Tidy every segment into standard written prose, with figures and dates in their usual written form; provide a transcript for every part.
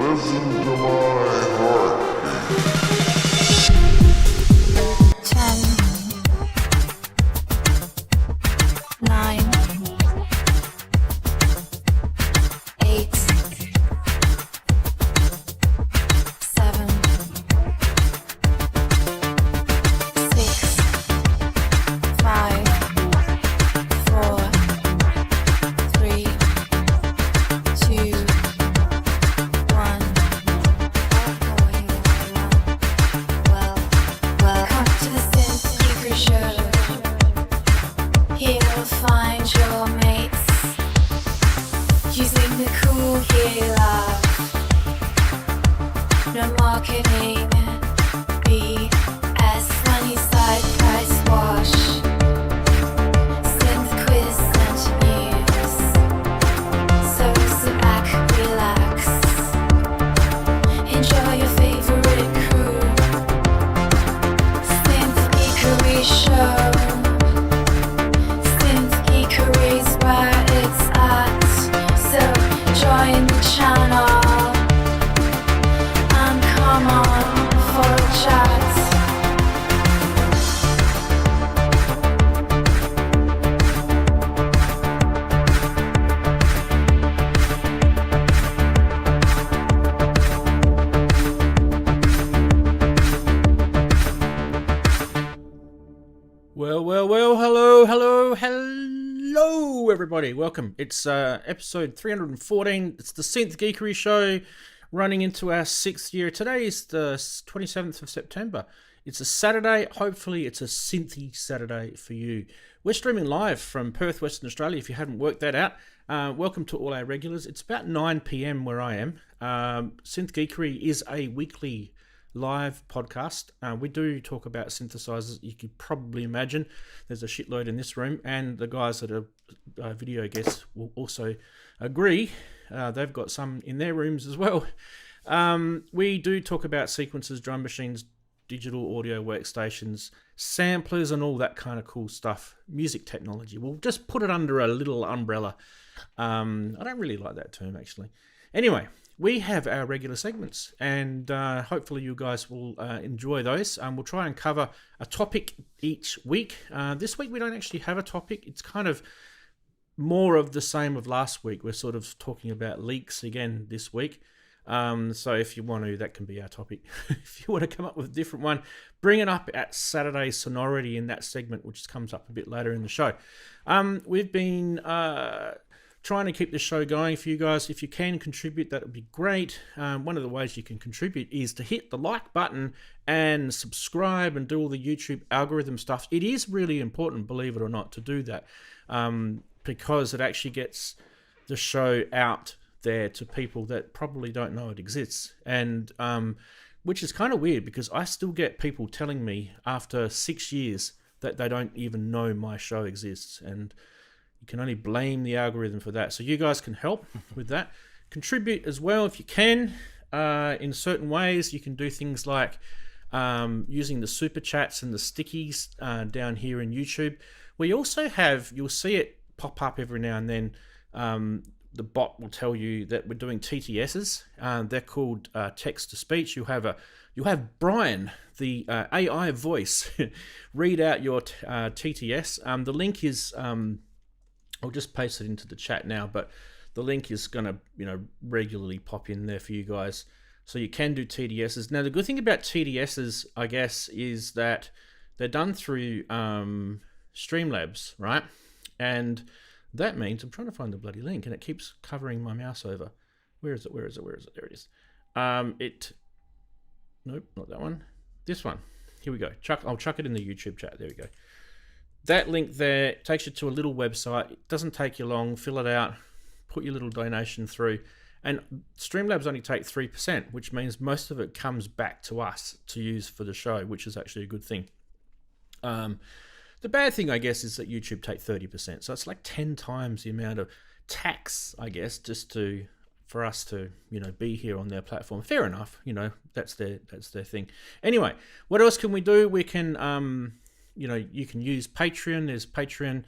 Listen to my heartbeat. 10, 9, 8, 7, 6, 5, 4, 3, 2, 1. Welcome to the Synth Geekery Show. Here you'll find your mates using the cool gear love. No marketing, BS, money side price wash. Synth Quiz and news. So sit back, relax. Enjoy your favorite crew. Synth Geekery Show. Synth Geekery's where it's at. So join the channel and come on for a chat. Well, hello, everybody. Welcome. It's episode 314. It's the Synth Geekery Show, running into our 6th year. Today is the 27th of September. It's a Saturday. Hopefully, it's a synthy Saturday for you. We're streaming live from Perth, Western Australia, if you hadn't worked that out. Welcome to all our regulars. It's about 9 p.m. where I am. Synth Geekery is a weekly live podcast. We do talk about synthesizers. You could probably imagine there's a shitload in this room, and the guys that are video guests will also agree. They've got some in their rooms as well. We do talk about sequencers, drum machines, digital audio workstations, samplers, and all that kind of cool stuff. Music technology. We'll just put it under a little umbrella. I don't really like that term, actually. Anyway, we have our regular segments, and hopefully you guys will enjoy those. We'll try and cover a topic each week. This week we don't actually have a topic. It's kind of more of the same of last week. We're sort of talking about leaks again this week. So if you want to, that can be our topic. If you want to come up with a different one, bring it up at Saturday Sonority in that segment, which comes up a bit later in the show. We've been trying to keep the show going for you guys. If you can contribute, that would be great. One of the ways you can contribute is to hit the like button and subscribe and do all the YouTube algorithm stuff. It is really important, believe it or not, to do that, because it actually gets the show out there to people that probably don't know it exists. And which is kind of weird, because I still get people telling me after 6 years that they don't even know my show exists. And you can only blame the algorithm for that. So you guys can help with that. Contribute as well if you can. In certain ways, you can do things like using the super chats and the stickies down here in YouTube. We also have, you'll see it pop up every now and then. The bot will tell you that we're doing TTSs. They're called text to speech. You'll have Brian, the AI voice, read out your TTS. The link is I'll just paste it into the chat now, but the link is going to, regularly pop in there for you guys. So you can do TDSs. Now, the good thing about TDSs, I guess, is that they're done through Streamlabs, right? And that means, I'm trying to find the bloody link, and it keeps covering my mouse over. Where is it? There it is. Nope, not that one. This one. Here we go. I'll chuck it in the YouTube chat. There we go. That link there takes you to a little website. It doesn't take you long. Fill it out, put your little donation through. And Streamlabs only take 3%, which means most of it comes back to us to use for the show, which is actually a good thing. The bad thing, I guess, is that YouTube take 30%. So it's like 10 times the amount of tax, I guess, just for us to, be here on their platform. Fair enough. That's their thing. Anyway, what else can we do? We can, you can use Patreon. There's Patreon.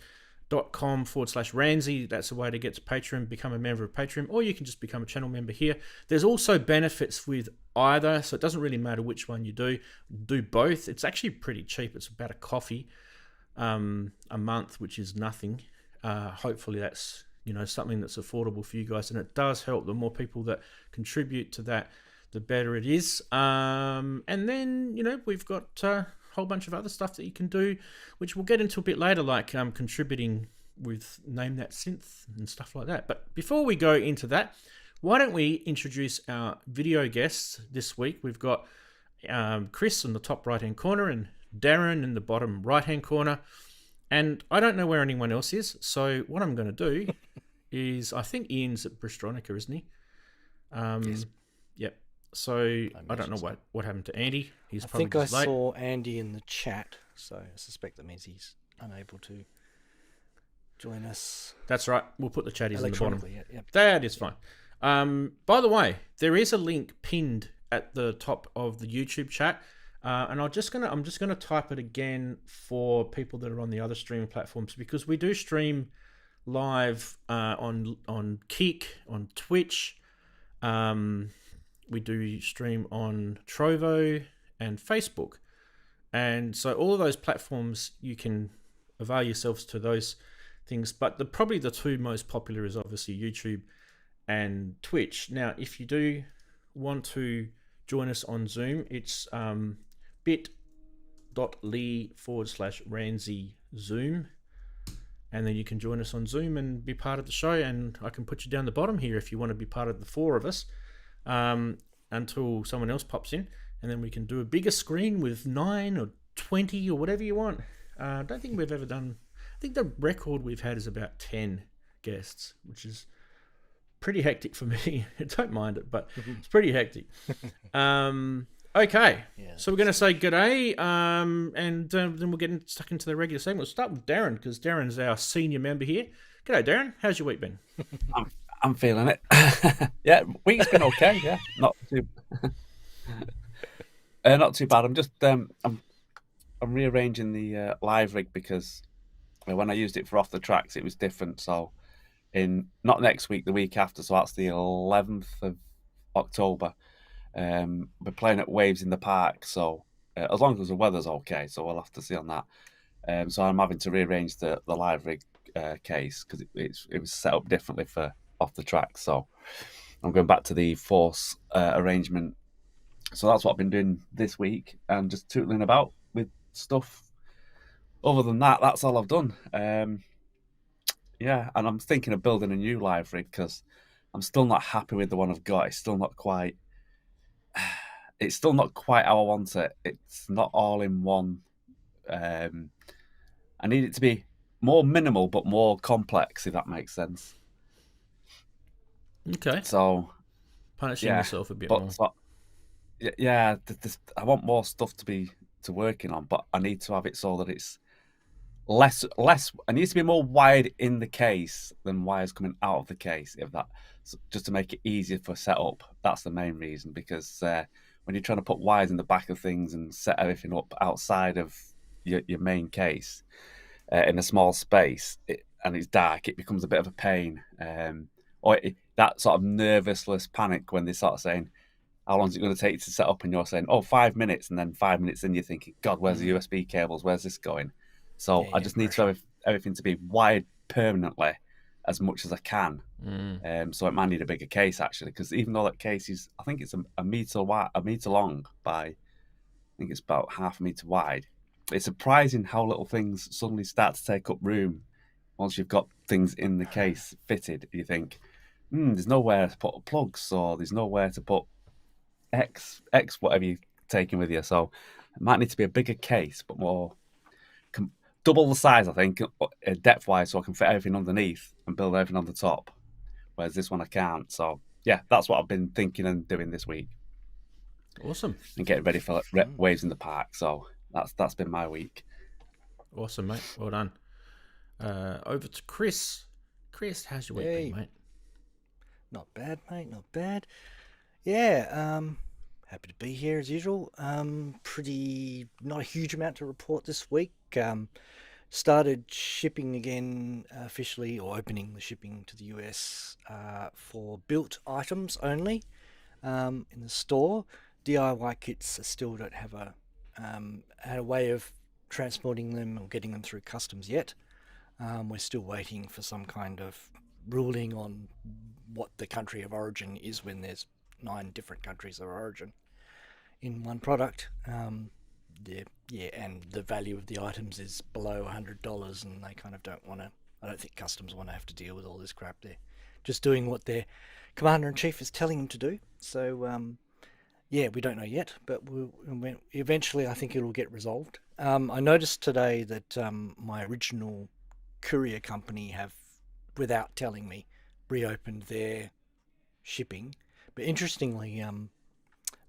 patreon.com/Ranzee. That's the way to get to Patreon, become a member of Patreon, or you can just become a channel member here. There's also benefits with either, so it doesn't really matter which one you do. Do both. It's actually pretty cheap. It's about a coffee a month, which is nothing. Hopefully that's something that's affordable for you guys, and it does help. The more people that contribute to that, the better it is. And then we've got whole bunch of other stuff that you can do, which we'll get into a bit later, like contributing with Name That Synth and stuff like that. But before we go into that, why don't we introduce our video guests this week? We've got Chris in the top right hand corner and Daren in the bottom right hand corner, and I don't know where anyone else is, so what I'm going to do is, I think Ian's at Bristronica, isn't he? Yes. Yep. So I don't know what happened to Andy. He's I probably think I just late. saw Andy in the chat, so I suspect that means he's unable to join us. That's right. We'll put the chatties in the bottom. Yep. That is fine. By the way, there is a link pinned at the top of the YouTube chat, and I'm just gonna type it again for people that are on the other streaming platforms, because we do stream live on Kick, on Twitch. We do stream on Trovo and Facebook. And so all of those platforms, you can avail yourselves to those things. But probably the two most popular is obviously YouTube and Twitch. Now, if you do want to join us on Zoom, it's bit.ly/Ranzee Zoom. And then you can join us on Zoom and be part of the show. And I can put you down the bottom here if you want to be part of the four of us. Until someone else pops in, and then we can do a bigger screen with 9 or 20 or whatever you want. I don't think we've ever done. I think the record we've had is about 10 guests, which is pretty hectic for me. I don't mind it, but it's pretty hectic. Okay, so we're going to say g'day, and then we'll get stuck into the regular segment. We'll start with Daren, because Darren's our senior member here. G'day, Daren. How's your week been? I'm feeling it. Yeah, week's been okay. Yeah, not too bad. I'm just I'm rearranging the live rig, because when I used it for off the tracks, it was different. So not next week, the week after. So that's the 11th of October. We're playing at Waves in the Park. So as long as the weather's okay, so we'll have to see on that. So I'm having to rearrange the live rig case, because it was set up differently for off the track. So I'm going back to the Force arrangement. So that's what I've been doing this week, and just tootling about with stuff. Other than that, that's all I've done. Yeah, and I'm thinking of building a new live rig, because I'm still not happy with the one I've got. It's still not quite how I want it. It's not all in one. I need it to be more minimal but more complex, if that makes sense. Okay. So punishing yourself a bit more. So, yeah, I want more stuff to working on, but I need to have it so that it's less. I need to be more wired in the case than wires coming out of the case. Just to make it easier for setup. That's the main reason, because when you're trying to put wires in the back of things and set everything up outside of your main case in a small space, and it's dark, it becomes a bit of a pain. That sort of nervousness panic when they're sort of saying, how long is it going to take to set up? And you're saying, 5 minutes. And then 5 minutes in, you're thinking, God, where's the USB cables? Where's this going? So I just need to have everything to be wired permanently as much as I can. So it might need a bigger case, actually, because even though that case is, I think it's a meter long by, I think it's about half a meter wide. It's surprising how little things suddenly start to take up room once you've got things in the case fitted. You think, there's nowhere to put plugs, or there's nowhere to put X whatever you're taking with you. So it might need to be a bigger case, but more double the size, I think, depth wise, so I can fit everything underneath and build everything on the top. Whereas this one I can't. So yeah, that's what I've been thinking and doing this week. Awesome. And getting ready for Waves in the Park. So that's been my week. Awesome, mate. Well done. Over to Chris. Chris, how's your week been, mate? Not bad, mate. Not bad. Yeah, happy to be here as usual. Not a huge amount to report this week. started shipping again officially, or opening the shipping to the US for built items only in the store. DIY kits still don't have a way of transporting them or getting them through customs yet. We're still waiting for some kind of ruling on what the country of origin is when there's 9 different countries of origin in one product. And the value of the items is below $100, and they kind of don't want to. I don't think customs want to have to deal with all this crap. They're just doing what their commander in chief is telling them to do. So we don't know yet, but eventually I think it'll get resolved. I noticed today that my original courier company have, without telling me, reopened their shipping. But interestingly,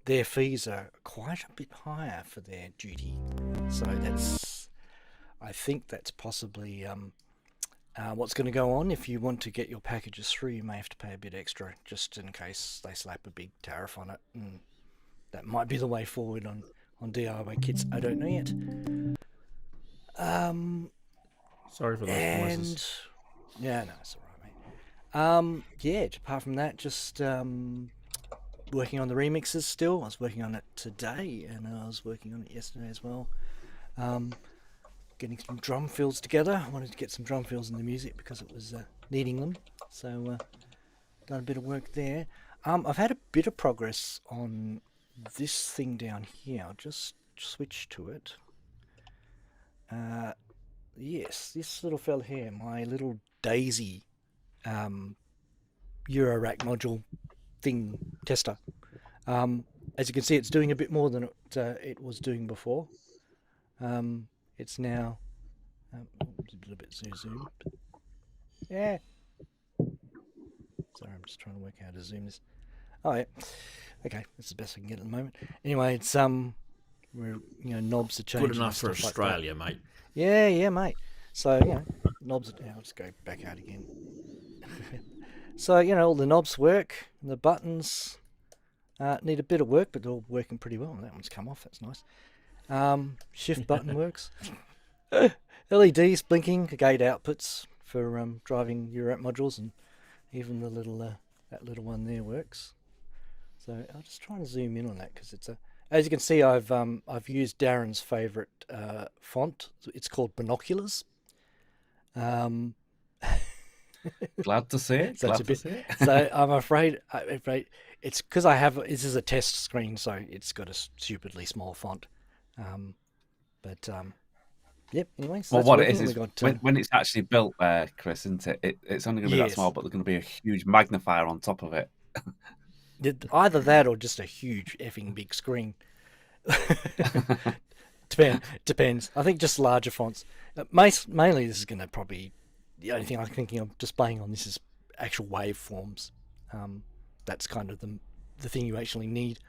their fees are quite a bit higher for their duty. So I think that's possibly what's going to go on. If you want to get your packages through, you may have to pay a bit extra just in case they slap a big tariff on it. And that might be the way forward on DIY kits. I don't know yet. Sorry for those noises. Yeah, no, it's all right, mate. Apart from that, just working on the remixes still. I was working on it today, and I was working on it yesterday as well. Getting some drum fills together. I wanted to get some drum fills in the music because it was needing them. So done a bit of work there. I've had a bit of progress on this thing down here. I'll just switch to it. Yes, this little fella here, my little Daisy eurorack module thing tester. As you can see, it's doing a bit more than it was doing before. It's now a little bit zoomed. Yeah. Sorry, I'm just trying to work out how to zoom this. Oh yeah. Okay, that's the best I can get at the moment. Anyway, it's knobs are changing. Good enough for Australia, like mate. Yeah, mate. So knobs. I'll just go back out again. So all the knobs work. And the buttons need a bit of work, but they're all working pretty well. That one's come off. That's nice. Shift button works. LEDs blinking, gate outputs for driving eurorack modules, and even the little that little one there works. So I'll just try and zoom in on that because it's as you can see, I've used Daren's favourite font. It's called Binoculars. Glad to see it. So I'm afraid it's because this is a test screen, so it's got a stupidly small font. Yep. Anyway, so well, what it is when it's actually built, Chris, isn't it? It's only going to be that small, but there's going to be a huge magnifier on top of it. Either that or just a huge effing big screen. Depends. I think just larger fonts. Mainly, this is going to probably the only thing I'm thinking of displaying on this is actual waveforms. That's kind of the thing you actually need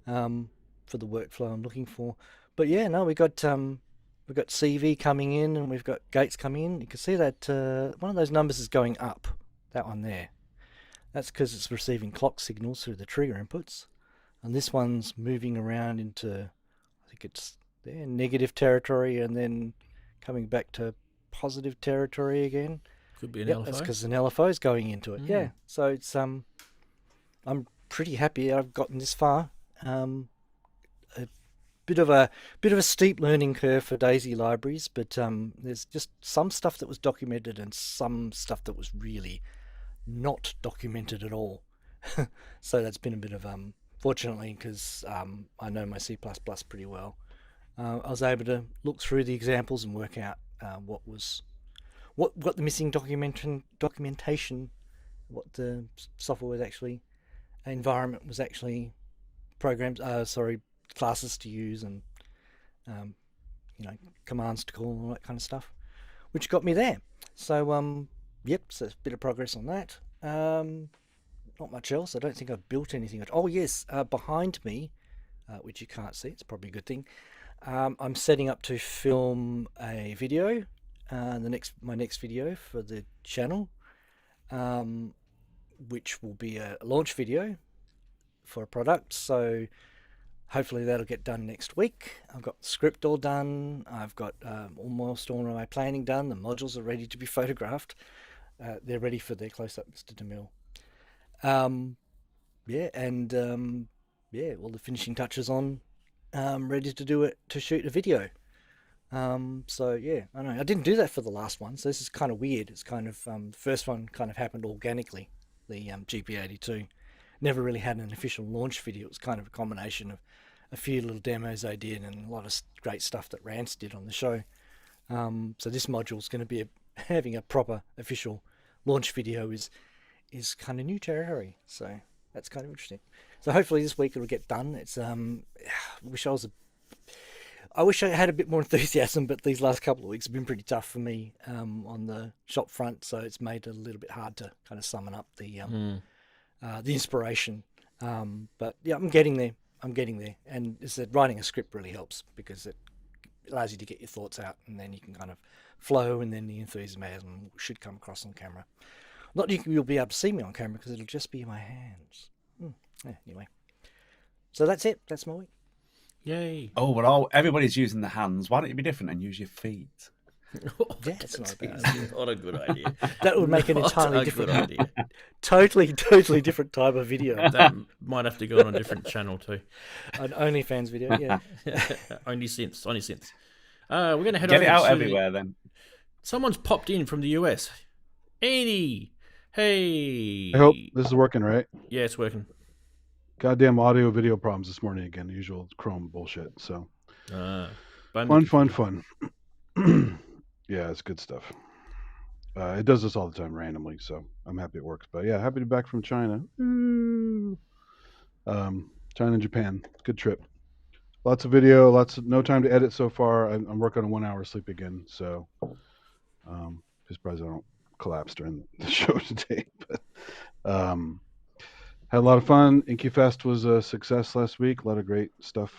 for the workflow I'm looking for. But yeah, no, we've got CV coming in, and we've got gates coming in. You can see that one of those numbers is going up. That one there. That's because it's receiving clock signals through the trigger inputs, and this one's moving around into, I think it's there, negative territory, and then coming back to positive territory again. Could be an LFO. That's because an LFO is going into it. Yeah, so it's I'm pretty happy I've gotten this far. A bit of a steep learning curve for Daisy libraries, but there's just some stuff that was documented and some stuff that was really not documented at all. So that's been a bit of fortunately, because I know my C++ pretty well. I was able to look through the examples and work out what the missing documentation, what the software was actually, environment was actually programs, classes to use, and commands to call, and all that kind of stuff, which got me there. So yep, so a bit of progress on that. Not much else. I don't think I've built anything. Oh yes, behind me, which you can't see, it's probably a good thing. I'm setting up to film a video, my next video for the channel, which will be a launch video for a product. So hopefully that'll get done next week. I've got the script all done. I've got almost all of my planning done. The modules are ready to be photographed. They're ready for their close-up, Mr. DeMille. All the finishing touches on, ready to do it, to shoot a video. I know I didn't do that for the last one, so this is kind of weird. It's kind of the first one kind of happened organically. The GP82 never really had an official launch video. It was kind of a combination of a few little demos I did and a lot of great stuff that Rant did on the show. So this module is going to be having a proper official launch video is kind of new territory. So that's kind of interesting. So hopefully this week it'll get done. It's I wish I had a bit more enthusiasm, but these last couple of weeks have been pretty tough for me on the shop front, so it's made it a little bit hard to kind of summon up the inspiration. But yeah, I'm getting there. And as I said, writing a script really helps because it allows you to get your thoughts out, and then you can kind of flow, and then the enthusiasm should come across on camera. Not that you'll be able to see me on camera because it'll just be my hands. Anyway, so that's it. That's my week. Yay! Oh, but everybody's using the hands. Why don't you be different and use your feet? Yeah, it's not bad. Not a good idea. That would make an entirely different idea. Totally different type of video. That might have to go on a different channel too. An OnlyFans video, yeah. Only synths. We're going to head Get over it out to... everywhere then. Someone's popped in from the US. Annie! Hey! I hope this is working, right? Yeah, it's working. Goddamn audio video problems this morning again. The usual Chrome bullshit. So fun. Yeah, it's good stuff. It does this all the time randomly, so I'm happy it works. But yeah, happy to be back from China. China and Japan. Good trip. Lots of video, no time to edit so far. I'm working on 1 hour sleep again, so just surprised I don't collapse during the show today. But had a lot of fun. InkyFest was a success last week. A lot of great stuff.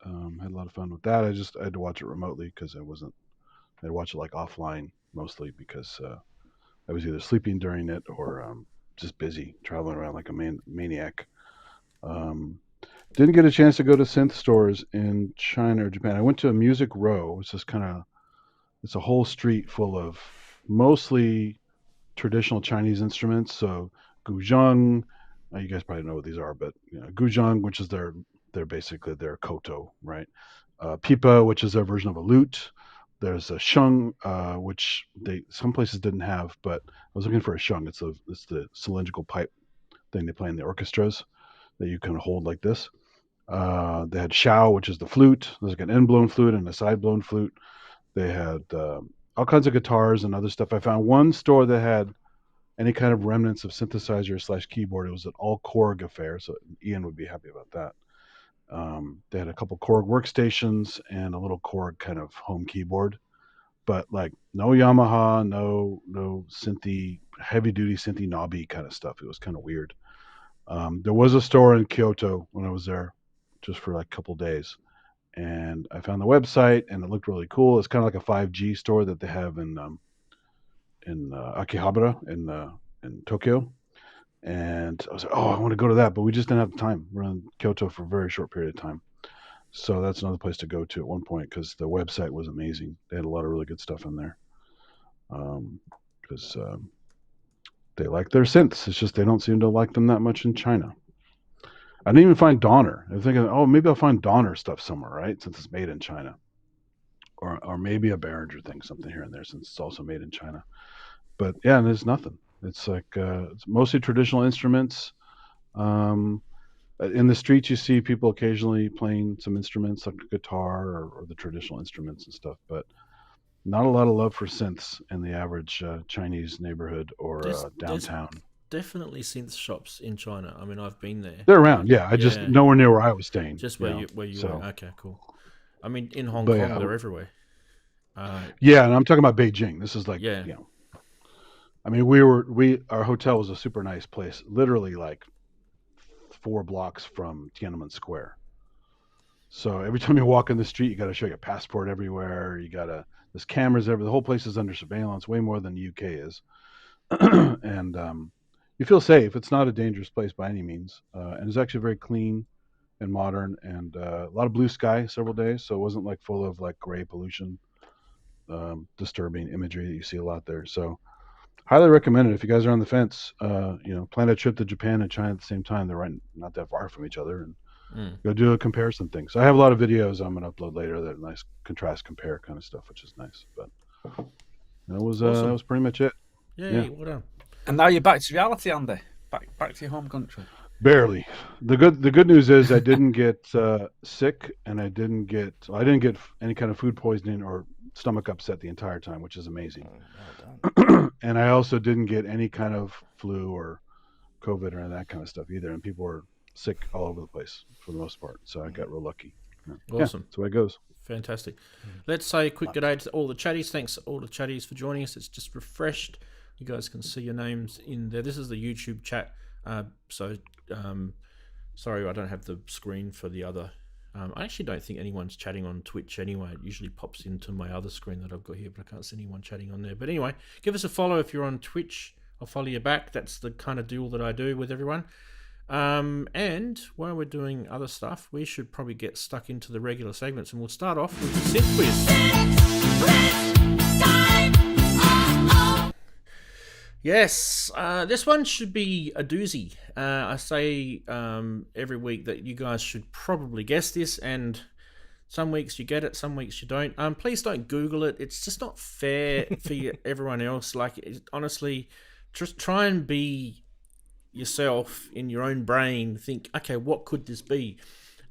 Had a lot of fun with that. I had to watch it remotely because I had to watch it like offline mostly because I was either sleeping during it or just busy traveling around like a maniac. Didn't get a chance to go to synth stores in China or Japan. I went to a Music Row. It's just it's a whole street full of mostly traditional Chinese instruments. So guzheng, you guys probably know what these are, but guzheng, which is basically their koto, right? Pipa, which is their version of a lute. There's a sheng, which some places didn't have, but I was looking for a sheng. It's the cylindrical pipe thing they play in the orchestras that you can hold like this. They had shao, which is the flute. There's like an end blown flute and a side blown flute. They had all kinds of guitars and other stuff. I found one store that had any kind of remnants of synthesizer / keyboard. It was an all Korg affair, so Ian would be happy about that. They had a couple Korg workstations and a little Korg kind of home keyboard, but like no Yamaha, no heavy duty synthy knobby kind of stuff. It was kind of weird. There was a store in Kyoto when I was there just for like a couple days, and I found the website and it looked really cool. It's kind of like a 5G store that they have in Akihabara in Tokyo. And I was like, I want to go to that, but we just didn't have the time. We're in Kyoto for a very short period of time. So that's another place to go to at one point because the website was amazing. They had a lot of really good stuff in there. Because they like their synths. It's just they don't seem to like them that much in China. I didn't even find Donner. I was thinking, maybe I'll find Donner stuff somewhere, right? Since it's made in China. Or maybe a Behringer thing, something here and there, since it's also made in China. But yeah, there's nothing. It's like it's mostly traditional instruments. In the streets, you see people occasionally playing some instruments like a guitar or the traditional instruments and stuff, but not a lot of love for synths in the average Chinese neighborhood or downtown. There's definitely synth shops in China. I mean, I've been there. They're around, yeah. I just nowhere near where I was staying. Just where you were. Okay, cool. I mean, in Hong But, Kong, yeah. they're everywhere. Yeah, and I'm talking about Beijing. This is like, I mean, our hotel was a super nice place, literally like 4 blocks from Tiananmen Square. So every time you walk in the street, you got to show your passport everywhere. There's cameras everywhere. The whole place is under surveillance, way more than the UK is. And you feel safe. It's not a dangerous place by any means. And it's actually very clean and modern, and a lot of blue sky several days. So it wasn't like full of like gray pollution, disturbing imagery that you see a lot there. So highly recommend it if you guys are on the fence. Plan a trip to Japan and China at the same time. They're right not that far from each other, and go do a comparison thing. So I have a lot of videos I'm going to upload later that nice contrast compare kind of stuff, which is nice. But that was Awesome. that was pretty much it. Yeah, well done. And now you're back to reality, Andy. Back to your home country. Barely. The good news is I didn't get sick, and I didn't get any kind of food poisoning or stomach upset the entire time, which is amazing. Well done. And I also didn't get any kind of flu or COVID or any of that kind of stuff either. And people were sick all over the place for the most part. So I got real lucky. Awesome. Yeah, that's the way it goes. Fantastic. Let's say a quick good day to all the chatties. Thanks all the chatties for joining us. It's just refreshed. You guys can see your names in there. This is the YouTube chat. Sorry, I don't have the screen for the other. I actually don't think anyone's chatting on Twitch anyway. It usually pops into my other screen that I've got here, but I can't see anyone chatting on there. But anyway, give us a follow if you're on Twitch. I'll follow you back. That's the kind of deal that I do with everyone. And while we're doing other stuff, we should probably get stuck into the regular segments, and we'll start off with the Synth Quiz. Yes, this one should be a doozy. I say every week that you guys should probably guess this, and some weeks you get it, some weeks you don't. Please don't Google it. It's just not fair for everyone else. Honestly, just try and be yourself in your own brain. Think, okay, what could this be?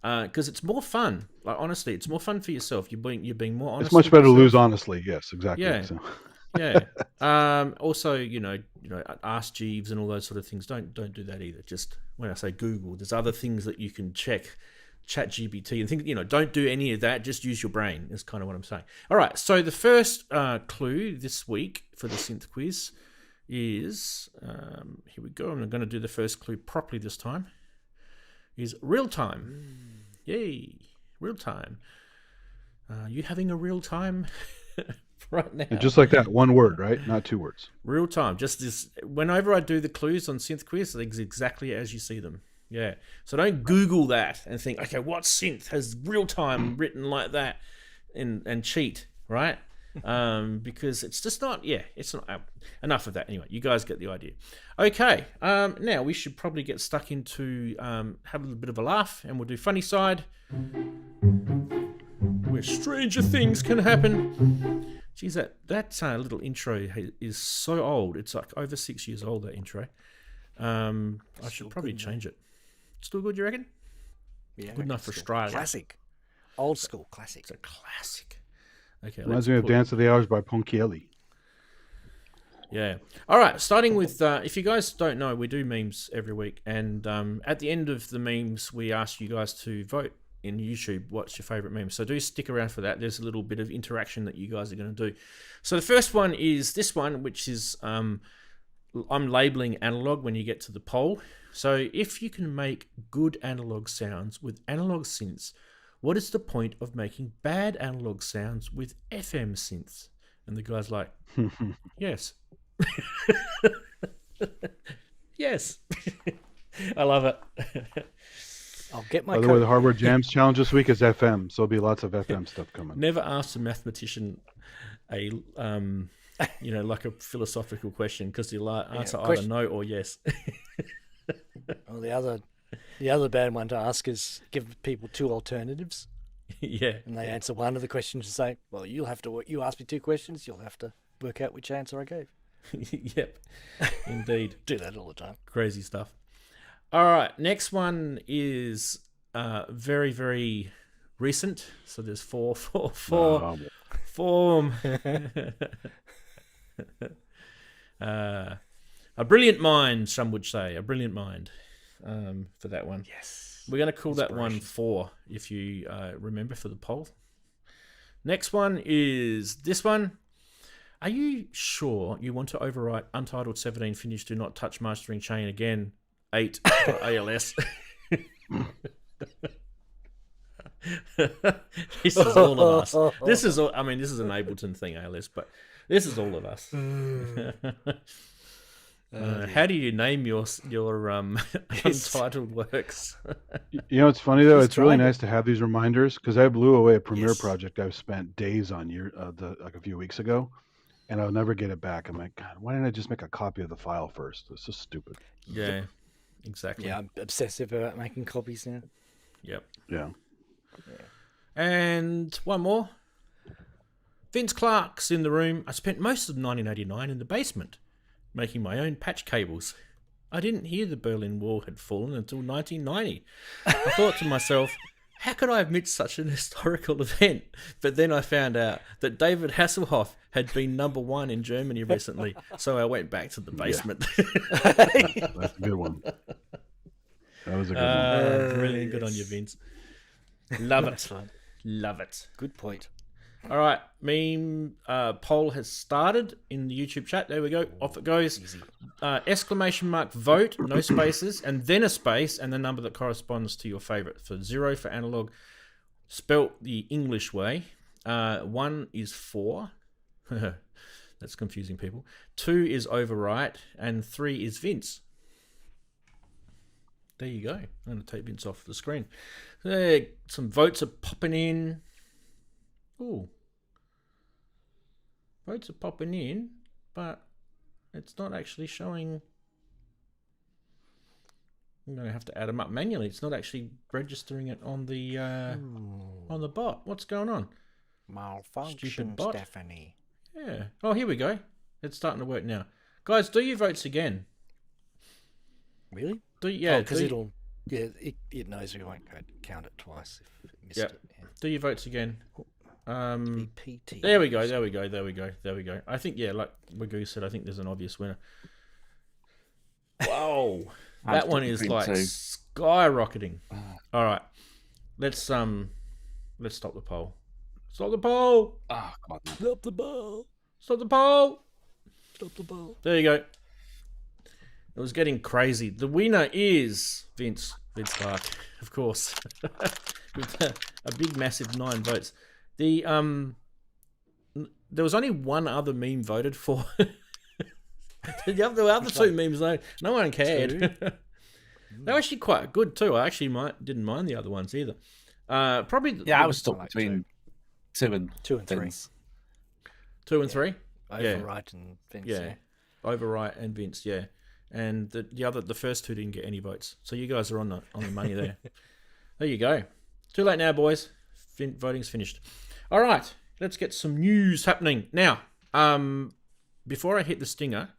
Because it's more fun. Honestly, it's more fun for yourself. You're being more honest. It's much better to lose honestly. Yes, exactly. Yeah. So. Yeah. Also, ask Jeeves and all those sort of things. Don't do that either. Just when I say Google, there's other things that you can check, ChatGPT and things. Don't do any of that. Just use your brain. Is kind of what I'm saying. All right. So the first clue this week for the Synth Quiz is here we go. I'm going to do the first clue properly this time. Is real time. Yay, real time. You having a real time? Right now. And just like that, one word, right? Not two words. Real time. Just this. Whenever I do the clues on Synth Quiz, it's exactly as you see them. Yeah. So don't Google that and think, okay, what synth has real time written like that, and cheat, right? Because it's just not. Yeah, it's not. Enough of that. Anyway, you guys get the idea. Okay. Now we should probably get stuck into have a little bit of a laugh, and we'll do funny side, where stranger things can happen. Geez, that little intro is so old. It's like over 6 years old, that intro. I should probably change it. Still good, you reckon? Yeah. Good enough for Australia. Classic. Old school classic. It's a classic. Okay. Reminds me of Dance of the Hours by Ponchielli. Yeah. All right. Starting with, if you guys don't know, we do memes every week. And at the end of the memes, we ask you guys to vote in YouTube, what's your favorite meme? So do stick around for that. There's a little bit of interaction that you guys are going to do. So the first one is this one, which is I'm labeling analog when you get to the poll. So if you can make good analog sounds with analog synths, what is the point of making bad analog sounds with FM synths? And the guy's like, yes. Yes. I love it. I'll get my By the way, the Hardware Jams challenge this week is FM, so there'll be lots of FM stuff coming. Never asked a mathematician a like a philosophical question, because you'll answer either no or yes. Well, the other bad one to ask is give people two alternatives. Yeah. And they answer one of the questions and say, well, you asked me two questions, you'll have to work out which answer I gave. Yep. Indeed. Do that all the time. Crazy stuff. All right, next one is very, very recent. So there's four. A brilliant mind, some would say. A brilliant mind for that one. Yes. We're going to call that one 4, if you remember, for the poll. Next one is this one. Are you sure you want to overwrite Untitled 17 Finish Do Not Touch Mastering Chain Again 8 for ALS? This is all of us. This is all, this is an Ableton thing, ALS, but this is all of us. How do you name your untitled works? You know, it's funny though. He's It's really tried it. nice to have these reminders because I blew away a Premiere Yes. project I've spent days on like a few weeks ago, and I'll never get it back. I'm like, God, why didn't I just make a copy of the file first? This is stupid. Yeah, exactly. Yeah, I'm obsessive about making copies now. Yep. Yeah. And one more. Vince Clark's in the room. I spent most of 1989 in the basement making my own patch cables. I didn't hear the Berlin Wall had fallen until 1990. I thought to myself, how could I have missed such an historical event? But then I found out that David Hasselhoff had been #1 in Germany recently, so I went back to the basement. That's a good one. That was a good one. Brilliant. Good on you, Vince. Love Nice it. one. Love it. Good point. All right, meme poll has started in the YouTube chat. There we go. Off it goes. Easy. Exclamation mark vote, no spaces, and then a space, and the number that corresponds to your favorite. For 0 for analog, spelt the English way. 1 is 4. That's confusing people. 2 is overwrite, and 3 is Vince. There you go. I'm going to take Vince off the screen. Some votes are popping in. Ooh. Votes are popping in, but it's not actually showing. I'm going to have to add them up manually. It's not actually registering it on the bot. What's going on? Malfunction, Stupid bot. Stephanie. Yeah. Oh, here we go. It's starting to work now. Guys, do your votes again. Really? do Because you- it'll. Yeah, it knows we won't count it twice if it missed Yep. it. Yeah. do your votes again. PT. There we go. I think, yeah, like Wagoo said, I think there's an obvious winner. Whoa. That one is like skyrocketing. All right. Let's stop the poll. Stop the poll. Oh, God. No. Stop the ball. Stop the poll. Stop the ball. There you go. It was getting crazy. The winner is Vince Clark, of course, with a big, massive 9 votes. There was only one other meme voted for. The other 2 memes, no one cared. They were actually quite good too. I actually didn't mind the other ones either. Probably. Yeah, I was stuck like between 2 and 3. Vince. 2 and 3. Overwrite and Vince. Yeah. Overwrite and Vince. Yeah. And the first 2 didn't get any votes. So you guys are on the money there. There you go. Too late now, boys. Voting's finished. All right, let's get some news happening now. Before I hit the stinger,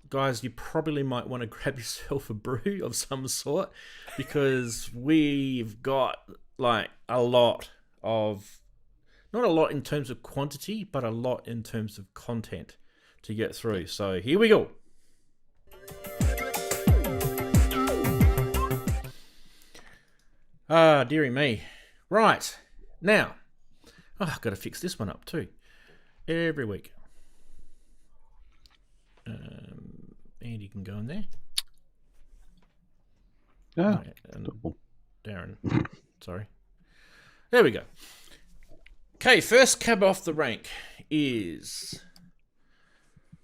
guys, you probably might want to grab yourself a brew of some sort because we've got like a lot of, not a lot in terms of quantity, but a lot in terms of content to get through. So here we go. Dearie me. Right. Now, I've got to fix this one up too. Every week. Andy can go in there. Yeah. And Cool. Daren. Sorry. There we go. Okay, first cab off the rank is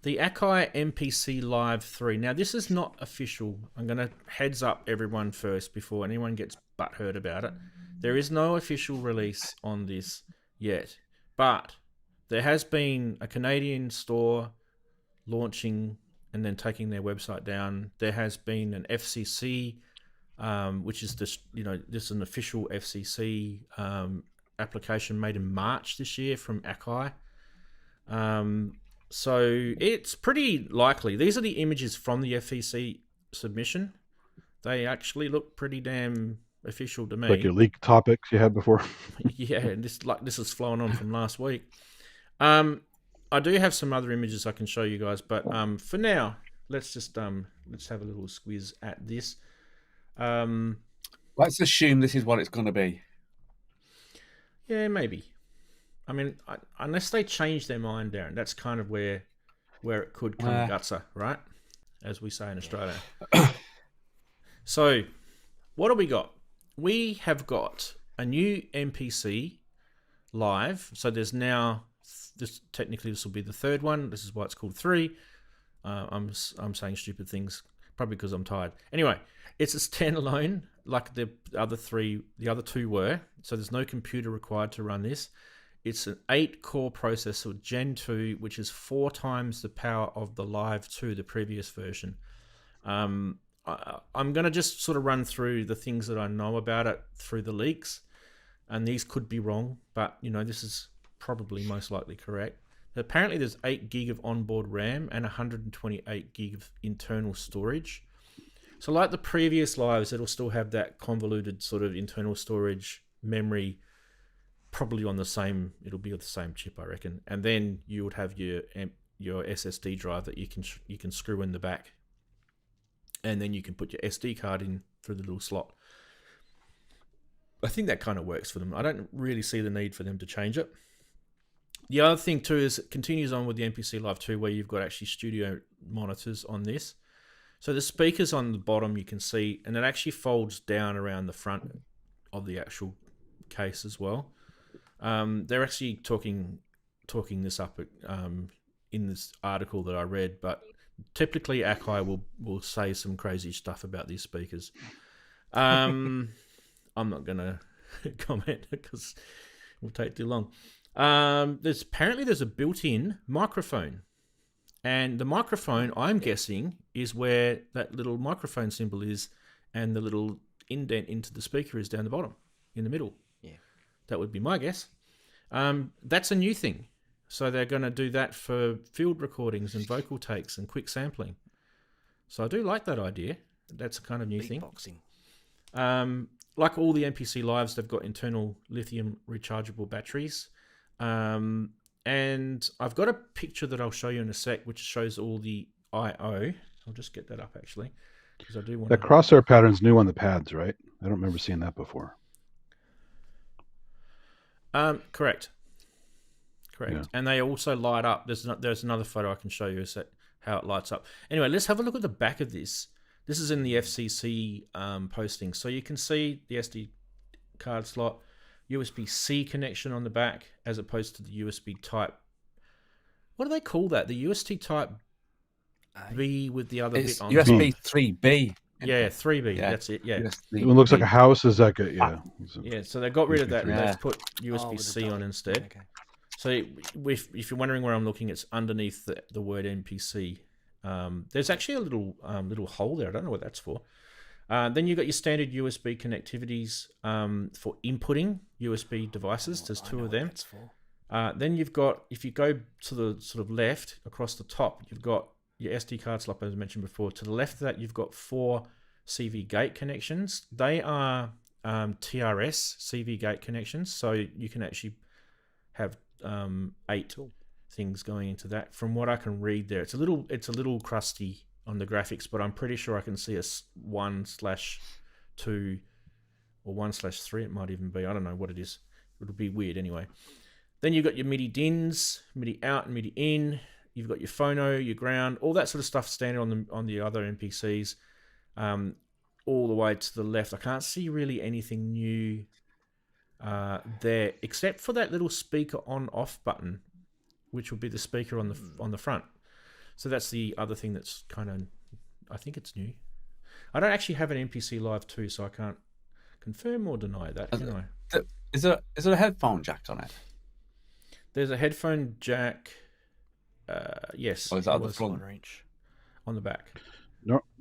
the Akai MPC Live 3. Now, this is not official. I'm going to heads up everyone first before anyone gets butthurt about it. There is no official release on this yet, but there has been a Canadian store launching and then taking their website down. There has been an FCC, which is this is an official FCC application made in March this year from Akai. So it's pretty likely. These are the images from the FCC submission. They actually look pretty damn official to me. Like your leaked topics you had before. Yeah, and this is flowing on from last week. I do have some other images I can show you guys, but for now, let's just let's have a little squiz at this. Let's assume this is what it's going to be. Yeah, maybe. I mean, unless they change their mind, Daren, that's kind of where it could come gutser, right? As we say in Australia. So, what do we got? We have got a new MPC live. So there's now, this will be the third one. This is why it's called 3. I'm saying stupid things probably because I'm tired. Anyway, it's a standalone like the other two were. So there's no computer required to run this. It's an 8-core processor, Gen 2, which is 4 times the power of the Live 2, the previous version. I'm going to just sort of run through the things that I know about it through the leaks, and these could be wrong, but this is probably most likely correct. Apparently there's 8 gig of onboard RAM and 128 gig of internal storage. So like the previous Lives, it'll still have that convoluted sort of internal storage memory, probably on it'll be on the same chip, I reckon. And then you would have your SSD drive that you can screw in the back. And then you can put your SD card in through the little slot. I think that kind of works for them. I don't really see the need for them to change it. The other thing too is it continues on with the MPC Live 2 where you've got actually studio monitors on this. So the speakers on the bottom you can see, and it actually folds down around the front of the actual case as well. They're actually talking this up in this article that I read, but typically Akai will say some crazy stuff about these speakers. I'm not going to comment because it will take too long. There's a built-in microphone, and the microphone, I'm guessing, is where that little microphone symbol is, and the little indent into the speaker is down the bottom in the middle. Yeah, that would be my guess. That's a new thing, so they're going to do that for field recordings and vocal takes and quick sampling. So I do like that idea. That's a kind of new thing. Beatboxing. Like all the MPC Lives, they've got internal lithium rechargeable batteries. And I've got a picture that I'll show you in a sec, which shows all the I/O. I'll just get that up actually, because I do want that crosshair pattern's new on the pads, right? I don't remember seeing that before. Correct. Yeah. And they also light up. There's another photo I can show you how it lights up. Anyway, let's have a look at the back of this. This is in the FCC posting, so you can see the SD card slot, USB-C connection on the back, as opposed to the USB Type. What do they call that? The USB Type B with the other bit on USB top. 3B. Yeah, 3B. Yeah. That's it. Yeah. It looks like a Housse. Is that good? Yeah. Yeah. So they got rid of that and Yeah. they've put USB-C on instead. Okay. So if you're wondering where I'm looking, it's underneath the word MPC. There's actually a little hole there. I don't know what that's for. Then you've got your standard USB connectivities for inputting USB devices. There's 2 of them. That's for. Then you've got, if you go to the sort of left across the top, you've got your SD card slot, as I mentioned before. To the left of that, you've got 4 CV gate connections. They are TRS CV gate connections, so you can actually have 8 things going into that. From what I can read there, it's a little crusty on the graphics, but I'm pretty sure I can see a 1/2 or 1/3. It might even be. I don't know what it is. It'll be weird anyway. Then you've got your MIDI DINs, MIDI out and MIDI in. You've got your phono, your ground, all that sort of stuff standard on the other MPCs. All the way to the left. I can't see really anything new there, except for that little speaker on/off button, which would be the speaker on the front. So that's the other thing that's kind of, I think it's new. I don't actually have an MPC Live 2, so I can't confirm or deny that. Can I? Is there a headphone jack on it? There's a headphone jack. Yes. Or is that on the front? On the back.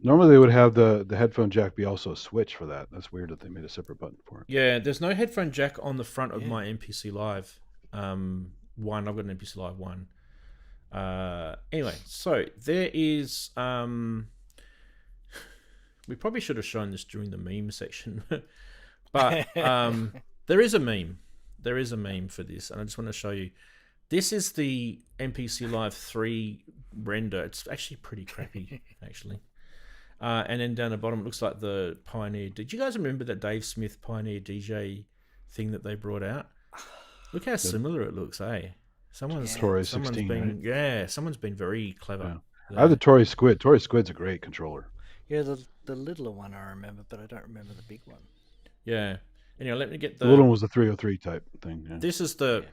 Normally they would have the headphone jack be also a switch for that. That's weird that they made a separate button for it. Yeah, there's no headphone jack on the front of my MPC Live 1. I've got an MPC Live 1. Anyway, so there is we probably should have shown this during the meme section, but there is a meme for this, and I just want to show you. This is the MPC Live 3 render. It's actually pretty crappy actually, and then down the bottom it looks like the Pioneer. Did you guys remember that Dave Smith Pioneer DJ thing that they brought out? Look how similar it looks, eh? Someone's been 16, right? Someone's been very clever. Yeah. I have the Tory Squid. Tory Squid's a great controller. Yeah, the littler one I remember, but I don't remember the big one. Yeah. Anyway, let me get the little one was the 303 type thing. Yeah. This is the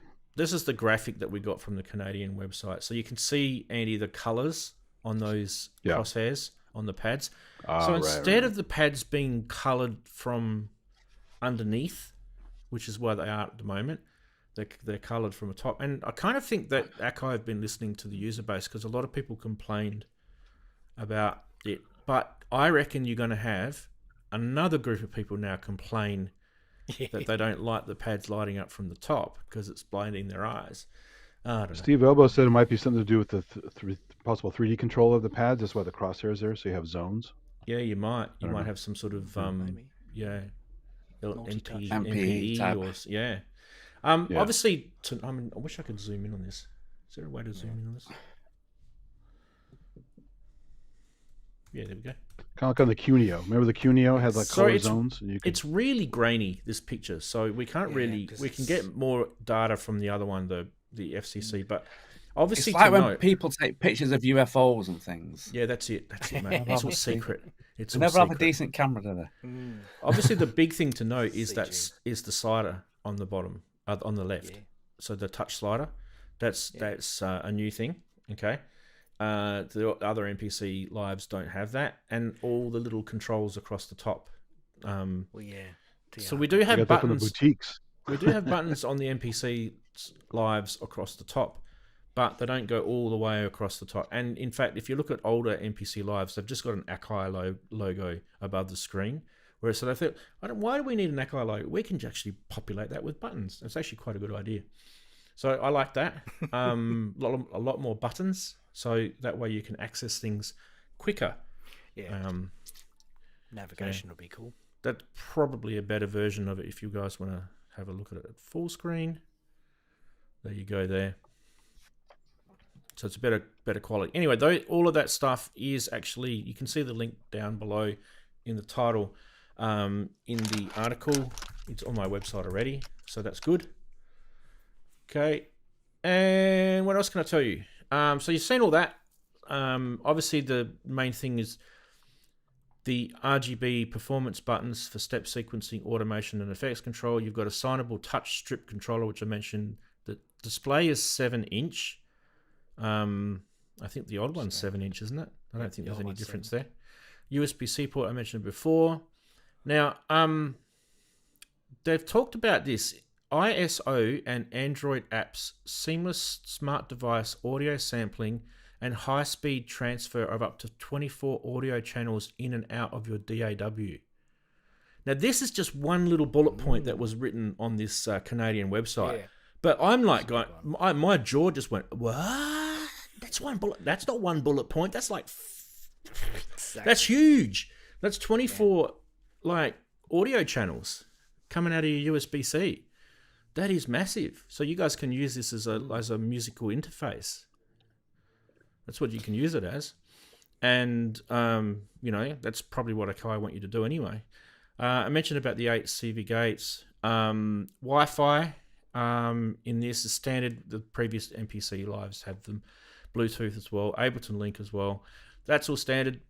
graphic that we got from the Canadian website. So you can see, Andy, the colors on those Yeah. crosshairs on the pads. Ah, So right, instead right. of the pads being coloured from underneath, which is where they are at the moment, they're coloured from the top. And I kind of think that Akai have been listening to the user base because a lot of people complained about it. But I reckon you're going to have another group of people now complain that they don't like the pads lighting up from the top because it's blinding their eyes. I don't know. Steve Elbow said it might be something to do with the possible 3D control of the pads. That's why the crosshairs there, so you have zones. Yeah, you might. You don't might know. have some sort of Maybe. yeah, Multi-touch. MPE tab. or yeah. Yeah. Obviously, I mean, I wish I could zoom in on this. Is there a way to zoom in on this? Yeah, there we go. Kind of like on the Cuneo. Remember the Cuneo had like color it's, zones? And you could... It's really grainy, this picture, so we can't Yeah, really. 'cause We can it's- get more data from the other one, the FCC, but obviously It's like to when know. people take pictures of UFOs and things. Yeah, that's it. That's it, mate. It's all secret. It's They all never have a secret. decent camera, do they? Obviously, the big thing to note is CG. is the slider on the bottom, on the left. Yeah. So the touch slider, that's a new thing. Okay, the other NPC lives don't have that, and all the little controls across the top. Well, yeah. So we do You have got that from the buttons. boutiques. We do have buttons on the NPC lives across the top, but they don't go all the way across the top. And in fact, if you look at older NPC lives, they've just got an Akai logo above the screen. Whereas, so they thought, why do we need an Akai logo? We can actually populate that with buttons. It's actually quite a good idea. So I like that. A lot more buttons, so that way you can access things quicker. Yeah. Navigation would be cool. That's probably a better version of it if you guys want to have a look at it at full screen. There you go there. So it's a better quality. Anyway, all of that stuff is actually, you can see the link down below in the title. In the article, it's on my website already, so that's good. Okay, and what else can I tell you? So you've seen all that. Obviously, the main thing is the RGB performance buttons for step sequencing, automation, and effects control. You've got a signable touch strip controller, which I mentioned. The display is 7-inch. I think the old one's 7-inch, isn't it? I don't think there's any difference there. USB-C port I mentioned before. Now, they've talked about this. ISO and Android apps, seamless smart device audio sampling, and high-speed transfer of up to 24 audio channels in and out of your DAW. Now, this is just one little bullet point that was written on this Canadian website. Yeah. But I'm like, going, my jaw just went, what? That's one bullet. That's not one bullet point. That's like, that's huge. That's 24 like audio channels coming out of your USB-C. That is massive. So you guys can use this as a musical interface. That's what you can use it as. And, that's probably what Akai want you to do anyway. I mentioned about the 8 CV gates. Wi-Fi in this is standard. The previous NPC lives have them. Bluetooth as well. Ableton Link as well. That's all standard.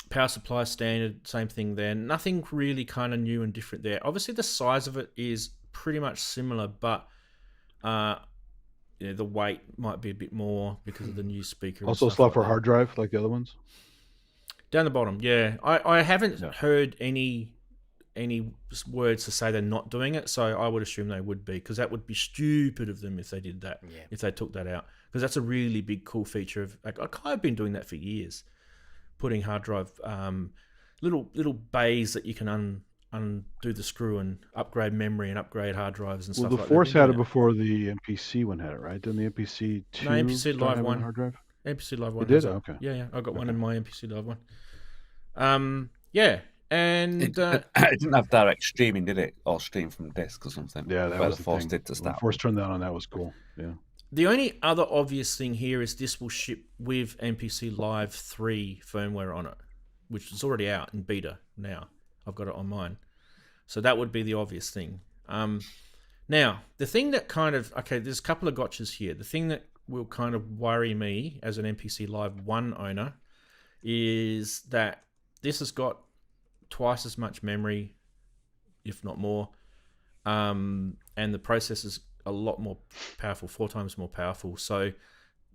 Power supply standard. Same thing there. Nothing really kind of new and different there. Obviously, the size of it is pretty much similar, but the weight might be a bit more because of the new speaker. Also a slot for hard drive like the other ones. Down the bottom, yeah. I haven't heard any words to say they're not doing it, so I would assume they would be, because that would be stupid of them if they did that, if they took that out, because that's a really big cool feature of I've been doing that for years, putting hard drive little bays that you can undo the screw and upgrade memory and upgrade hard drives and stuff like that. Well, the Force had it before the NPC one had it, right? Didn't the NPC 2 No, NPC start Live having 1. hard drive? NPC Live 1 It did? has it. Okay. Yeah, I got one in my NPC Live 1. And It didn't have direct streaming, did it? Or stream from disk or something? Yeah, that where was the the Force thing. did to When start. Force turned that on, that was cool. Yeah. the only other obvious thing here is this will ship with NPC Live 3 firmware on it, which is already out in beta now. I've got it on mine. So that would be the obvious thing. Now, the thing that there's a couple of gotchas here. The thing that will kind of worry me as an NPC Live 1 owner is that this has got twice as much memory, if not more, and the processor's a lot more powerful, 4 times more powerful. So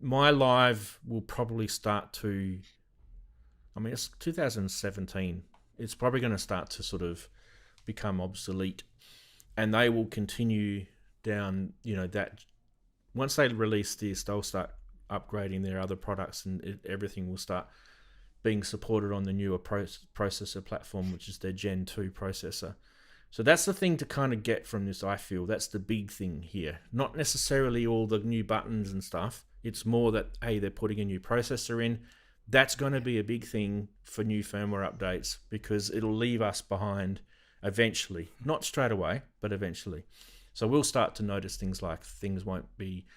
my live will probably start to. I mean, it's 2017. It's probably going to start to sort of become obsolete, and they will continue down. That once they release this, they'll start upgrading their other products, and everything will start being supported on the newer processor platform, which is their Gen 2 processor. So that's the thing to kind of get from this, I feel. That's the big thing here. Not necessarily all the new buttons and stuff. It's more that, hey, they're putting a new processor in. That's going to be a big thing for new firmware updates because it'll leave us behind eventually. Not straight away, but eventually. So we'll start to notice things like things won't be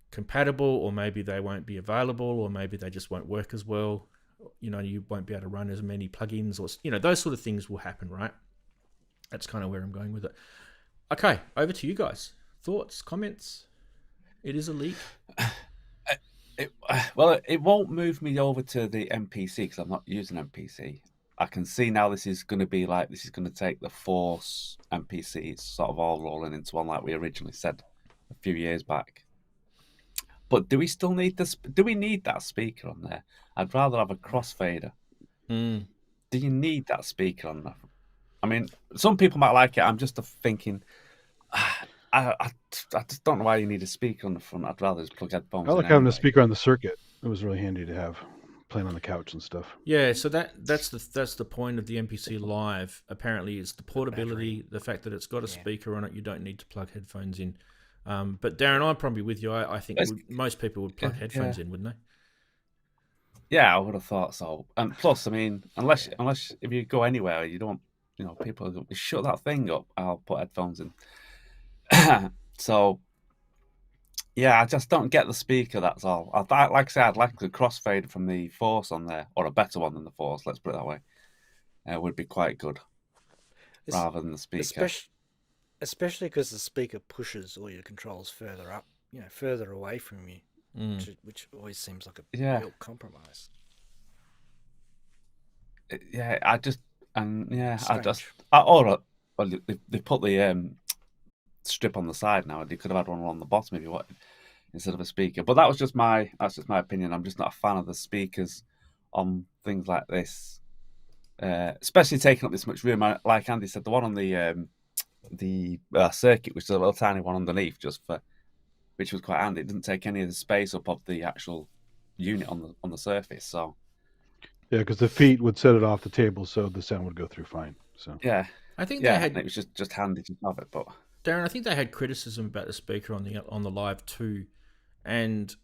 compatible, or maybe they won't be available, or maybe they just won't work as well. You won't be able to run as many plugins, or those sort of things will happen, right? That's kind of where I'm going with it. Okay, over to you guys. Thoughts, comments? It is a leak. It won't move me over to the MPC because I'm not using MPC. I can see now this is going to take the Force MPC. It's sort of all rolling into one like we originally said a few years back. But do we still need this? Do we need that speaker on there? I'd rather have a crossfader. Do you need that speaker on there? I mean, some people might like it. I'm just thinking, I just don't know why you need a speaker on the front. I'd rather just plug headphones. I like having a speaker on the circuit. It was really handy to have, playing on the couch and stuff. Yeah, so that's the point of the MPC Live. Apparently, it's the portability, the fact that it's got a speaker on it. You don't need to plug headphones in. But Daren, I'm probably with you. I think most people would plug headphones in, wouldn't they? Yeah, I would have thought so. And plus, I mean, unless if you go anywhere, you don't, people go, shut that thing up. I'll put headphones in. So, yeah, I just don't get the speaker. That's all. Like I said, I'd like the crossfader from the Force on there, or a better one than the Force. Let's put it that way. Would be quite good, rather than the speaker. Especially because the speaker pushes all your controls further up, further away from you, which always seems like a real compromise. They put the strip on the side now. They could have had one on the bottom if you wanted, instead of a speaker. But that's just my opinion. I'm just not a fan of the speakers on things like this, especially taking up this much room. Like Andy said, the one on the circuit, which is a little tiny one underneath, which was quite handy. It didn't take any of the space up of the actual unit on the surface. So yeah, because the feet would set it off the table, so the sound would go through fine. So yeah, I think it was just handy to have it. But Daren, I think they had criticism about the speaker on the live too, and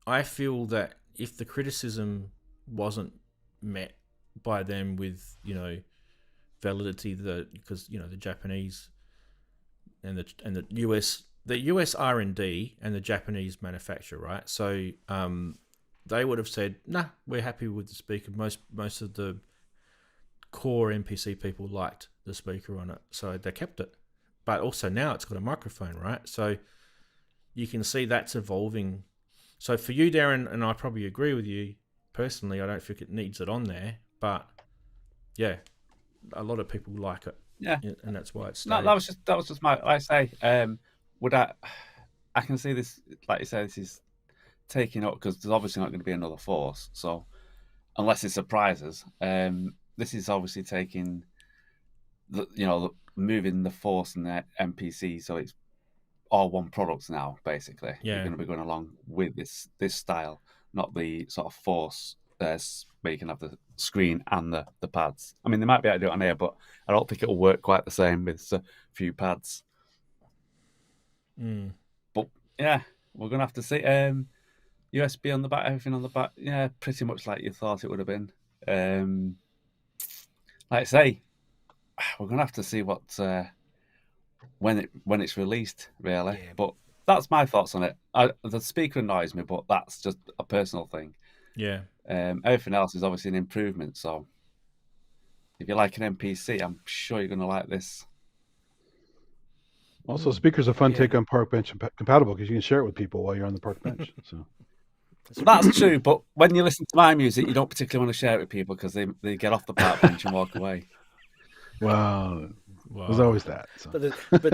I feel that if the criticism wasn't met by them with validity, because the Japanese and the US R&D and the Japanese manufacturer, right? So they would have said, nah, we're happy with the speaker. Most of the core MPC people liked the speaker on it, so they kept it. But also now it's got a microphone, right? So you can see that's evolving. So for you, Daren, and I probably agree with you personally, I don't think it needs it on there, but yeah, a lot of people like it. Yeah, and that's why it's. No, that was just my. Like I say, I can see this. Like you say, this is taking up because there's obviously not going to be another Force. So unless it surprises, this is obviously taking moving the Force and the MPC, so it's all one product now. Basically, you're going to be going along with this style, not the sort of Force. Where you can have the screen and the pads. I mean, they might be able to do it on here, but I don't think it'll work quite the same with a few pads. But yeah, we're gonna have to see. USB on the back, everything on the back. Yeah, pretty much like you thought it would have been. Like I say, we're gonna have to see what when it's released, really. Yeah. But that's my thoughts on it. The speaker annoys me, but that's just a personal thing. Yeah. Everything else is obviously an improvement. So if you like an MPC, I'm sure you're going to like this. Also, speakers are fun take on park bench compatible because you can share it with people while you're on the park bench. So that's true. But when you listen to my music, you don't particularly want to share it with people because they get off the park bench and walk away. Well, there's always that. So. But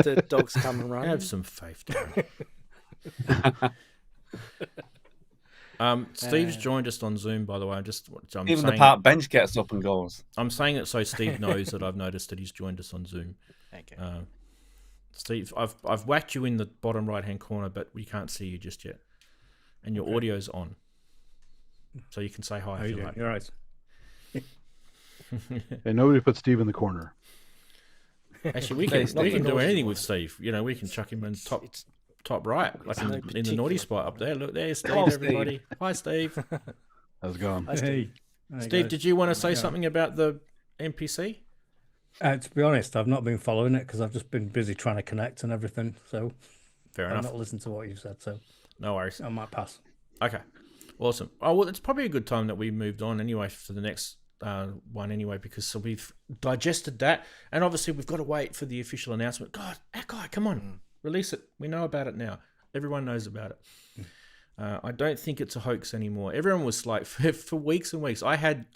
the dogs come and run. Have some faith, Daren. Steve's joined us on Zoom, by the way. I'm Even the saying park bench gets up and goes. I'm saying it so Steve knows that I've noticed that he's joined us on Zoom. Okay. Steve, I've whacked you in the bottom right hand corner, but we can't see you just yet, and your audio's on, so you can say hi if you like. You're right. And nobody put Steve in the corner. Actually, we can do anything with Steve. You know, we can chuck him in top right, like in the naughty spot up there. Look, there's Steve, everybody. Hi, Steve. How's it going? Hey. Steve, did you want to say something about the NPC? To be honest, I've not been following it because I've just been busy trying to connect and everything. So Fair I've enough. not listened to what you've said. So No worries. I might pass. Okay, awesome. Oh well, it's probably a good time that we moved on anyway for the next one anyway, because so we've digested that, and obviously we've got to wait for the official announcement. God, Akai, come on, release it. We know about it now. Everyone knows about it. I don't think it's a hoax anymore. Everyone was like, for weeks and weeks, I had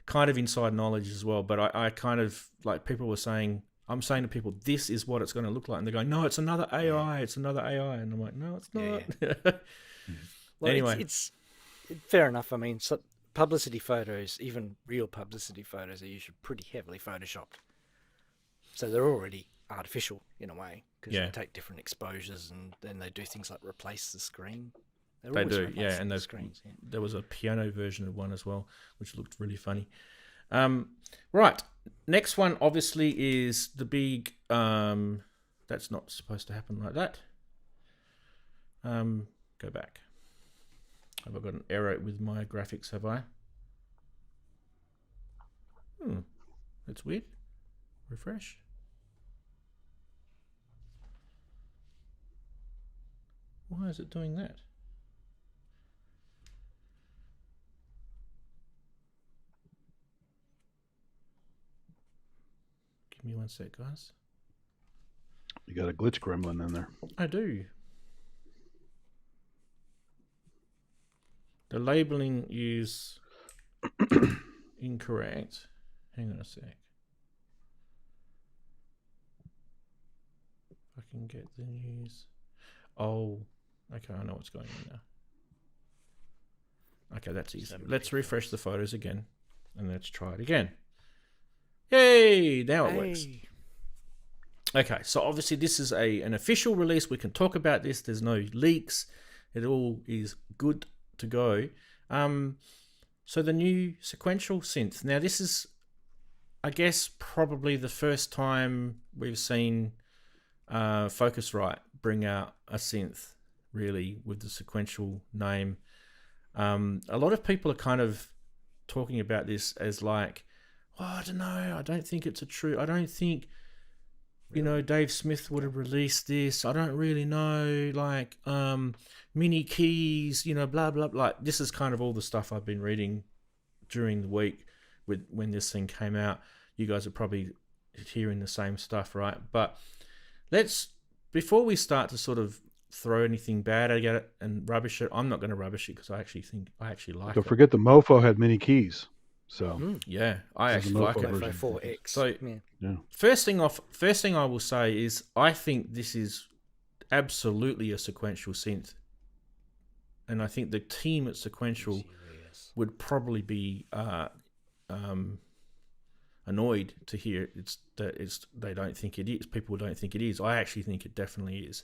kind of inside knowledge as well, but I kind of, like, people were saying, I'm saying to people, this is what it's going to look like. And they're going, no, it's another AI. It's another AI. And I'm like, no, it's not. Yeah. Well, Anyway. it's fair enough. I mean, so publicity photos, even real publicity photos, are usually pretty heavily photoshopped. So they're already artificial in a way, because Yeah. they take different exposures and then they do things like replace the screen. They're They always do, replacing yeah. And the there's, screens. Yeah. there was a piano version of one as well, which looked really funny. Right. Next one, obviously, is the big... that's not supposed to happen like that. Go back. Have I got an error with my graphics, have I? That's weird. Refresh. Why is it doing that? Give me one sec, guys. You got a glitch gremlin in there. I do. The labeling is incorrect. Hang on a sec. If I can get the news. Oh, okay, I know what's going on now. Okay, that's easy. Let's refresh the photos again, and let's try it again. Yay! Now it works. Hey. Okay, so obviously this is an official release. We can talk about this. There's no leaks. It all is good to go. So the new sequential synth. Now this is, I guess, probably the first time we've seen Focusrite bring out a synth, really, with the sequential name. A lot of people are kind of talking about this as like, oh, I don't know, I don't think it's I don't think, you know, Dave Smith would have released this. I don't really know, like, mini keys, you know, blah, blah, blah. This is kind of all the stuff I've been reading during the week when this thing came out. You guys are probably hearing the same stuff, right? But before we start to sort of throw anything bad at it and rubbish it, I'm not going to rubbish it because I actually like Don't it. forget the Mofo had mini keys. So Yeah, I There's actually a like Mofo it. version. Mofo 4X. So- yeah. First thing I will say is I think this is absolutely a sequential synth, and I think the team at Sequential would probably be annoyed to hear they don't think it is. People don't think it is. I actually think it definitely is.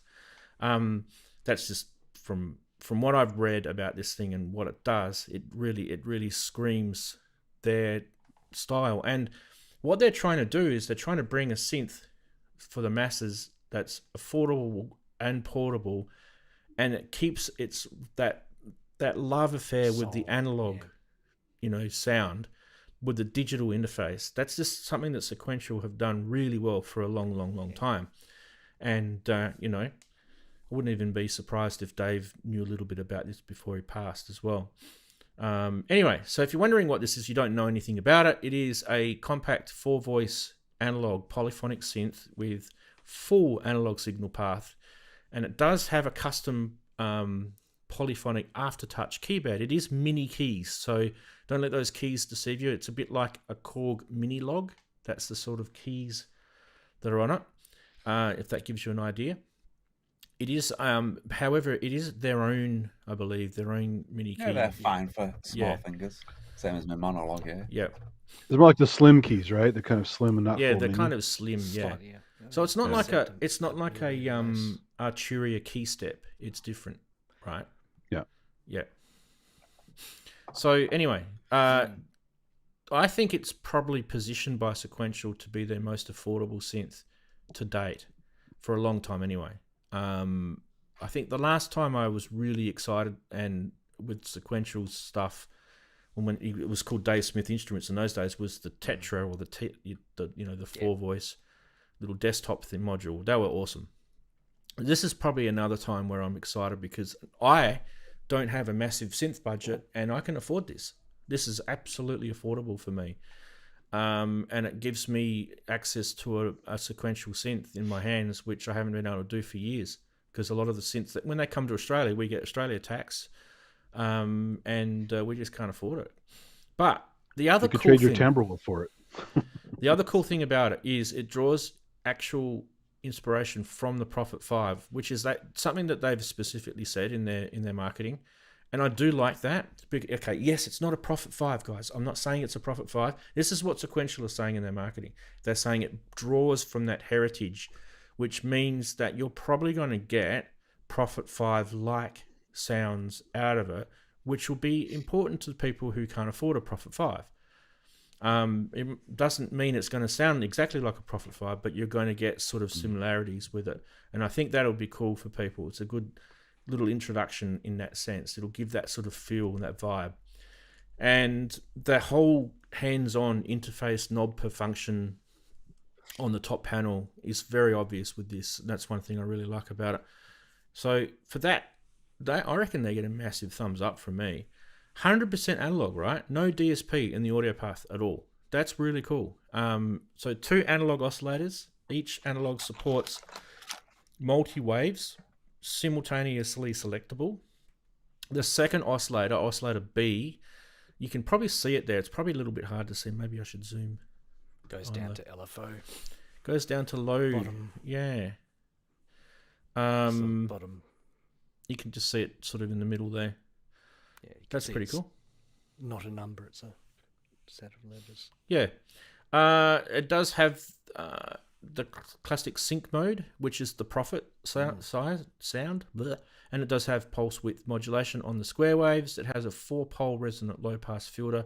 That's just from what I've read about this thing and what it does. It really screams their style, and what they're trying to do is they're trying to bring a synth for the masses that's affordable and portable, and it keeps that love affair with the analog, sound with the digital interface. That's just something that Sequential have done really well for a long time. And I wouldn't even be surprised if Dave knew a little bit about this before he passed as well. Anyway, so if you're wondering what this is, you don't know anything about it. It is a compact 4-voice analog polyphonic synth with full analog signal path, and it does have a custom polyphonic aftertouch keypad. It is mini keys, so don't let those keys deceive you. It's a bit like a Korg mini log. That's the sort of keys that are on it, if that gives you an idea. It is, however, it is their own, I believe, their own mini key. Yeah, they're fine for small Yeah. fingers. Same as my monologue here. Yep. It's more like the slim keys, right? They're kind of slim and not Yeah, full they're menu. kind of slim. Yeah. Slightly, yeah. So it's not Yeah. like a, Septum- it's not like a septum nice. Arturia key step. It's different, right? Yeah. Yeah. So anyway, I think it's probably positioned by Sequential to be their most affordable synth to date for a long time anyway. I think the last time I was really excited and with Sequential stuff, when it was called Dave Smith Instruments in those days, was the Tetra or the 4-voice little desktop thing module. They were awesome. This is probably another time where I'm excited because I don't have a massive synth budget and I can afford this. This is absolutely affordable for me. And it gives me access to a sequential synth in my hands, which I haven't been able to do for years. Because a lot of the synths, when they come to Australia, we get Australia tax, and we just can't afford it. But the other You could cool trade your thing, Timberwolf for it. the other cool thing about it is it draws actual inspiration from the Prophet 5, which is something that they've specifically said in their marketing. And I do like that. Okay, yes, it's not a Prophet 5, guys. I'm not saying it's a Prophet 5. This is what Sequential is saying in their marketing. They're saying it draws from that heritage, which means that you're probably going to get Prophet 5-like sounds out of it, which will be important to people who can't afford a Prophet 5. It doesn't mean it's going to sound exactly like a Prophet 5, but you're going to get sort of similarities with it. And I think that'll be cool for people. It's a good little introduction in that sense. It'll give that sort of feel and that vibe. And the whole hands-on interface knob per function on the top panel is very obvious with this. That's one thing I really like about it. So for that, I reckon they get a massive thumbs up from me. 100% analog, right? No DSP in the audio path at all. That's really cool. So 2 analog oscillators. Each analog supports multi-waves, simultaneously selectable. The second oscillator, oscillator B, you can probably see it there. It's probably a little bit hard to see. Maybe I should zoom. Goes down to LFO. Goes down to low. Bottom. Yeah. Bottom. You can just see it sort of in the middle there. Yeah, you can That's see pretty it's cool. Not a number, it's a set of letters. Yeah. It does have the classic sync mode, which is the Prophet sound, bleh. And it does have pulse width modulation on the square waves. It has a 4-pole resonant low-pass filter,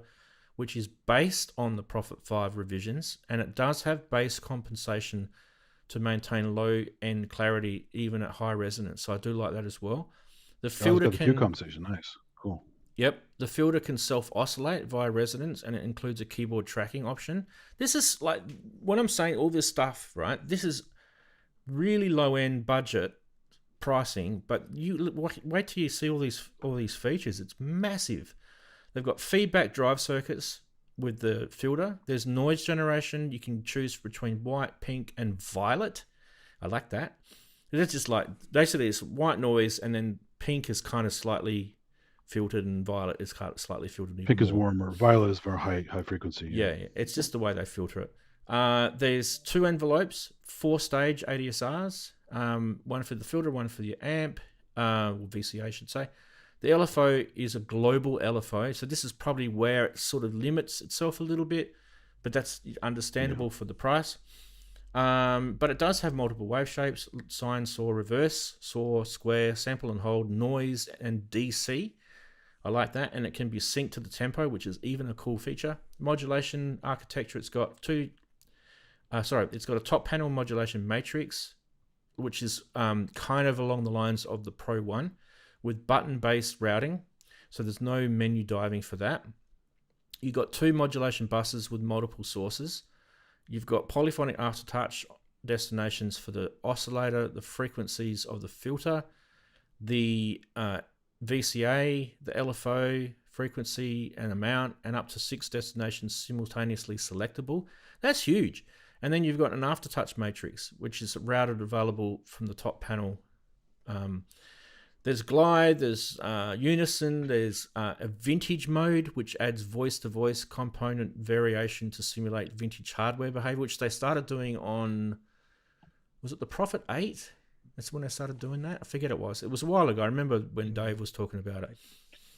which is based on the Prophet 5 revisions, and it does have bass compensation to maintain low-end clarity even at high resonance. So I do like that as well. The filter the Q conversation. Nice. Cool. Yep, the filter can self-oscillate via resonance, and it includes a keyboard tracking option. This is like, when I'm saying all this stuff, right, this is really low-end budget pricing, but you wait till you see all these features. It's massive. They've got feedback drive circuits with the filter. There's noise generation. You can choose between white, pink, and violet. I like that. It's just like, basically it's white noise, and then pink is kind of slightly filtered, and violet is kind of slightly filtered. Pink is warmer. Violet is very high frequency. Yeah, it's just the way they filter it. There's 2 envelopes, 4-stage ADSRs, one for the filter, one for the amp, or VCA I should say. The LFO is a global LFO, so this is probably where it sort of limits itself a little bit, but that's understandable for the price. But it does have multiple wave shapes: sine, saw, reverse, saw, square, sample and hold, noise, and DC. I like that, and it can be synced to the tempo, which is even a cool feature. Modulation architecture, it's got it's got a top panel modulation matrix, which is kind of along the lines of the Pro 1, with button-based routing, so there's no menu diving for that. You've got 2 modulation buses with multiple sources. You've got polyphonic aftertouch destinations for the oscillator, the frequencies of the filter, the VCA, the LFO, frequency and amount, and up to 6 destinations simultaneously selectable. That's huge. And then you've got an aftertouch matrix, which is routed available from the top panel. There's glide, there's unison, there's a vintage mode, which adds voice-to-voice component variation to simulate vintage hardware behavior, which they started doing on, was it the Prophet 8? That's when I started doing that. I forget it was. It was a while ago. I remember when Dave was talking about it.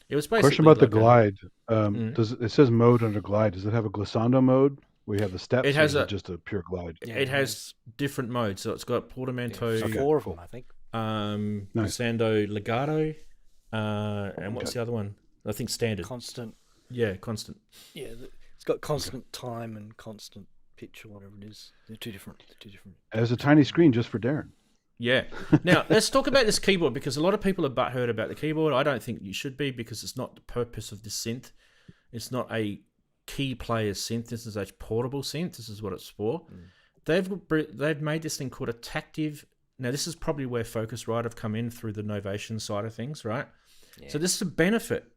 It was basically Question about the like glide. Does it says mode under glide? Does it have a glissando mode where you have the steps? It has or is a- it just a pure glide. Yeah, it has different modes. So it's got portamento, Yeah, 4 of them, I think. Nice. glissando, legato, and what's the other one? I think standard. Constant. Yeah, constant. Yeah, it's got constant time and constant pitch or whatever it is. They're two different. It has a tiny screen just for Daren. Yeah. Now, let's talk about this keyboard because a lot of people are butthurt about the keyboard. I don't think you should be because it's not the purpose of this synth. It's not a key player synth. This is a portable synth. This is what it's for. They've made this thing called a Tactive. Now, this is probably where Focusrite have come in through the Novation side of things, right? Yeah. So this is a benefit.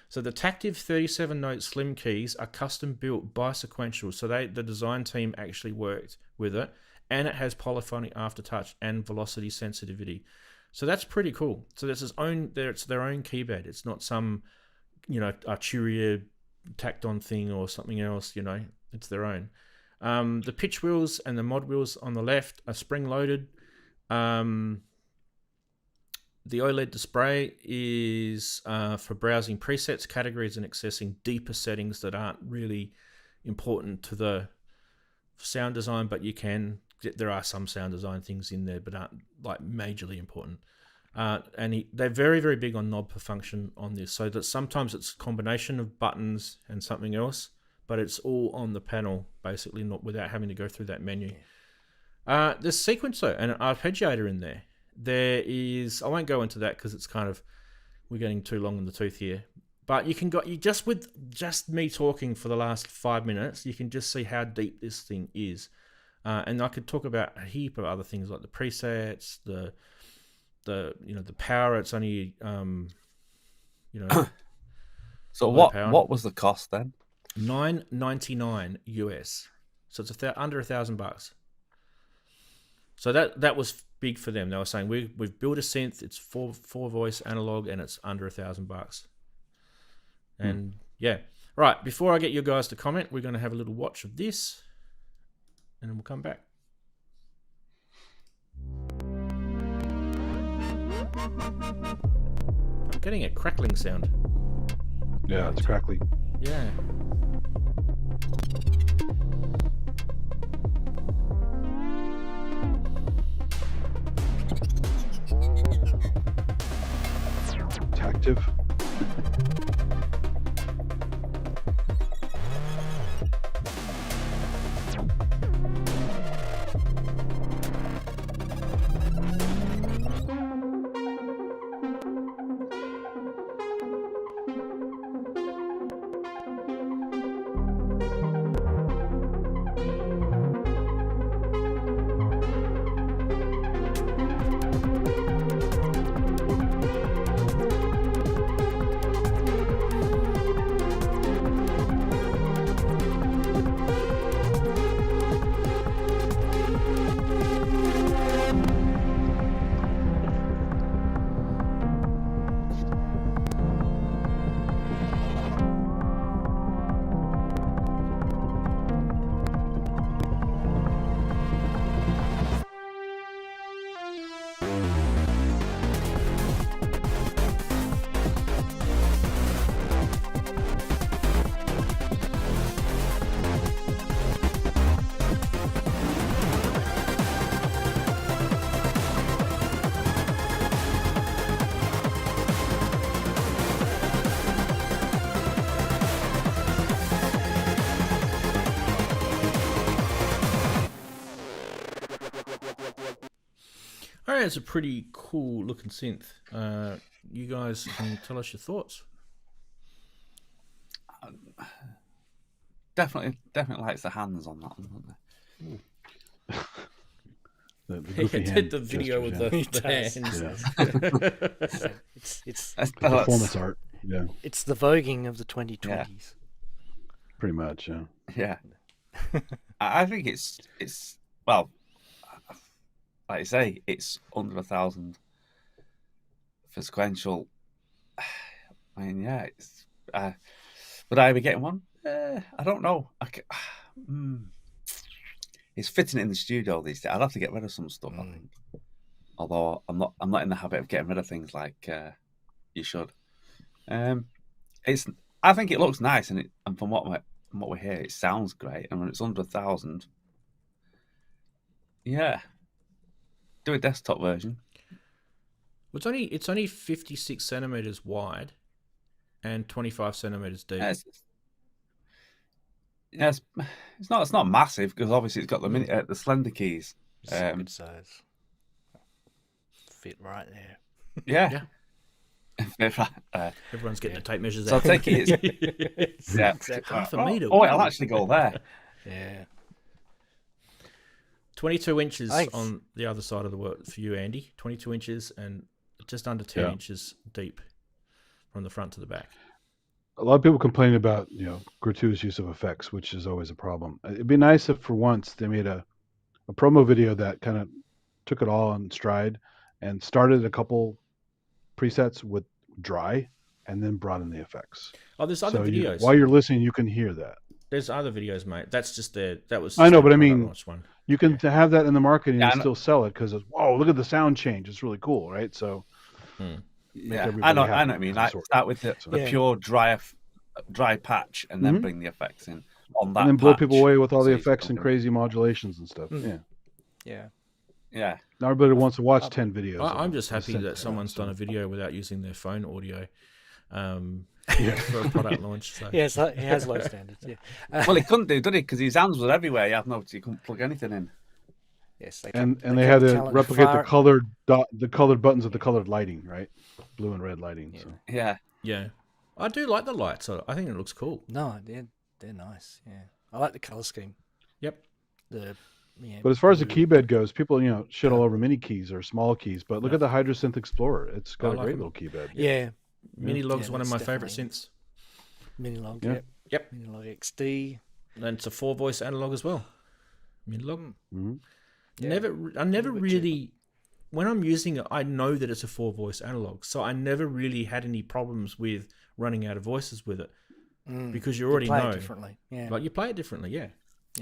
So the Tactive 37-note slim keys are custom built by Sequential. So the design team actually worked with it, and it has polyphonic aftertouch and velocity sensitivity. So that's pretty cool. So it's their own keypad. It's not some, Arturia tacked on thing or something else. It's their own. The pitch wheels and the mod wheels on the left are spring loaded. The OLED display is for browsing presets, categories, and accessing deeper settings that aren't really important to the sound design, but there are some sound design things in there, but aren't like majorly important. They're very, very big on knob per function on this, so that sometimes it's a combination of buttons and something else, but it's all on the panel, basically, not without having to go through that menu. There's sequencer and an arpeggiator in there. There is, I won't go into that because it's we're getting too long in the tooth here. But with just me talking for the last 5 minutes, you can just see how deep this thing is. And I could talk about a heap of other things like the presets, the power. It's only So power. what was the cost then? $9.99 US. So it's under $1,000. So that was big for them. They were saying we've built a synth. It's four voice analog, and it's under $1,000. And yeah, right. Before I get you guys to comment, we're going to have a little watch of this, and then we'll come back. I'm getting a crackling sound. Yeah, it's crackly. Yeah. Tactive. It's a pretty cool looking synth. You guys can tell us your thoughts. Definitely likes the hands on that one, doesn't The He goofy did hand the video with gesture, the hands. yeah. It's The performance art. Yeah, it's the voguing of the 2020s. pretty much. Yeah. Yeah. I think it's well, like I say, it's under 1,000 for sequential. I mean, yeah, it's. Would I be getting one? I don't know. It's fitting in the studio these days. I'd have to get rid of some stuff. I think. Although I'm not in the habit of getting rid of things like you should. I think it looks nice, and from what we hear, it sounds great. And when it's under 1,000, yeah, do a desktop version. It's only 56 centimeters wide and 25 centimeters deep. It's not massive because obviously it's got the slender keys. It's a good size. Fit right there. Yeah. Everyone's getting the tape measures So I out. take it it's yeah. Exactly. Half a meter. Oh, it'll actually go there. Yeah. 22 inches Nice. on the other side of the world for you, Andy. 22 inches and just under 10 inches deep from the front to the back. A lot of people complain about gratuitous use of effects, which is always a problem. It'd be nice if for once they made a promo video that kind of took it all in stride and started a couple presets with dry and then brought in the effects. Oh, there's other videos. While you're listening, you can hear that. There's other videos, mate. That's just that was. I know, but I product mean, launch one. you can have that in the marketing Yeah, and still sell it because whoa, look at the sound change. It's really cool, right? So, Yeah, I know. I mean, like start with the pure dry patch and then bring the effects in on that. And then blow patch. people away with all the So effects and crazy modulations and stuff. Yeah. Yeah. Not everybody wants to watch 10 videos. I'm just happy that someone's done a video without using their phone audio for a product launch. So. Yes, he has low standards. Yeah. Well, he couldn't do, did he? Because his hands were everywhere. He couldn't plug anything in. Yes, and they had to replicate the colored buttons with the colored lighting, right? Blue and red lighting. Yeah. So. Yeah. I do like the lights. I think it looks cool. No, they're nice. Yeah, I like the color scheme. Yep. But as far as the key bed goes, people shit all over mini keys or small keys. But look at the Hydrosynth Explorer. It's got a great little key bed. Yeah. Minilog's one of my favorite synths. Minilog. Yeah. Yep. Minilog XD. And it's a 4-voice analog as well. Minilog. Mm-hmm. I never really, when I'm using it, I know that it's a 4-voice analog. So I never really had any problems with running out of voices with it because you already know. It differently. Yeah. Like you play it differently, yeah.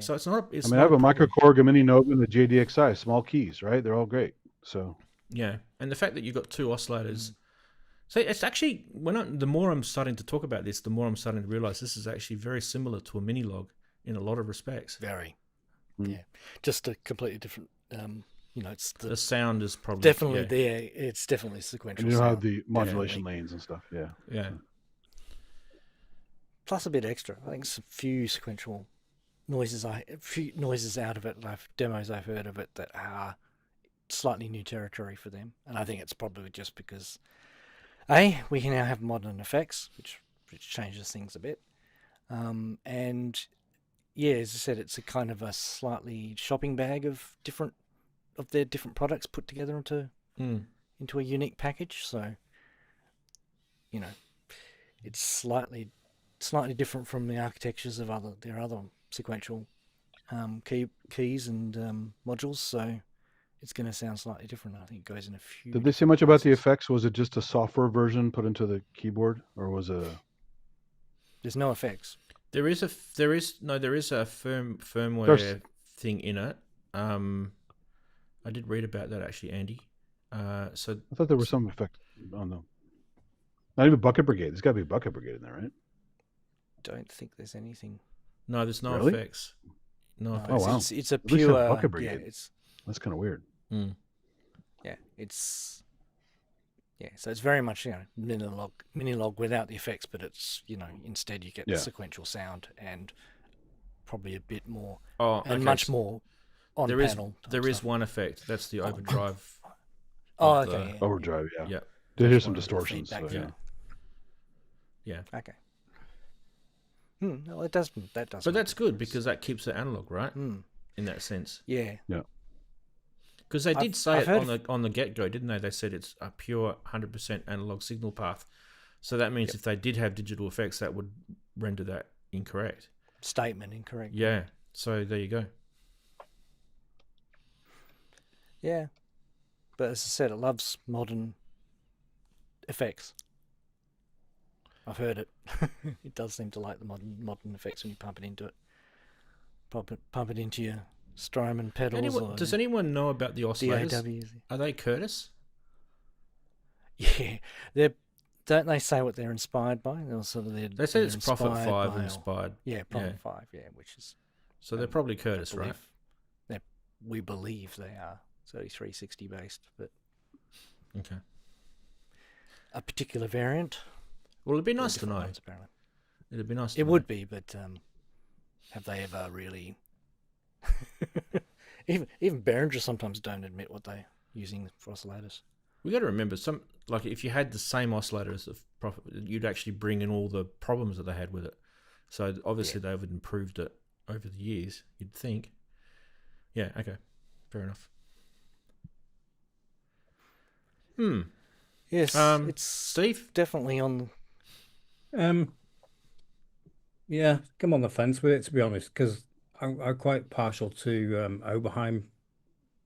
So it's not. I have a Microkorg, a Mini Note, and a JDXI, small keys, right? They're all great. So yeah, and the fact that you've got 2 oscillators. So it's actually the more I'm starting to talk about this, the more I'm starting to realize this is actually very similar to a Minilog in a lot of respects. Very. Yeah. Just a completely different. It's the sound is probably definitely there. It's definitely sequential. And you sound. have the modulation lanes and stuff. Yeah. Yeah. Plus a bit extra. I think it's a few sequential noises. A few noises out of it. Demos I've heard of it that are slightly new territory for them, and I think it's probably just because we can now have modern effects, which changes things a bit, and yeah, as I said, it's a kind of a slightly shopping bag of their different products put together into a unique package. So, it's slightly different from the architectures of their other sequential keys and modules. So, it's going to sound slightly different. I think it goes in a few. Did they say much about the effects? Was it just a software version put into the keyboard, or was it? There's no effects. There is a firmware thing in it. I did read about that actually, Andy. So I thought there was some effect. Oh no, not even Bucket Brigade. There's got to be a Bucket Brigade in there, right? Don't think there's anything. No, there's no Really? effects. No effects. Oh wow, It's a At least have pure. Bucket Brigade. Yeah, it's That's kind of weird. So it's very much Minilog without the effects, but it's instead you get sequential sound and probably a bit more much more on panel. There is one effect. That's the overdrive. Oh, okay. Overdrive, yeah. Yeah. Did hear some distortions. feedback, So, Yeah. Okay. Well, that does. But that's good because that keeps it analog, right? In that sense. Yeah. Because they did say I've it on the get-go, didn't they? They said it's a pure 100% analog signal path. So that means if they did have digital effects, that would render that incorrect. Statement incorrect. Yeah. So there you go. Yeah. But as I said, it loves modern effects. I've heard it. It does seem to like the modern effects when you pump it into it. Pump it into Strymon pedals. Or Does anyone know about the oscillators? DAWs. Are they Curtis? Yeah, don't they say what they're inspired by? They're sort of They say they're it's Prophet inspired 5 by, or- inspired. Yeah, Prophet Yeah. 5. Yeah, which is So they're probably Curtis, I right? believe- we believe they are 3360 based, but Okay. a particular variant. Well, it'd be There are nice to different know. ones, apparently. It'd be nice to It know. would be, but have they ever really? even Behringer sometimes don't admit what they're using for oscillators. We got to remember, like if you had the same oscillator as the Prophet, you'd actually bring in all the problems that they had with it. So obviously they would improved it over the years, you'd think. Yeah, okay. Fair enough. Yes, it's Steve? definitely on. Yeah, come on the fence with it, to be honest, because I'm quite partial to Oberheim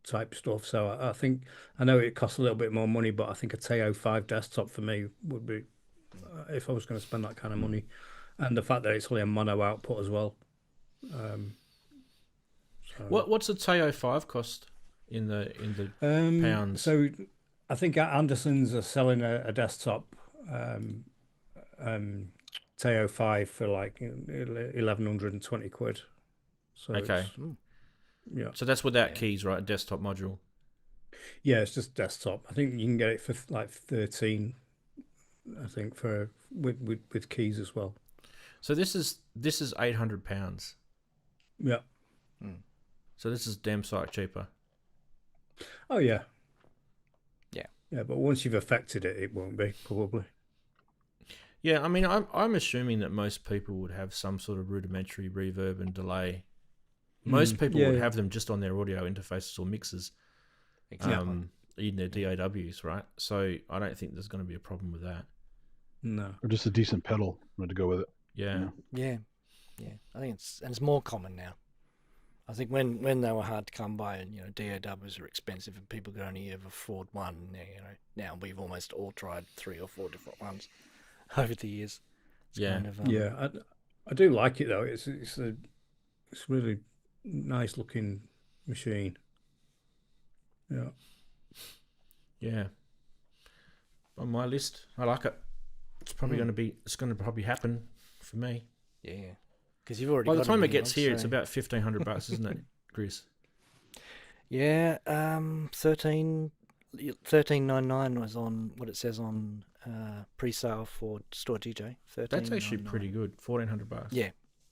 type stuff. So I think I know it costs a little bit more money, but I think a TO5 desktop for me would be if I was going to spend that kind of money, and the fact that it's only a mono output as well. What's a TO5 cost in the pounds? So I think Andersons are selling a desktop TO5 for like 1,120 quid. So Okay. yeah. So that's without keys, right? A desktop module. Yeah, it's just desktop. I think you can get it for like 13. I think for with keys as well. So this is £800. Yeah. So this is damn sight cheaper. Oh yeah. Yeah. Yeah, but once you've affected it, it won't be probably. Yeah, I mean, I'm assuming that most people would have some sort of rudimentary reverb and delay. Most people would have them just on their audio interfaces or mixers, Exactly. in their DAWs, right? So I don't think there's going to be a problem with that. No. Or just a decent pedal to go with it. Yeah. Yeah. I think it's more common now. I think when they were hard to come by, and DAWs are expensive, and people could only ever afford one. Now we've almost all tried 3 or 4 different ones over the years. It's Yeah. kind of, Yeah, I do like it though. It's really nice looking machine. Yeah. Yeah. On my list, I like it. It's probably it's going to probably happen for me. Yeah. Because you've already. By the got a time it mini gets log, here, it's so- about $1,500, isn't it, Chris? Yeah. 13.99 was on what it says on pre-sale for Store DJ. That's actually $13.99. pretty good. $1,400. Yeah.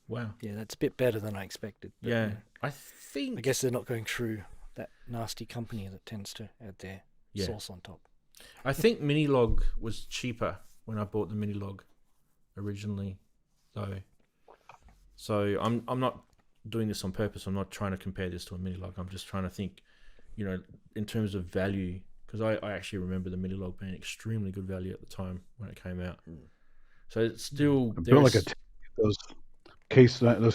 Wow. Yeah, that's a bit better than I expected. But, Yeah. I think. I guess they're not going through that nasty company that tends to add their sauce on top. I think Minilog was cheaper when I bought the Minilog originally, though. So I'm not doing this on purpose. I'm not trying to compare this to a Minilog. I'm just trying to think, in terms of value, because I actually remember the Minilog being extremely good value at the time when it came out. So it's still I feel like those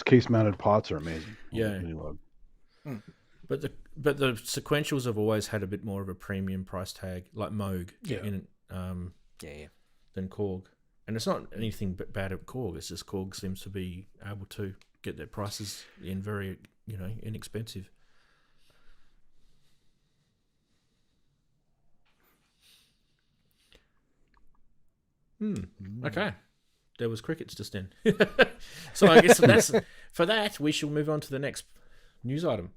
case mounted pots are amazing. Yeah. Minilog. But the sequentials have always had a bit more of a premium price tag, like Moog in than Korg. And it's not anything but bad at Korg. It's just Korg seems to be able to get their prices in very, inexpensive. Okay. There was crickets just then. So I guess for that, we shall move on to the next news item.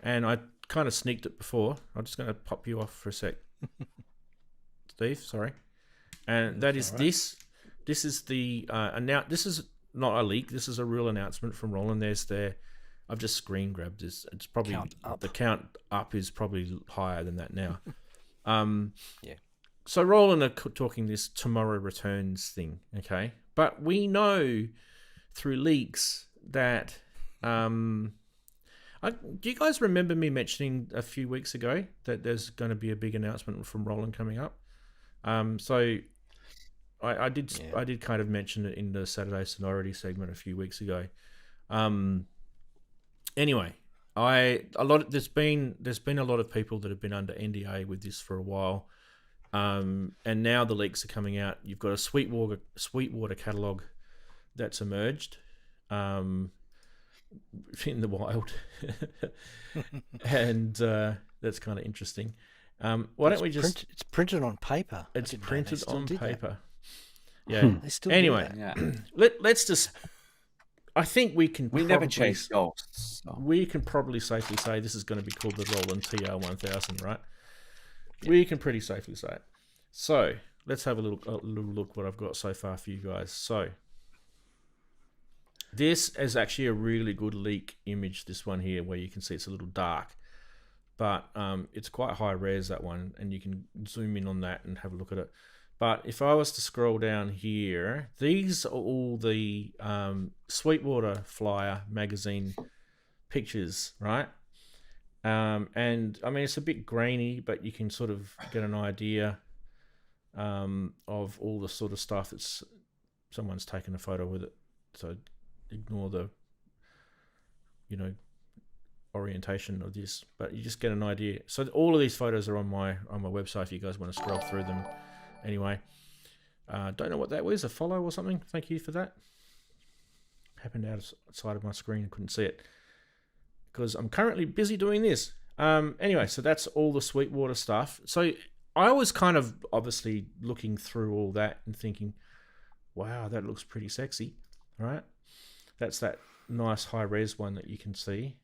And I kind of sneaked it before. I'm just going to pop you off for a sec. Steve, sorry. And that is this. This is the this is not a leak. This is a real announcement from Roland. I've just screen grabbed this. It's probably the count up is probably higher than that now. Yeah. So Roland are talking this tomorrow returns thing, okay? But we know through leaks that do you guys remember me mentioning a few weeks ago that there's going to be a big announcement from Roland coming up? So I did kind of mention it in the Saturday Sonority segment a few weeks ago. Anyway, there's been a lot of people that have been under NDA with this for a while. And now the leaks are coming out. You've got a Sweetwater catalog that's emerged. in the wild, and that's kind of interesting. Why don't we just? It's printed on paper. I It's didn't know they printed still on did that. paper. Yeah. They still do Anyway, that. Yeah. let's just. I think we can. We never chase ghosts. So. We can probably safely say this is going to be called the Roland TR1000, right? We can pretty safely say it. So let's have a little look what I've got so far for you guys. So this is actually a really good leak image. This one here, where you can see it's a little dark, but it's quite high res, that one, and you can zoom in on that and have a look at it. But if I was to scroll down here, these are all the Sweetwater Flyer magazine pictures, right? And I mean, it's a bit grainy, but you can sort of get an idea of all the sort of stuff that's someone's taken a photo with it. So ignore the, orientation of this, but you just get an idea. So all of these photos are on my website if you guys want to scroll through them. Anyway, don't know what that was, a follow or something. Thank you for that. Happened outside of my screen and couldn't see it because I'm currently busy doing this. Anyway, so that's all the Sweetwater stuff. So I was kind of obviously looking through all that and thinking, wow, that looks pretty sexy, right? That's that nice high res one that you can see.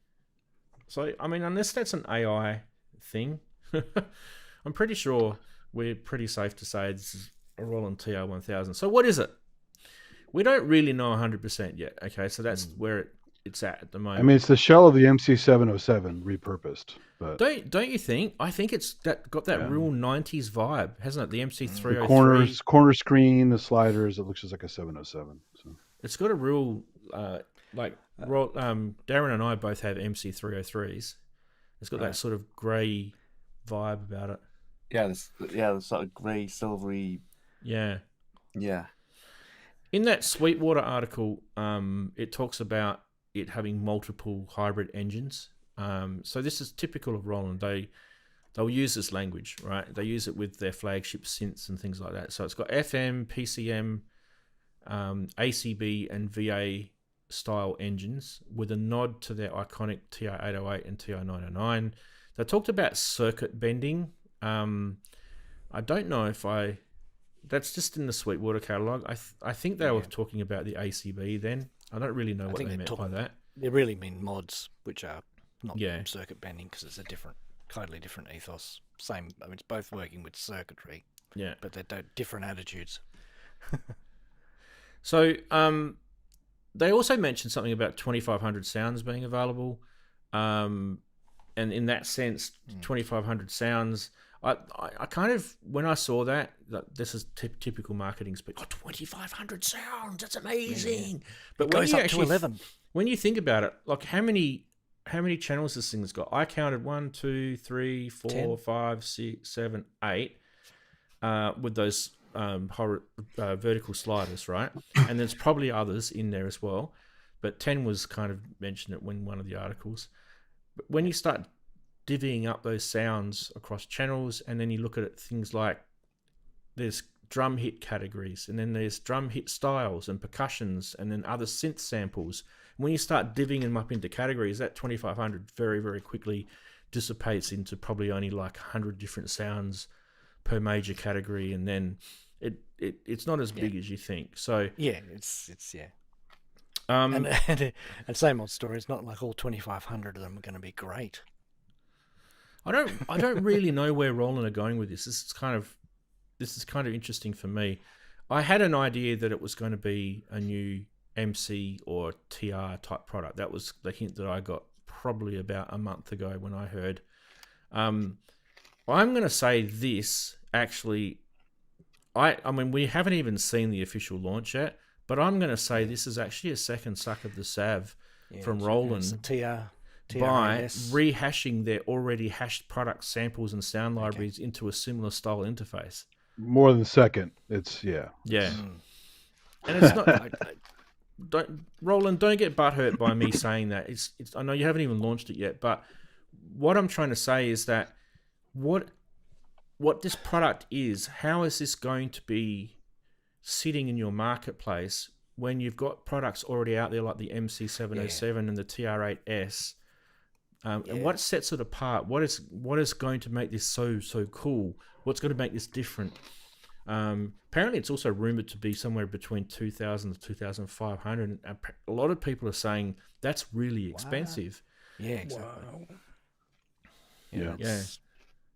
So, I mean, unless that's an AI thing, I'm pretty sure we're pretty safe to say this is a Roland TR1000. So what is it? We don't really know 100% yet. Okay, so that's where it's at the moment. I mean, it's the shell of the MC707 repurposed. But don't you think? I think it's got that real 90s vibe, hasn't it? The MC303. the corner screen, the sliders, it looks just like a 707. So It's got a real Daren and I both have MC303s. It's got that sort of grey vibe about it. Yeah, the sort of grey, silvery. Yeah. Yeah. In that Sweetwater article, it talks about it having multiple hybrid engines. So this is typical of Roland. They'll use this language, right? They use it with their flagship synths and things like that. So it's got FM, PCM, ACB, and VA style engines with a nod to their iconic TR-808 and TR-909. They talked about circuit bending. I don't know if that's just in the Sweetwater catalog. I think they were talking about the ACB then. I don't really know what they meant by that. They really mean mods, which are not Yeah. circuit bending because it's a totally different ethos. Same, I mean, it's both working with circuitry, Yeah. but they're different attitudes. So they also mentioned something about 2500 sounds being available. And in that sense, 2500 sounds, I kind of, when I saw that this is typical marketing speak. Oh, 2500 sounds, that's amazing. But It goes up to 11. When you think about it, like how many channels this thing's got? I counted 1, 2, 3, 4, 10. 5, 6, 7, 8 with those vertical sliders, right? And there's probably others in there as well, but 10 was kind of mentioned in one of the articles. But when you start divvying up those sounds across channels, and then you look at things like there's drum hit categories, and then there's drum hit styles and percussions, and then other synth samples. When you start divvying them up into categories, that 2500 very, very quickly dissipates into probably only like 100 different sounds per major category, and then it's not as big as you think. So Yeah, it's and same old story. It's not like all 2500 of them are going to be great. I don't really know where Roland are going with this. This is kind of interesting for me. I had an idea that it was going to be a new MC or TR type product. That was the hint that I got probably about a month ago when I heard. I'm going to say this actually. I mean, we haven't even seen the official launch yet, but I'm going to say this is actually a second suck of the salve from Roland. It's a by TRS. rehashing their already hashed product samples and sound libraries into a similar style interface. more than second. It's Yeah. And it's not. Roland, don't get butthurt by me saying that. It's. I know you haven't even launched it yet, but what I'm trying to say is that what this product is, how is this going to be sitting in your marketplace when you've got products already out there like the MC707 and the TR8S, and what sets it apart? What is going to make this so cool? What's going to make this different? Apparently, it's also rumored to be somewhere between 2,000 to 2,500. And a lot of people are saying that's really expensive. Yeah, exactly. Wow.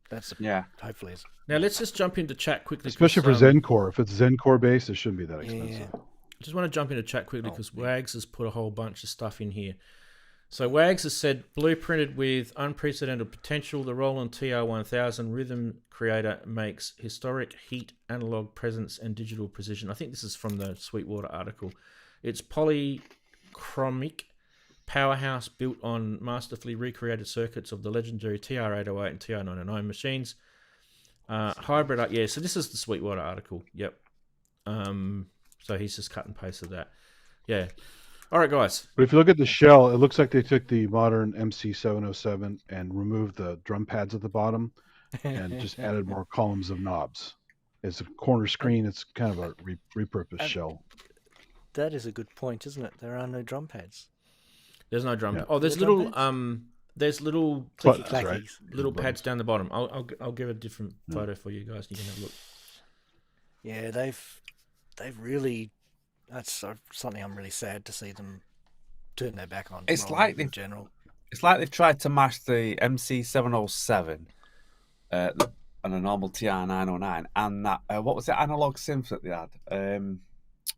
That's Yeah. hopefully it's Now let's just jump into chat quickly. Especially for 'cause, Zencore. If it's Zencore based, it shouldn't be that expensive. yeah. I just want to jump into chat quickly because Wags has put a whole bunch of stuff in here. So Wags has said, blueprinted with unprecedented potential, the Roland TR1000 Rhythm Creator makes historic heat, analog presence, and digital precision. I think this is from the Sweetwater article. It's polychromic powerhouse built on masterfully recreated circuits of the legendary TR-808 and TR-909 machines. Hybrid, yeah, so this is the Sweetwater article. Yep. So he's just cut and pasted that. Yeah. All right, guys. But if you look at the shell, it looks like they took the modern MC707 and removed the drum pads at the bottom and just added more columns of knobs. It's a corner screen. It's kind of a repurposed shell. That is a good point, isn't it? There are no drum pads. There's no drum. Yeah. Oh, there's There are little drum there's little Buttons, clackies. right? little Buttons. pads down the bottom. I'll give a different photo for you guys. You can have a look. Yeah, they've really. That's something I'm really sad to see them turn their back on. It's Roland like in they've- general. It's like they've tried to mash the MC707 and a normal TR909 and that what was it, analog synth that they had,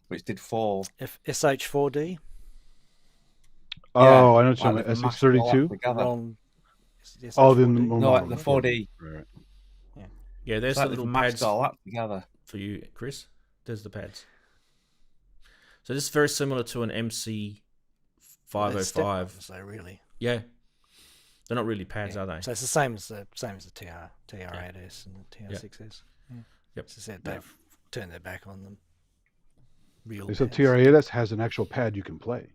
which did 4. SH4D. Oh, I know what like you're they've talking mashed it all up SX32. together. Wrong. Oh, the SH4D. No, like the 4D. Right. Yeah, there's It's the like they've little mashed pads all that together. for you, Chris. There's the pads. So this is very similar to an They're MC505. step-ons, though, really. Yeah, they're not really pads, Yeah. are they? So it's the same as the TR8S and the TR6S. Yeah. Yep. As I said, they've turned their back on them. Real They said pads. TR8S has an actual pad you can play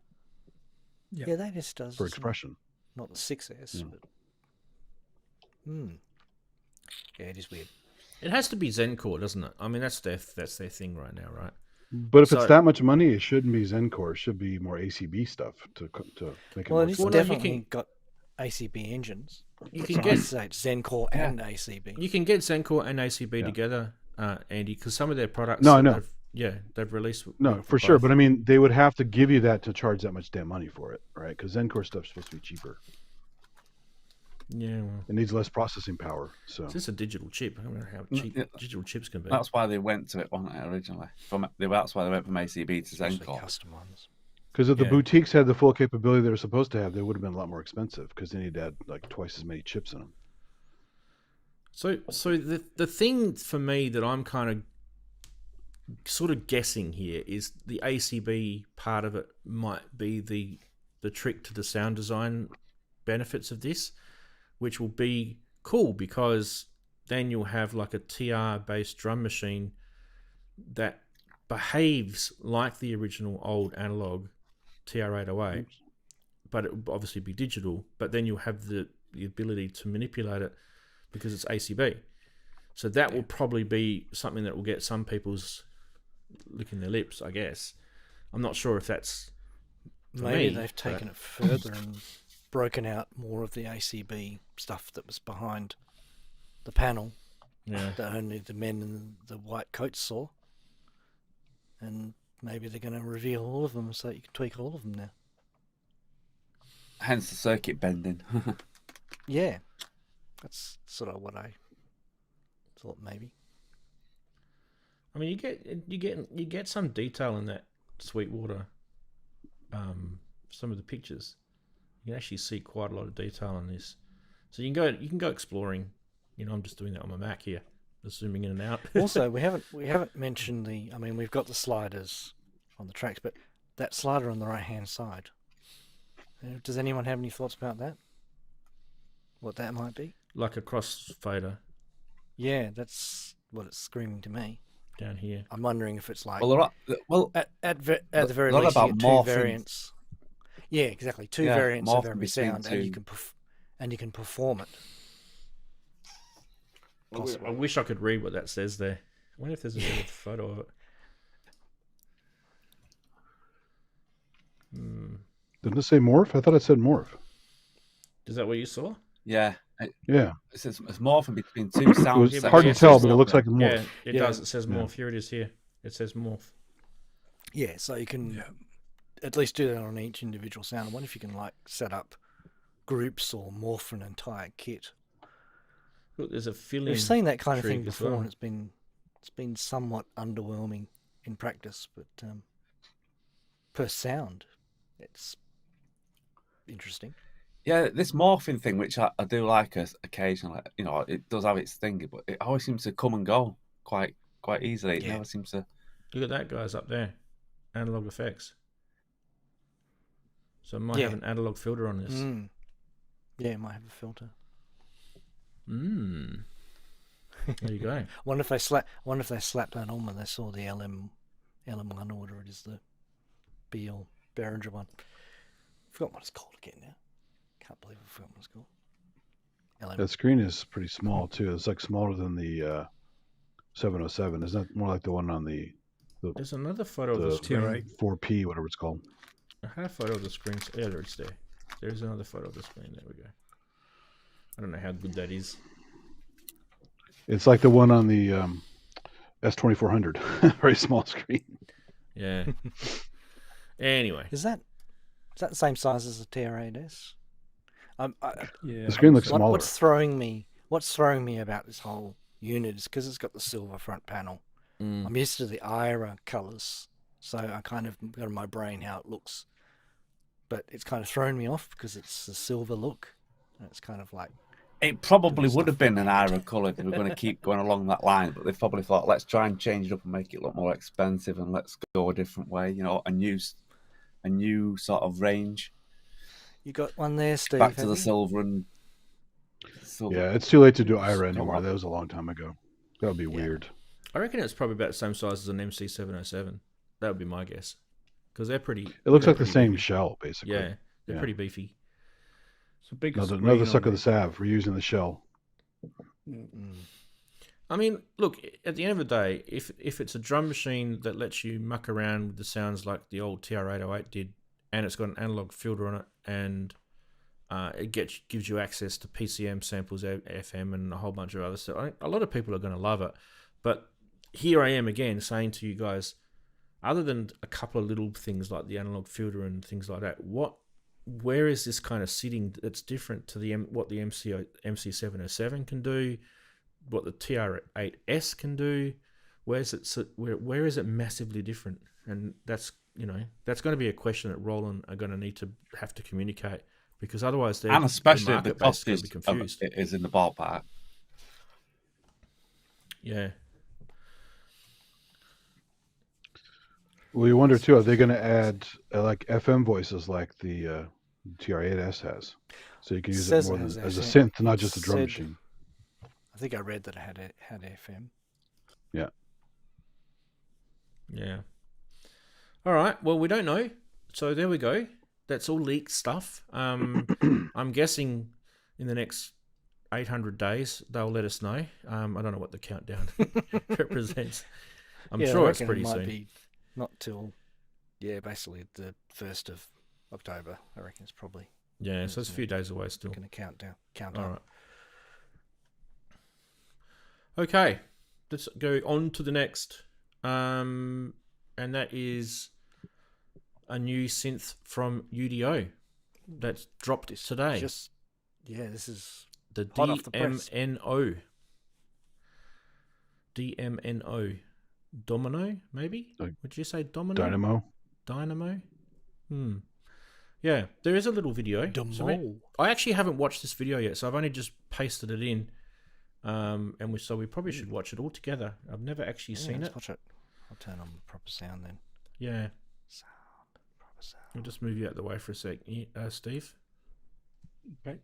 Yeah, that just does. for doesn't it? expression. Not the 6S, Yeah. but. Yeah, it is weird. It has to be Zencore, doesn't it? I mean, that's their thing right now, right? But if So- it's that much money, it shouldn't be Zencore. It should be more ACB stuff to make it Well, more it's Well, fun. no, you definitely can- got ACB engines. You That's can what get I'd say, it's Zencore and ACB. you can get Zencore and ACB Yeah. together, Andy, because some of their products. No, I that know. they've released. No, with for sure. both. But I mean, they would have to give you that to charge that much damn money for it, right? Because Zencore stuff's supposed to be cheaper. Yeah, well, It needs less processing power. So it's just a digital chip. I don't know how cheap yeah. digital chips can be. That's why they went to it, wasn't it, originally? That's why they went from ACB to Especially Zencore. custom ones. because if the Yeah. boutiques had the full capability they were supposed to have, they would have been a lot more expensive because they need to add like twice as many chips in them. So the thing for me that I'm kind of sort of guessing here is the ACB part of it might be the trick to the sound design benefits of this, which will be cool because then you'll have like a TR based drum machine that behaves like the original old analog TR-808, but it will obviously be digital, but then you'll have the ability to manipulate it because it's ACB. So that will probably be something that will get some people's licking their lips, I guess. I'm not sure if that's for Maybe me, they've but- taken it further and broken out more of the ACB stuff that was behind the panel Yeah. that only the men in the white coats saw. And maybe they're going to reveal all of them so you can tweak all of them now. Hence the circuit bending. Yeah, that's sort of what I thought maybe. I mean, you get some detail in that Sweetwater. Some of the pictures, you can actually see quite a lot of detail on this. So you can go exploring. You know, I'm just doing that on my Mac here, just zooming in and out. Also, we haven't mentioned the. I mean, we've got the sliders on the tracks, but that slider on the right hand side. Does anyone have any thoughts about that? What that might be? Like a crossfader Yeah, that's what it's screaming to me. down here. I'm wondering if it's like well, at the very they're least you about get two morphing. variants. Yeah, exactly. Two Yeah, variants of morphing every between sound, and you two. can perform it. I wish I could read what that says there. I wonder if there's a better photo of it. Didn't it say morph? I thought it said morph. Is that what you saw? Yeah. Yeah. It's morphing between two sound It's but hard yeah, to it tell, says but it looks like a morph. Yeah, it Yeah. does. It says morph. Here it is here. It says morph. Yeah, so you can at least do that on each individual sound. I wonder if you can like set up groups or morph an entire kit. Look, there's a fill-in. We've seen that kind of trig thing as before, well. and it's been somewhat underwhelming in practice, but per sound, it's interesting. Yeah, this morphing thing, which I do like occasionally, you know, it does have its thing, but it always seems to come and go quite easily. It never seems to. Look at that, guys, up there. Analog effects. So it might Yeah. have an analog filter on this. Yeah, it might have a filter. There you go. I wonder if they slapped that on when they saw the LM1 or whatever it is, the BL Behringer one. Forgot what it's called again now. Can't believe I forgot what it's called. LM. That screen is pretty small too. It's like smaller than the 707. Isn't that more like the one on the There's another photo of the the screen. 4P, whatever it's called? I had a photo of the screen. Yeah, there it's there. There's another photo of the screen. There we go. I don't know how good that is. It's like the one on the S2400. Very small screen. Yeah. Anyway. Is that the same size as the TR-8S? The screen looks smaller. What's throwing me about this whole unit is because it's got the silver front panel. I'm used to the IRA colors, so I kind of got in my brain how it looks, but it's kind of thrown me off because it's the silver look. And it's kind of like It probably would have been an iron colour if they were going to keep going along that line, but they probably thought, let's try and change it up and make it look more expensive, and let's go a different way. You know, a new sort of range. You got one there, Steve. Back to have the you? silver and silver. Yeah, it's too late to do IRA anymore. That was a long time ago. That would be weird. I reckon it's probably about the same size as an MC707. That would be my guess. Because they're pretty... It looks they're like the pretty same beefy. shell, basically. Yeah, they're pretty beefy. It's a big Another suck of the salve. We're using the shell. I mean, look, at the end of the day, if it's a drum machine that lets you muck around with the sounds like the old TR-808 did, and it's got an analog filter on it, and it gives you access to PCM samples, FM, and a whole bunch of other stuff, I think a lot of people are going to love it. But here I am again saying to you guys, other than a couple of little things like the analog filter and things like that, where is this kind of sitting that's different to what the MC707 can do, what the TR-8S can do? Where is it massively different? And that's going to be a question that Roland are going to have to communicate, because otherwise and especially if the market base cost is going to be confused. is in the ballpark. Yeah. Well, you wonder too, are they going to add like FM voices like the TR-8S has, so you can use it Says more it has as a FM. synth, not just a drum Said- machine. I think I read that it had FM. Yeah. Yeah. All right. Well, we don't know. So there we go. That's all leaked stuff. I'm guessing in the next 800 days they'll let us know. I don't know what the countdown represents. I'm I sure it's reckon pretty it might soon. be not till basically the 1st of October. I reckon it's probably Yeah, so it's a few days away still. going to count All up. right. Okay, let's go on to the next. And that is a new synth from UDO that's dropped today. This is The hot off the press. DMNO. Domino, maybe? Like Would you say domino? Dynamo. Yeah, there is a little video. Demo. I actually haven't watched this video yet, so I've only just pasted it in. So we probably should watch it all together. I've never actually seen let's it. watch it. I'll turn on the proper sound then. Yeah. Proper sound. I'll just move you out of the way for a sec, Steve. Okay.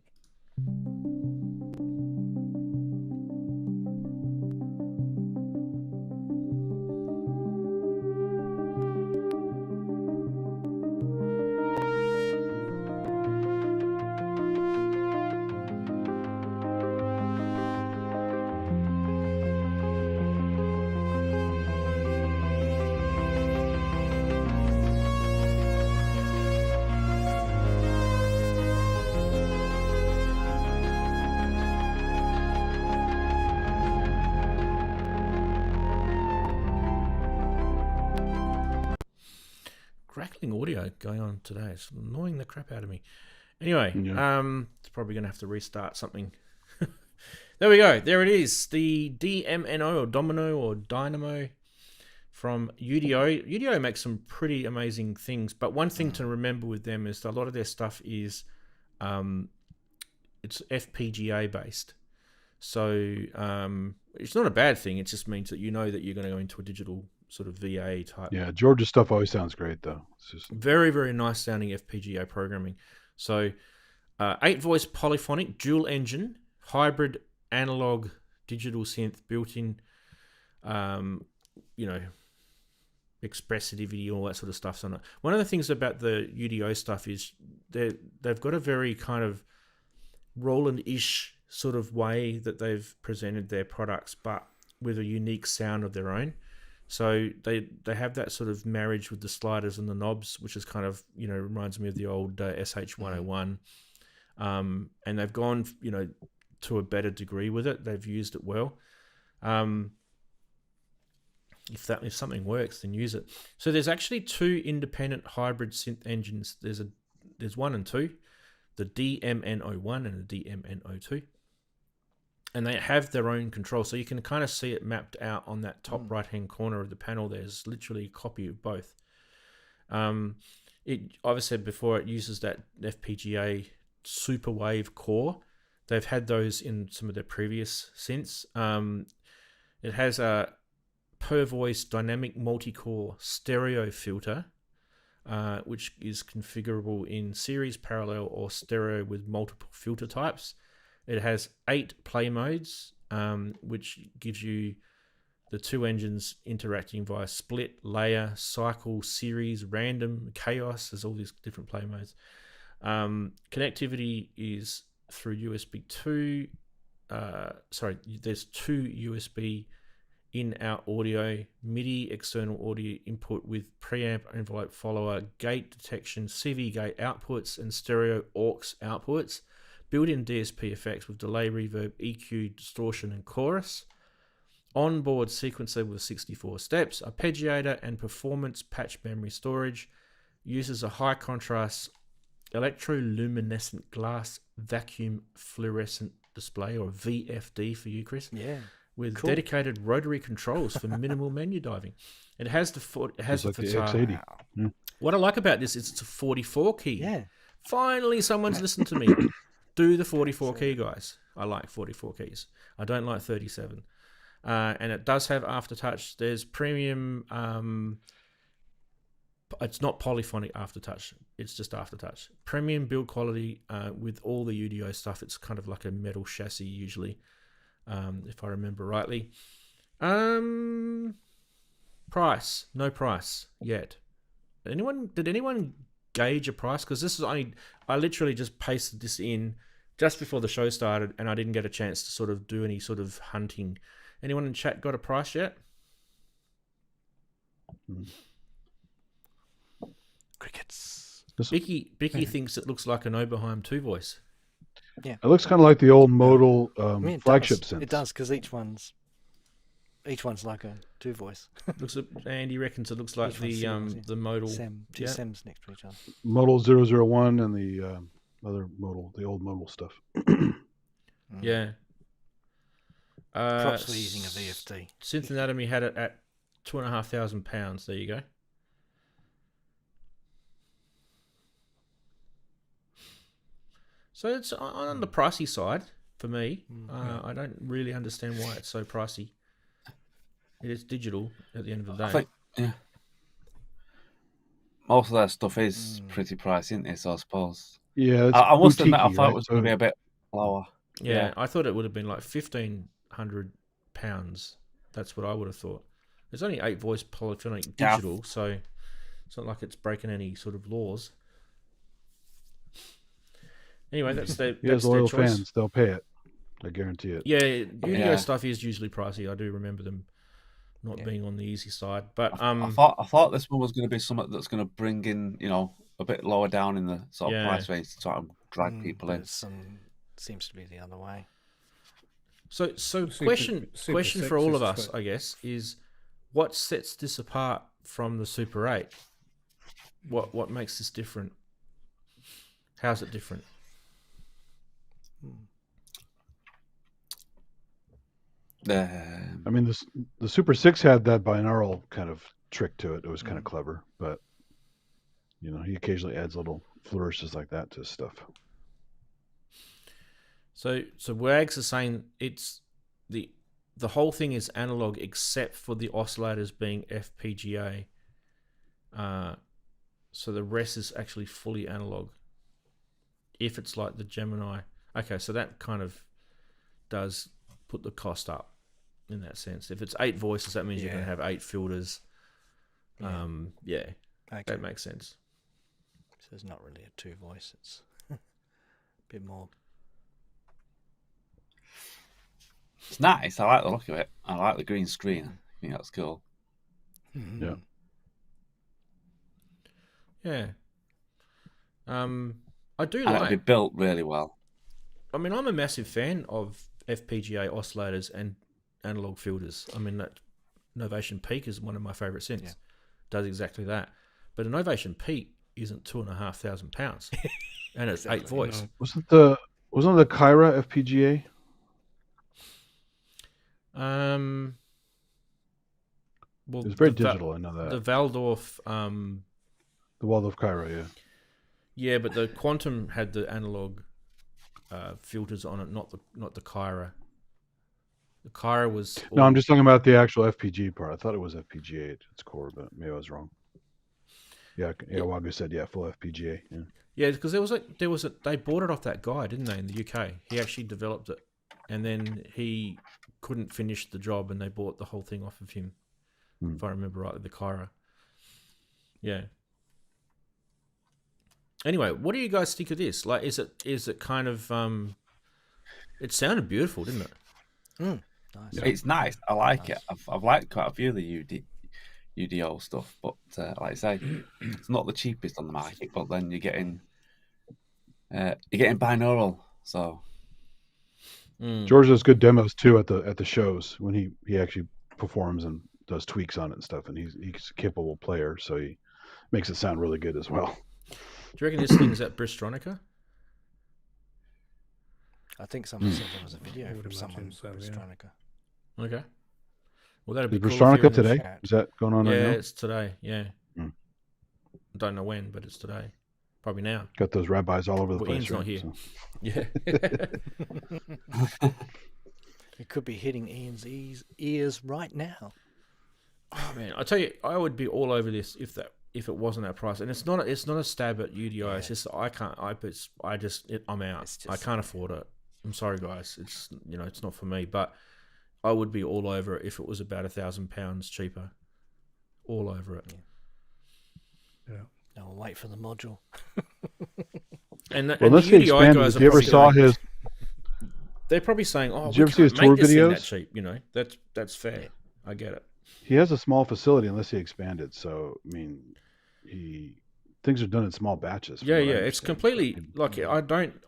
crackling audio going on today. It's annoying the crap out of me. Anyway, it's probably going to have to restart something. There we go. There it is. The DMNO or Domino or Dynamo from UDO. UDO makes some pretty amazing things, but one thing to remember with them is that a lot of their stuff is it's FPGA based. So it's not a bad thing. It just means that you know that you're going to go into a digital sort of VA type. Yeah, George's stuff always sounds great though. It's just Very, very nice sounding FPGA programming. So 8-voice polyphonic dual engine hybrid analog digital synth built in, expressivity, all that sort of stuff's on it. One of the things about the UDO stuff is they've got a very kind of Roland-ish sort of way that they've presented their products, but with a unique sound of their own. So they have that sort of marriage with the sliders and the knobs, which is kind of, reminds me of the old SH101. And they've gone, to a better degree with it. They've used it well. If something works, then use it. So there's actually 2 independent hybrid synth engines. There's 1 and 2, the DMNO1 and the DMNO2. And they have their own control. So you can kind of see it mapped out on that top right-hand corner of the panel. There's literally a copy of both. I've said before, it uses that FPGA Superwave core. They've had those in some of their previous synths. It has a per voice dynamic multi-core stereo filter, which is configurable in series, parallel, or stereo with multiple filter types. It has 8 play modes, which gives you the 2 engines interacting via split, layer, cycle, series, random, chaos. There's all these different play modes. Connectivity is through USB 2. There's 2 USB in-out audio, MIDI external audio input with preamp envelope follower, gate detection, CV gate outputs, and stereo aux outputs. Built-in DSP effects with delay, reverb, EQ, distortion, and chorus. Onboard sequencer with 64 steps, arpeggiator, and performance patch memory storage. Uses a high contrast electroluminescent glass vacuum fluorescent display, or VFD for you, Chris. Yeah. With cool. dedicated rotary controls for minimal menu diving. It has the like the FATAR. X80. Yeah. What I like about this is it's a 44 key. Yeah. Finally, someone's listened to me. Do the 44 key, guys. I like 44 keys. I don't like 37. And it does have aftertouch. There's premium. It's not polyphonic aftertouch. It's just aftertouch. Premium build quality with all the UDO stuff. It's kind of like a metal chassis usually, if I remember rightly. Price. No price yet. Did anyone gauge a price? Because this is I literally just pasted this in just before the show started, and I didn't get a chance to sort of do any sort of hunting. Anyone in chat got a price yet? Crickets. Bicky thinks it looks like an Oberheim 2-voice. Yeah. It looks kind of like the old modal It flagship does. synths. It does, because each one's like a 2-voice. Andy reckons it looks like Each one's the modal. Two stems next to each other. Modal 001 and the other modal, the old modal stuff. Yeah. Props for using a VFD. SynthAddict had it at £2,500. There you go. So it's on the pricey side for me. I don't really understand why it's so pricey. It is digital at the end of the day. I think, yeah. Most of that stuff is pretty pricey, isn't it? So I suppose. Yeah, it's I must admit, I boutiquey, thought right? it was going to be a bit lower. Yeah, I thought it would have been like £1,500. That's what I would have thought. There's only 8-voice polyphonic digital, so it's not like it's breaking any sort of laws. Anyway, that's their As loyal choice. fans, they'll pay it. I guarantee it. Yeah, UDO stuff is usually pricey. I do remember them not being on the easy side, but I thought this one was going to be something that's going to bring in, a bit lower down in the sort of price range to sort of drag people in. Seems to be the other way. So question for all of us, I guess, is what sets this apart from the Super 8? What makes this different? How's it different? I mean, the Super 6 had that binaural kind of trick to it. It was kind of clever, but he occasionally adds little flourishes like that to his stuff. So Wags is saying it's the whole thing is analog except for the oscillators being FPGA. So the rest is actually fully analog. If it's like the Gemini, okay, so that kind of does put the cost up in that sense. If it's 8 voices, that means you're going to have 8 filters. Okay. That makes sense. So it's not really a 2 voice. It's a bit more. It's nice. I like the look of it. I like the green screen. I think that's cool. Yeah. Yeah. I do And it'll be like. built really well. I mean, I'm a massive fan of FPGA oscillators and analog filters. I mean, that Novation Peak is one of my favorite synths. Yeah. Does exactly that. But a Novation Peak isn't £2,500, and it's 8 voice. No. Wasn't the Kyra FPGA? Well, It was very the Va- digital. I know that. The Waldorf, The Waldorf Kyra, yeah. yeah, but the Quantum had the analog filters on it, not the Kyra. The Kyra was. No, I'm just talking about the actual FPGA part. I thought it was FPGA at its core, but maybe I was wrong. Yeah, Wagu said full FPGA. Yeah. Yeah, because they bought it off that guy, didn't they, in the UK? He actually developed it, and then he couldn't finish the job, and they bought the whole thing off of him. If I remember rightly, the Kyra. Yeah. Anyway, what do you guys think of this? Like, is it kind of it sounded beautiful, didn't it? Nice. Yeah. It's nice. I like it. I've liked quite a few of the UDO stuff, but like I say, it's not the cheapest on the market. But then you're getting binaural. So George does good demos too at the shows when he actually performs and does tweaks on it and stuff, and he's a capable player, so he makes it sound really good as well. Do you reckon this thing's at Bristronica? I think someone said there was a video I would from someone imagine so, from yeah. Bristronica. Okay. Well, that'd be Is cool. if Bristronica you're in the today? chat. Is that going on Yeah, right now? it's today. Yeah. Hmm. Don't know when, but it's today. Probably now. Got those rabbis all over the Well, place. Ian's not right? here. So- Yeah. It could be hitting Ian's ears right now. Oh man, I tell you, I would be all over this if it wasn't that price. And it's not a stab at UDI. It's just I'm out. I can't afford it. I'm sorry, guys. It's it's not for me. But I would be all over it if it was about £1,000 cheaper. All over it. Yeah. No, we'll wait for the module. And the, Well, and let's the see, UDI expanded. guys If you ever saw his, they're probably saying, "Oh, Did we you ever see his can't make tour this thing that videos? cheap." That's fair. Yeah. I get it. he has a small facility unless he expanded. So I mean, things are done in small batches. from Yeah, what I yeah. It's understand. completely like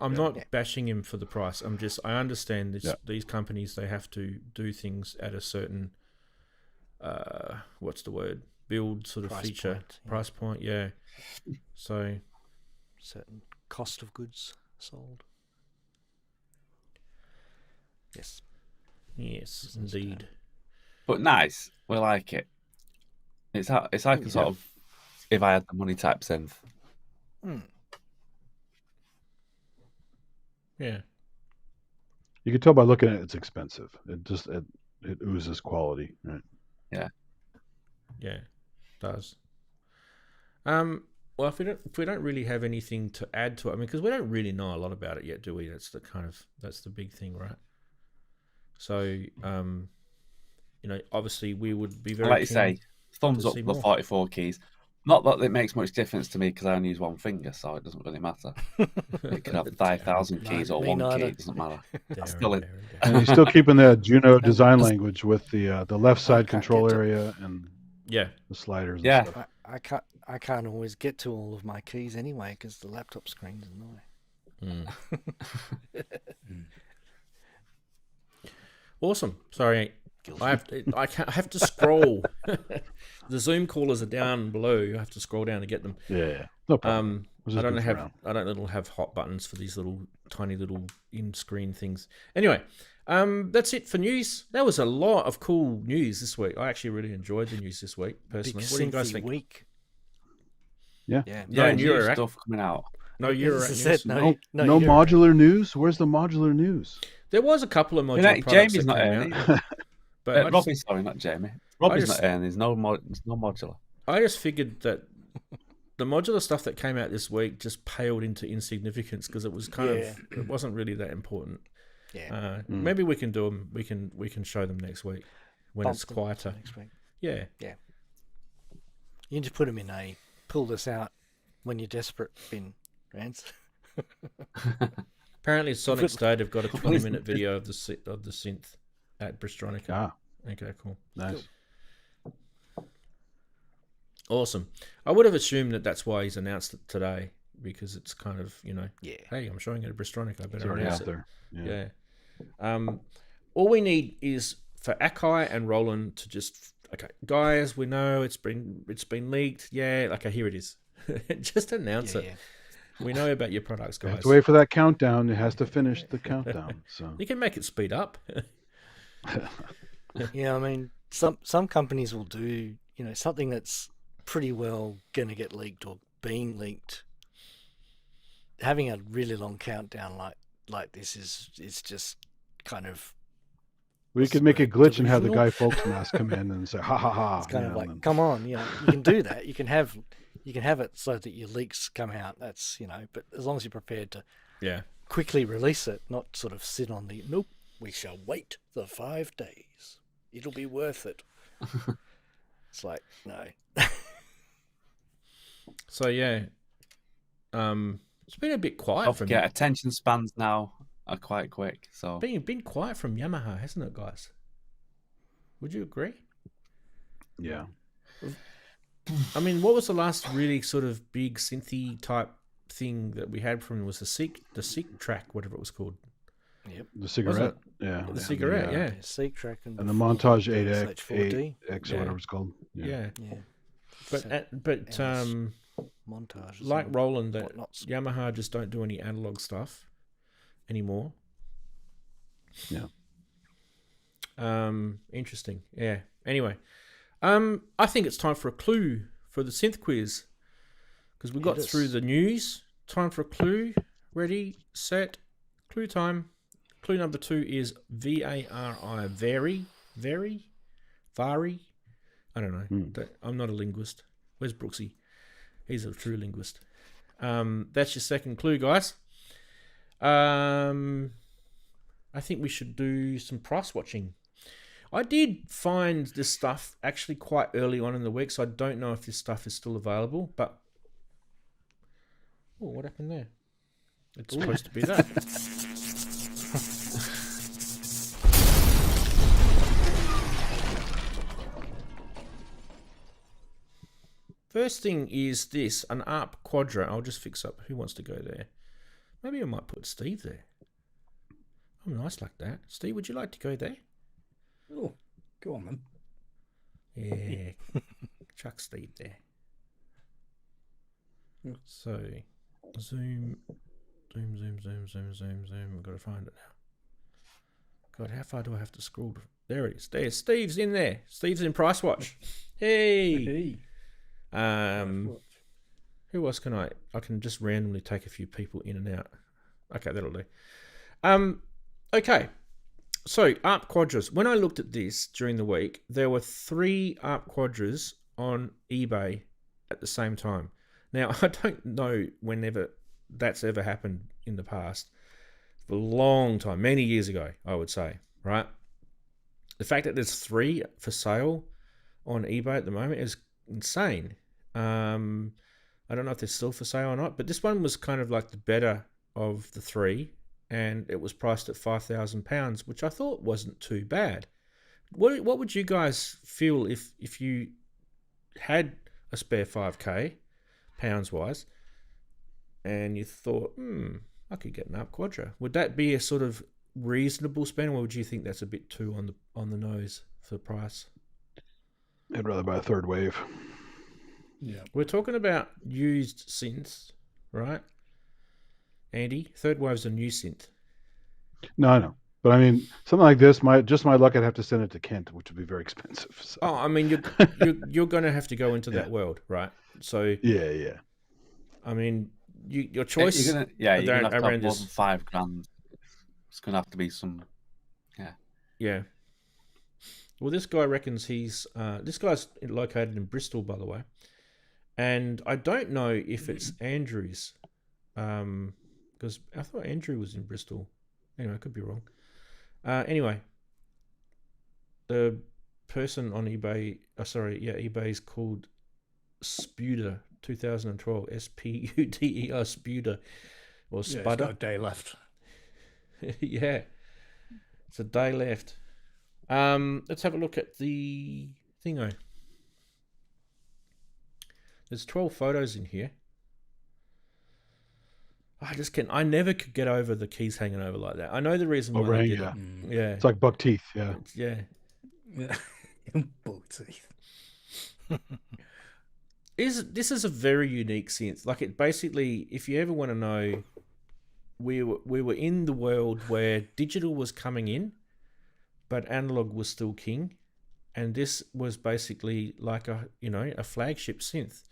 I'm not Yeah. bashing him for the price. I understand this, Yeah. these companies, they have to do things at a certain what's the word? Build sort of Price feature point, yeah. price point, yeah. So Certain cost of goods sold. Yes. yes, Business indeed. but nice. We like it. It's like a sort of if I had the money type synth. Yeah. You can tell by looking at it, it's expensive. It oozes quality. Right? Yeah, it does. Well, if we don't really have anything to add to it, I mean, because we don't really know a lot about it yet, do we? That's the big thing, right? So, obviously we would be very Like you keen say, thumbs to up see the more. 44 keys. Not that it makes much difference to me because I only use one finger, so it doesn't really matter. It could have 5,000 keys or Me one neither. key. It doesn't matter. Darren, still in- Darren. And he's still keeping the Juno design language with the left side can't control get to- area and Yeah, the sliders. Yeah. And stuff. I can't always get to all of my keys anyway because the laptop screen's annoying. awesome. Sorry, Guilty. I have to scroll. The Zoom callers are down below. You have to scroll down to get them. Yeah. No problem. I don't have hot buttons for these little tiny little in-screen things. Anyway, that's it for news. That was a lot of cool news this week. I actually really enjoyed the news this week personally. Big What do you guys Synthy think? week. Yeah. No new Eurorack. stuff coming out. No Eurorack As I news. said, No no modular news. Where's the modular news? There was a couple of modular products Jamie's that not came earning. out, but I just- Robbie, sorry, not Jamie. Robbie's just- not earning. There's no modular. I just figured that the modular stuff that came out this week just paled into insignificance because it was it wasn't really that important. Yeah. Maybe we can do them. We can show them next week when Bump it's them quieter. next week. Yeah. You can just put them in a pull this out when you're desperate bin, Rance. Apparently, Sonic State have got a 20-minute video of the synth at Bristronica. Ah, Okay, cool. nice. Awesome. I would have assumed that that's why he's announced it today because it's kind of, Yeah. hey, I'm showing it at Bristronica. I It's better already announce out it. there. Yeah. All we need is for Akai and Roland to just guys, we know it's been leaked. Yeah, okay, here it is. Just announce it. Yeah. We know about your products, You guys. have to wait for that countdown. It has to finish the countdown. So You can make it speed up. Yeah, I mean, some companies will do, something that's pretty well going to get leaked or being leaked. Having a really long countdown like this is just kind of. we could make a glitch and have the Delusional. Guy Fawkes mask come in and say, "Ha ha ha!" It's kind of like, and come on, you can do that. You can have it so that your leaks come out. That's but as long as you're prepared to Yeah. quickly release it, not sort of sit on the nope. We shall wait the 5 days. It'll be worth it. It's like no. So yeah, it's been a bit quiet Don't from forget, attention spans now are quite quick. So been quiet from Yamaha, hasn't it, guys? Would you agree? yeah. I mean, what was the last really sort of big synthy type thing that we had from was the Seek track, whatever it was called. Yep. The cigarette. Yeah. The cigarette, yeah. Seek track and And the montage SH4D. 8X or Yeah. whatever it's called. Yeah. Yeah. But Montage. like Roland, that whatnots. Yamaha just don't do any analog stuff anymore. Yeah. Interesting. Yeah. Anyway, I think it's time for a clue for the synth quiz because we got It is. through the news. Time for a clue. Ready, set, clue time. Clue number 2 is VARI. Vari. I don't know. I'm not a linguist. Where's Brooksy? He's a true linguist. That's your second clue, guys. I think we should do some price watching. I did find this stuff actually quite early on in the week, so I don't know if this stuff is still available, but... Oh, what happened there? It's supposed to be that. First thing is this, an ARP Quadra. I'll just fix up who wants to go there. Maybe I might put Steve there. Oh, nice like that. Steve, would you like to go there? Oh, go on then. Yeah. Chuck Steve there. So, zoom. I've got to find it now. God, how far do I have to scroll? There it is. There, Steve's in there. Steve's in Price Watch. Hey. Who else can I can just randomly take a few people in and out. Okay, that'll do. Okay. So, ARP Quadras. When I looked at this during the week, there were 3 ARP Quadras on eBay at the same time. Now, I don't know whenever that's ever happened in the past. For a long time, many years ago, I would say, right? The fact that there's 3 for sale on eBay at the moment is insane. I don't know if they're still for sale or not, but this one was kind of like the better of the 3, and it was priced at £5,000, which I thought wasn't too bad. What would you guys feel if you had a spare 5k pounds wise, and you thought, I could get an ARP Quadra? Would that be a sort of reasonable spend, or would you think that's a bit too on the nose for the price. I'd rather buy a third wave. Yeah. We're talking about used synths, right? Andy, third wave's a new synth. No, I know. But I mean, something like this, my luck, I'd have to send it to Kent, which would be very expensive. So. Oh, I mean, you're going to have to go into that world, right? So Yeah. I mean, your choice. You're gonna have to have around more this. than $5,000. It's gonna have to be some. Yeah. Well, this guy reckons this guy's located in Bristol, by the way, and I don't know if it's Andrew's, because I thought Andrew was in Bristol. Anyway, I could be wrong. Anyway, the person on eBay, eBay is called Spuder 2012, SPUDER, Spuder, or Yeah, it's Spudder. got a day left. Yeah, it's a day left. Let's have a look at the thingo. There's 12 photos in here. I never could get over the keys hanging over like that. I know the reason why they Right, did yeah. it. Yeah. It's like buck teeth. Yeah. Yeah. Yeah. Buck teeth. This is a very unique synth. Like, it basically, if you ever want to know, we were in the world where digital was coming in, but analog was still king, and this was basically like a flagship synth.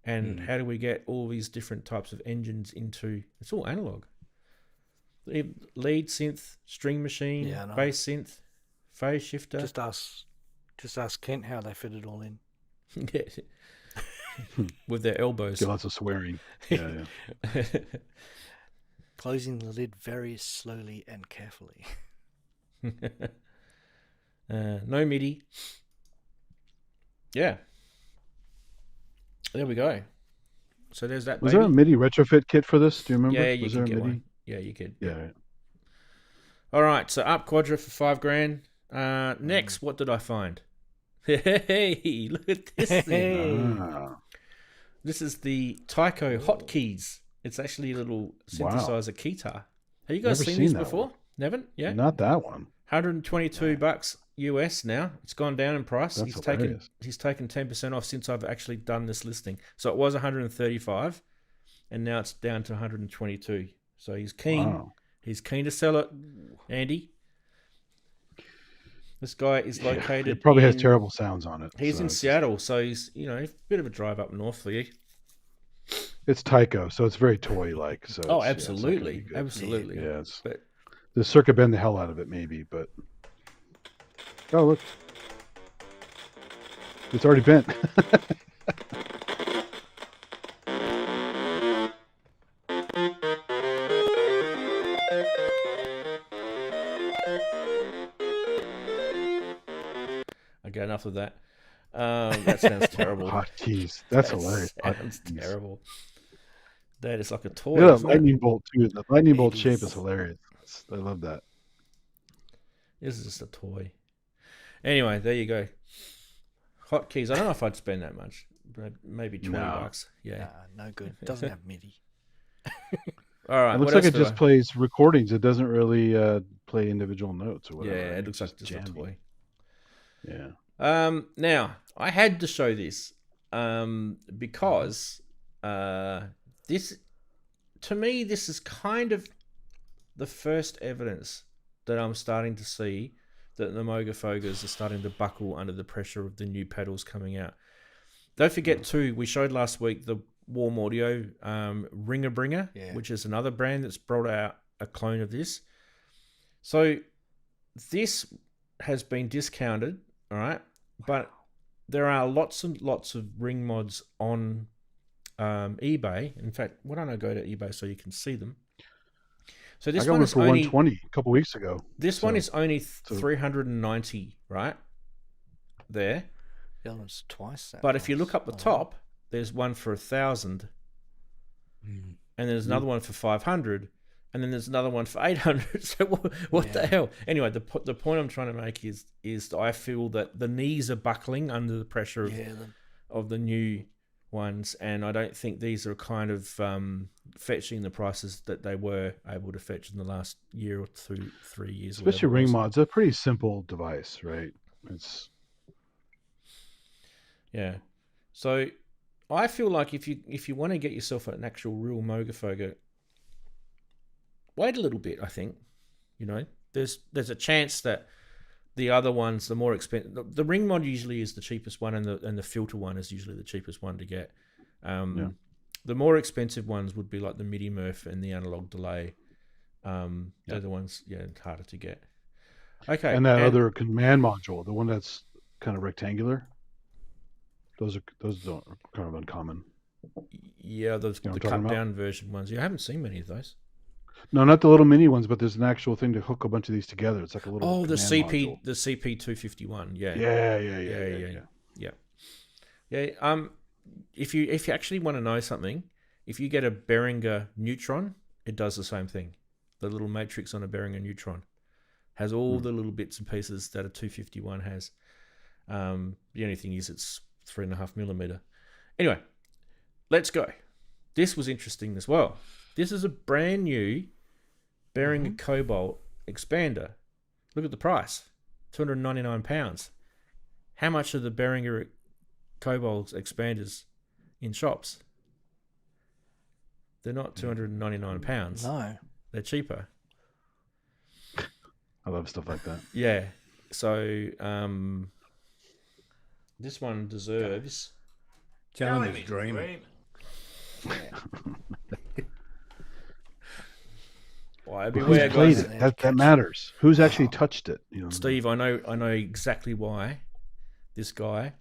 And how do we get all these different types of engines into? It's all analog. Lead synth, string machine, bass synth, phase shifter. Just ask Kent how they fit it all in. Yeah. With their elbows. Get lots of swearing. Yeah. Closing the lid very slowly and carefully. No MIDI. Yeah. There we go. So there's that. Was there a MIDI retrofit kit for this? Do you remember? Yeah, you was can there get a MIDI? one. Yeah, you could. Yeah. All right, so up Quadra for $5,000. Next, what did I find? Hey, look at this thing. Ah, This is the Tycho hotkeys. It's actually a little synthesizer keytar. Have you guys Never seen seen these that before? one. Never? Yeah. not that one. $122 US now. It's gone down in price. That's He's taken 10% off since I've actually done this listing. So it was 135 and now it's down to 122. So he's keen. Wow. He's keen to sell it, Andy. This guy is located. It probably has terrible sounds on it. He's so in it's- Seattle, so he's a bit of a drive up north for you. It's Tycho, so it's very toy-like. So Oh, it's- absolutely, yeah, it's not absolutely. gonna be good. Yeah, it's But the circuit bend the hell out of it, maybe, but oh look, it's already bent. okay, enough of that. That sounds terrible. Hotkeys, that's That hilarious. sounds Hotkeys. terrible. That is like a toy. Yeah, that isn't it? lightning bolt too. The lightning bolt It shape is. is hilarious. I love that. This is just a toy. Anyway, there you go. Hotkeys. I don't know if I'd spend that much. But maybe $20. Yeah. No good. Doesn't have MIDI. All right. It looks what like else it do just plays recordings. It doesn't really play individual notes or whatever. Yeah, right? it looks like just a jammy. toy. Yeah. Now I had to show this because this, to me, this is kind of the first evidence that I'm starting to see that the Mogafogas are starting to buckle under the pressure of the new pedals coming out. Don't forget too, we showed last week the Warm Audio Ringer Bringer, which is another brand that's brought out a clone of this. So this has been discounted, all right, but there are lots and lots of ring mods on eBay. In fact, why don't I go to eBay so you can see them? So this I got one one is for only 120 a couple weeks ago. this one is only 390, right? There. The other one's twice that. But if you price. look up the top, there's one for 1,000, and there's another one for 500, and then there's another one for 800. So what the hell? Anyway, the point I'm trying to make is I feel that the knees are buckling under the pressure of the new ones, and I don't think these are kind of fetching the prices that they were able to fetch in the last year or 2, 3 years. Especially ring mods, a pretty simple device, right? It's Yeah. So I feel like if you want to get yourself an actual real Mogafoga, wait a little bit. I think, there's a chance that the other ones, the more expensive, the ring mod usually is the cheapest one, and the filter one is usually the cheapest one to get. The more expensive ones would be like the MIDI Murph and the analog delay. They're the ones, harder to get. Okay. and that other command module, the one that's kind of rectangular. Those are kind of uncommon. Yeah, those You know the what I'm talking cut down version ones. Yeah, I haven't seen many of those. No, not the little mini ones, but there's an actual thing to hook a bunch of these together. It's like a little. Oh, the command CP, module. the CP251. Yeah. Yeah. If you actually want to know something, if you get a Behringer Neutron, it does the same thing. The little matrix on a Behringer Neutron has all the little bits and pieces that a 251 has. The only thing is it's 3.5 millimeter. Anyway, let's go. This was interesting as well. This is a brand new Behringer Cobalt expander. Look at the price, £299. How much are the Behringer Cobalt expanders in shops? They're not £299. No. They're cheaper. I love stuff like that. Yeah. So this one deserves. Telling his dream. Why? Who's Beware, played guys. it? That matters. Who's actually touched it? Steve, I know exactly why this guy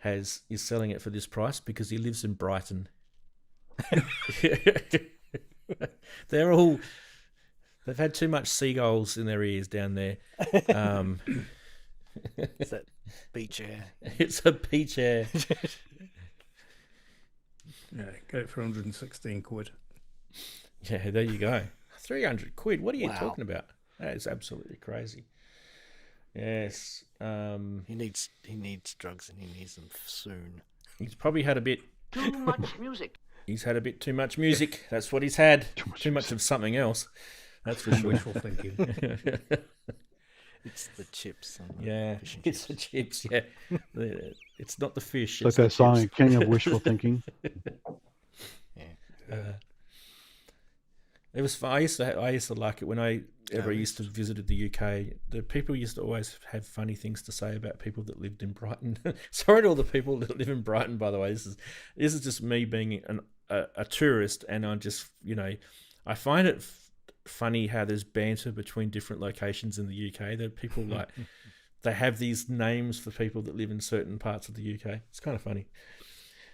is selling it for this price, because he lives in Brighton. They've had too much seagulls in their ears down there. Is that beach air? It's a beach air. Yeah, get it for 116 quid. Yeah, there you go. 300 quid. What are you Wow. talking about? That is absolutely crazy. Yes. He needs drugs, and he needs them soon. He's probably had a bit. Too much music. He's had a bit too much music. That's what he's had. Too much music. of something else. That's for sure. Wishful thinking. It's the chips. And the Yeah, fish and it's the chips. Yeah, it's not the fish. It's like the that song, chips. King of Wishful Thinking. It was fun. I used to like it when I used to visit the UK. The people used to always have funny things to say about people that lived in Brighton. Sorry to all the people that live in Brighton, by the way. This is just me being a tourist, and I just I find it funny how there's banter between different locations in the UK. That people like they have these names for people that live in certain parts of the UK. It's kind of funny.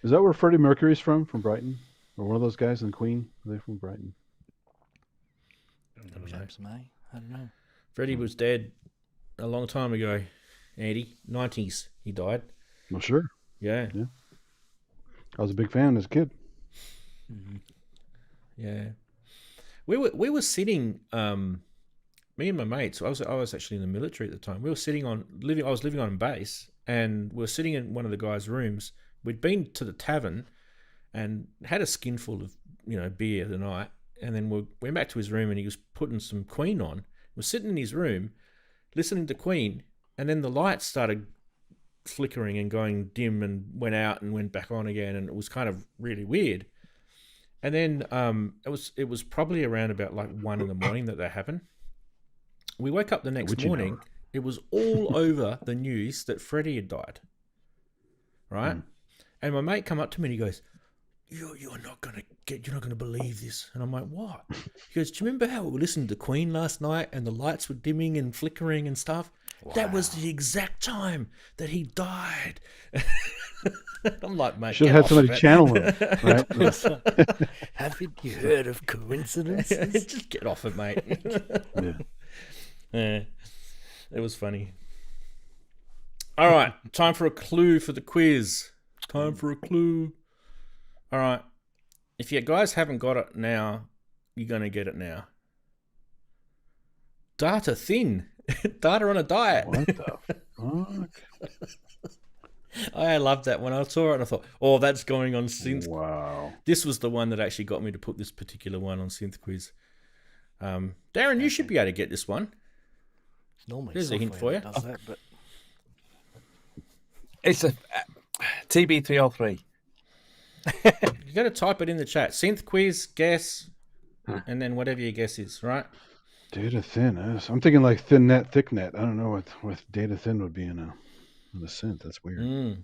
Is that where Freddie Mercury's from Brighton? Or one of those guys in Queen? Are they from Brighton? I don't know. James May. I don't know. Freddie was dead a long time ago, Andy. 90s, he died. Well, sure. Yeah. I was a big fan as a kid. Yeah. We were sitting, me and my mates. I was actually in the military at the time. We were sitting I was living on base, and we were sitting in one of the guys' rooms. We'd been to the tavern and had a skinful of beer the night, and then we went back to his room, and he was putting some Queen on. We're sitting in his room, listening to Queen, and then the lights started flickering and going dim, and went out and went back on again, and it was kind of really weird. And then it was probably around about like 1 a.m. that happened. We woke up the next morning. It was all over the news that Freddie had died. Right? And my mate come up to me and he goes, You're not gonna believe this. And I'm like, what? He goes, do you remember how we listened to Queen last night and the lights were dimming and flickering and stuff? Wow. That was the exact time that he died. I'm like, mate, should have had somebody channel him, right? Haven't you heard of coincidences? Just get off it, mate. Yeah, it was funny. All right, time for a clue for the quiz. Time for a clue. All right. If you guys haven't got it now, you're going to get it now. Data thin. Data on a diet. What the fuck? I loved that when I saw it and I thought, oh, that's going on Synth. Wow. This was the one that actually got me to put this particular one on Synth Quiz. Daren, you should be able to get this one. Normally There's a hint for you. does that, but It's a TB303. You got to type it in the chat. Synth quiz, guess, Huh. and then whatever your guess is, right? Data thin. I'm thinking like thin net, thick net. I don't know what data thin would be in a synth. That's weird.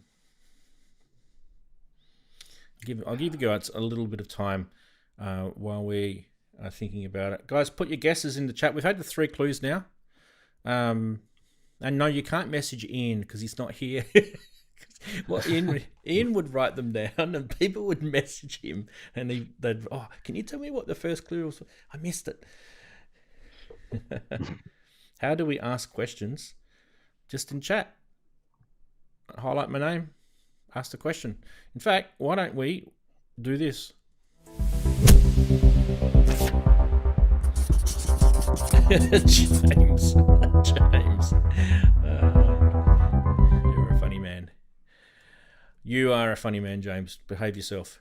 I'll give you guys a little bit of time while we are thinking about it. Guys, put your guesses in the chat. We've had the 3 clues now. And no, you can't message Ian because he's not here. Well, Ian would write them down and people would message him and they'd, oh, can you tell me what the first clue was? I missed it. How do we ask questions? Just in chat. Highlight my name, ask the question. In fact, why don't we do this? James. You're a funny man. You are a funny man, James. Behave yourself.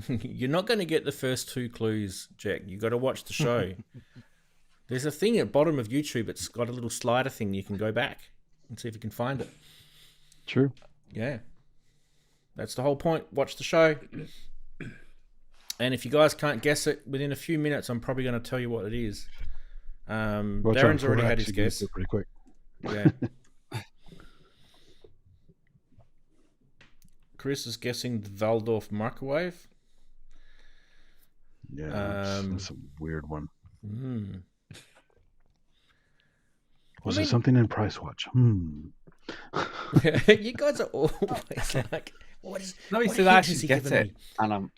You're not going to get the first 2 clues, Jack. You got to watch the show. There's a thing at the bottom of YouTube. It's got a little slider thing. You can go back and see if you can find it. True. Yeah. That's the whole point. Watch the show. And if you guys can't guess it within a few minutes, I'm probably going to tell you what it is. Daren's already had his guess. Pretty quick. Yeah. Chris is guessing the Waldorf microwave. Yeah, that's a weird one. Was it something in Price Watch? You guys are always like, what is? No, he what said I hints is should he get giving it, and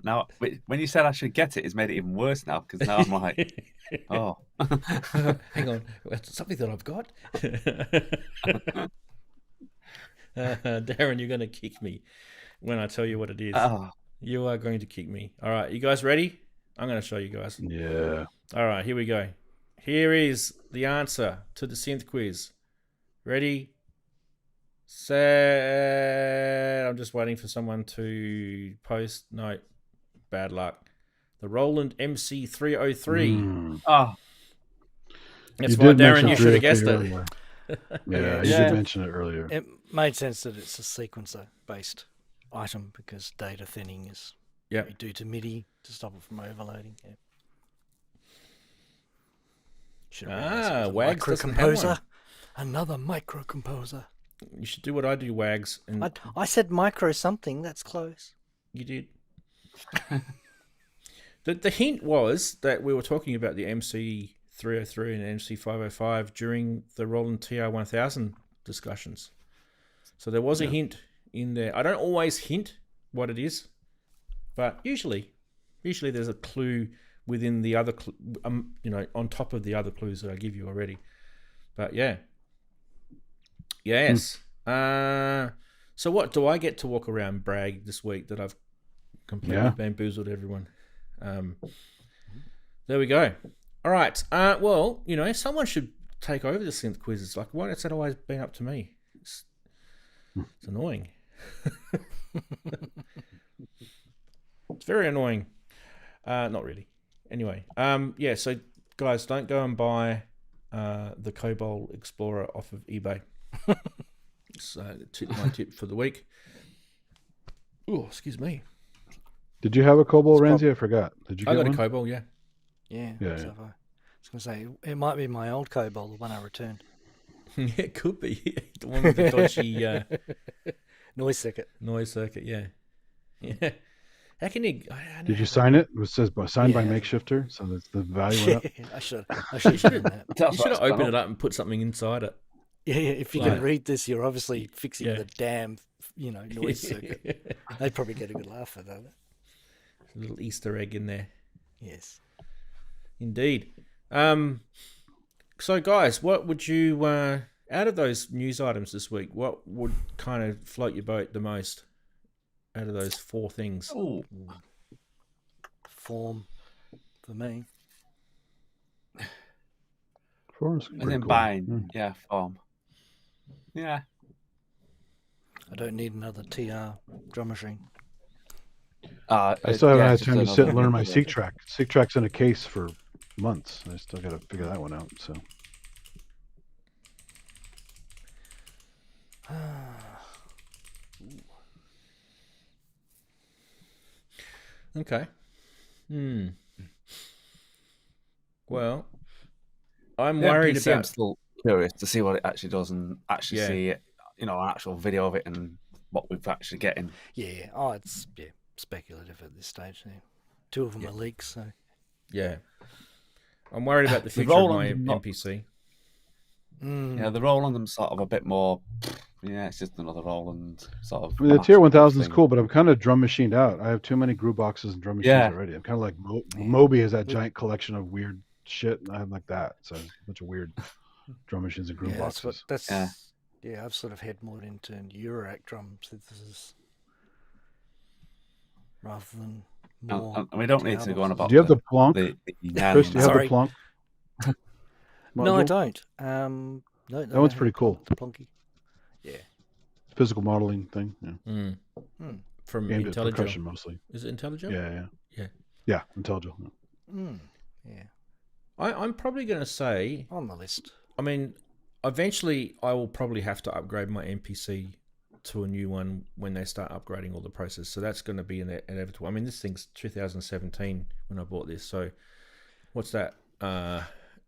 now when you said I should get it, it's made it even worse now because now I'm like, oh, hang on, it's something that I've got. Daren, you're going to kick me when I tell you what it is. oh. You are going to kick me. All right, you guys ready? I'm going to show you guys. Yeah. All right, here we go. Here is the answer to the synth quiz. Ready? Set. I'm just waiting for someone to post. No, bad luck. The Roland MC303. Oh, That's why, Daren, you should have guessed it. Yeah, you did mention it earlier. It made sense that it's a sequencer-based item because data thinning is due to MIDI to stop it from overloading. Yeah. Wags doesn't have microcomposer. one. Another microcomposer. You should do what I do, Wags. And I said micro something. That's close. you did. The hint was that we were talking about the MC303 and MC505 during the Roland TR1000 discussions. So there was a hint in there. I don't always hint what it is, but usually there's a clue within the other, on top of the other clues that I give you already. But yeah. Yes. So what, do I get to walk around brag this week that I've completely bamboozled everyone? There we go. All right. Well, someone should take over the synth quiz. It's like, why has that always been up to me? It's annoying. It's very annoying. Not really. Anyway, so guys, don't go and buy the Cobol Explorer off of eBay. So my tip for the week. Oh, excuse me. Did you have a Cobol, Ranzee? I forgot. Did you get I got one? a Cobol, yeah. Yeah. Yeah. So I was going to say, it might be my old Cobol, the one I returned. Yeah, it could be. The one with the dodgy Noise circuit. Yeah. Yeah. How can you... Did you sign it? It says signed by Maikshifter, so that's the value went up. I should have done that. You should have opened it up and put something inside it. Yeah, if you can read this, you're obviously fixing the damn, noise circuit. They'd probably get a good laugh at that. A little Easter egg in there. Yes. Indeed. So, guys, what would you, out of those news items this week, what would kind of float your boat the most out of those 4 things? Ooh. Form for me. Form's And pretty then cool. buying, form. Yeah. I don't need another TR drum machine. I still haven't had just time to sit and learn my another- Seek track. Seek track's in a case for months. I still got to figure that one out. So Okay. Well, I'm Yeah, worried PC, I'm about. still curious to see what it actually does and actually Yeah. see it, an actual video of it and what we're actually getting. Yeah. Oh, it's speculative at this stage. Yeah. Two of them are leaks, so Yeah. I'm worried about the The future of roll on my them not, MPC. yeah, the roll on them sort of a bit more. Yeah, it's just another Roland sort of. I mean, the mash Tier 1000 is thing. cool, but I'm kind of drum machined out. I have too many groove boxes and drum machines Yeah. already. I'm kind of like Yeah. Moby has that giant collection of weird shit, and I'm like that. So a bunch of weird drum machines and groove yeah, that's boxes. yeah. I've sort of head more into eurorack drum synthesis rather than more. And we don't need to go on tower about Do you have the Plonk? the Chris, do you have Sorry. the Plonk? No, I module? don't. No, That one's pretty cool. The plonky. Yeah. Physical modeling thing. Yeah. From Aimed at percussion IntelliJ. mostly. Is it IntelliJ? Yeah. Yeah. Yeah, IntelliJ. Yeah. I'm probably going to say, On the list. I mean, eventually I will probably have to upgrade my MPC to a new one when they start upgrading all the processors. So that's going to be inevitable. I mean, this thing's 2017 when I bought this. So what's that?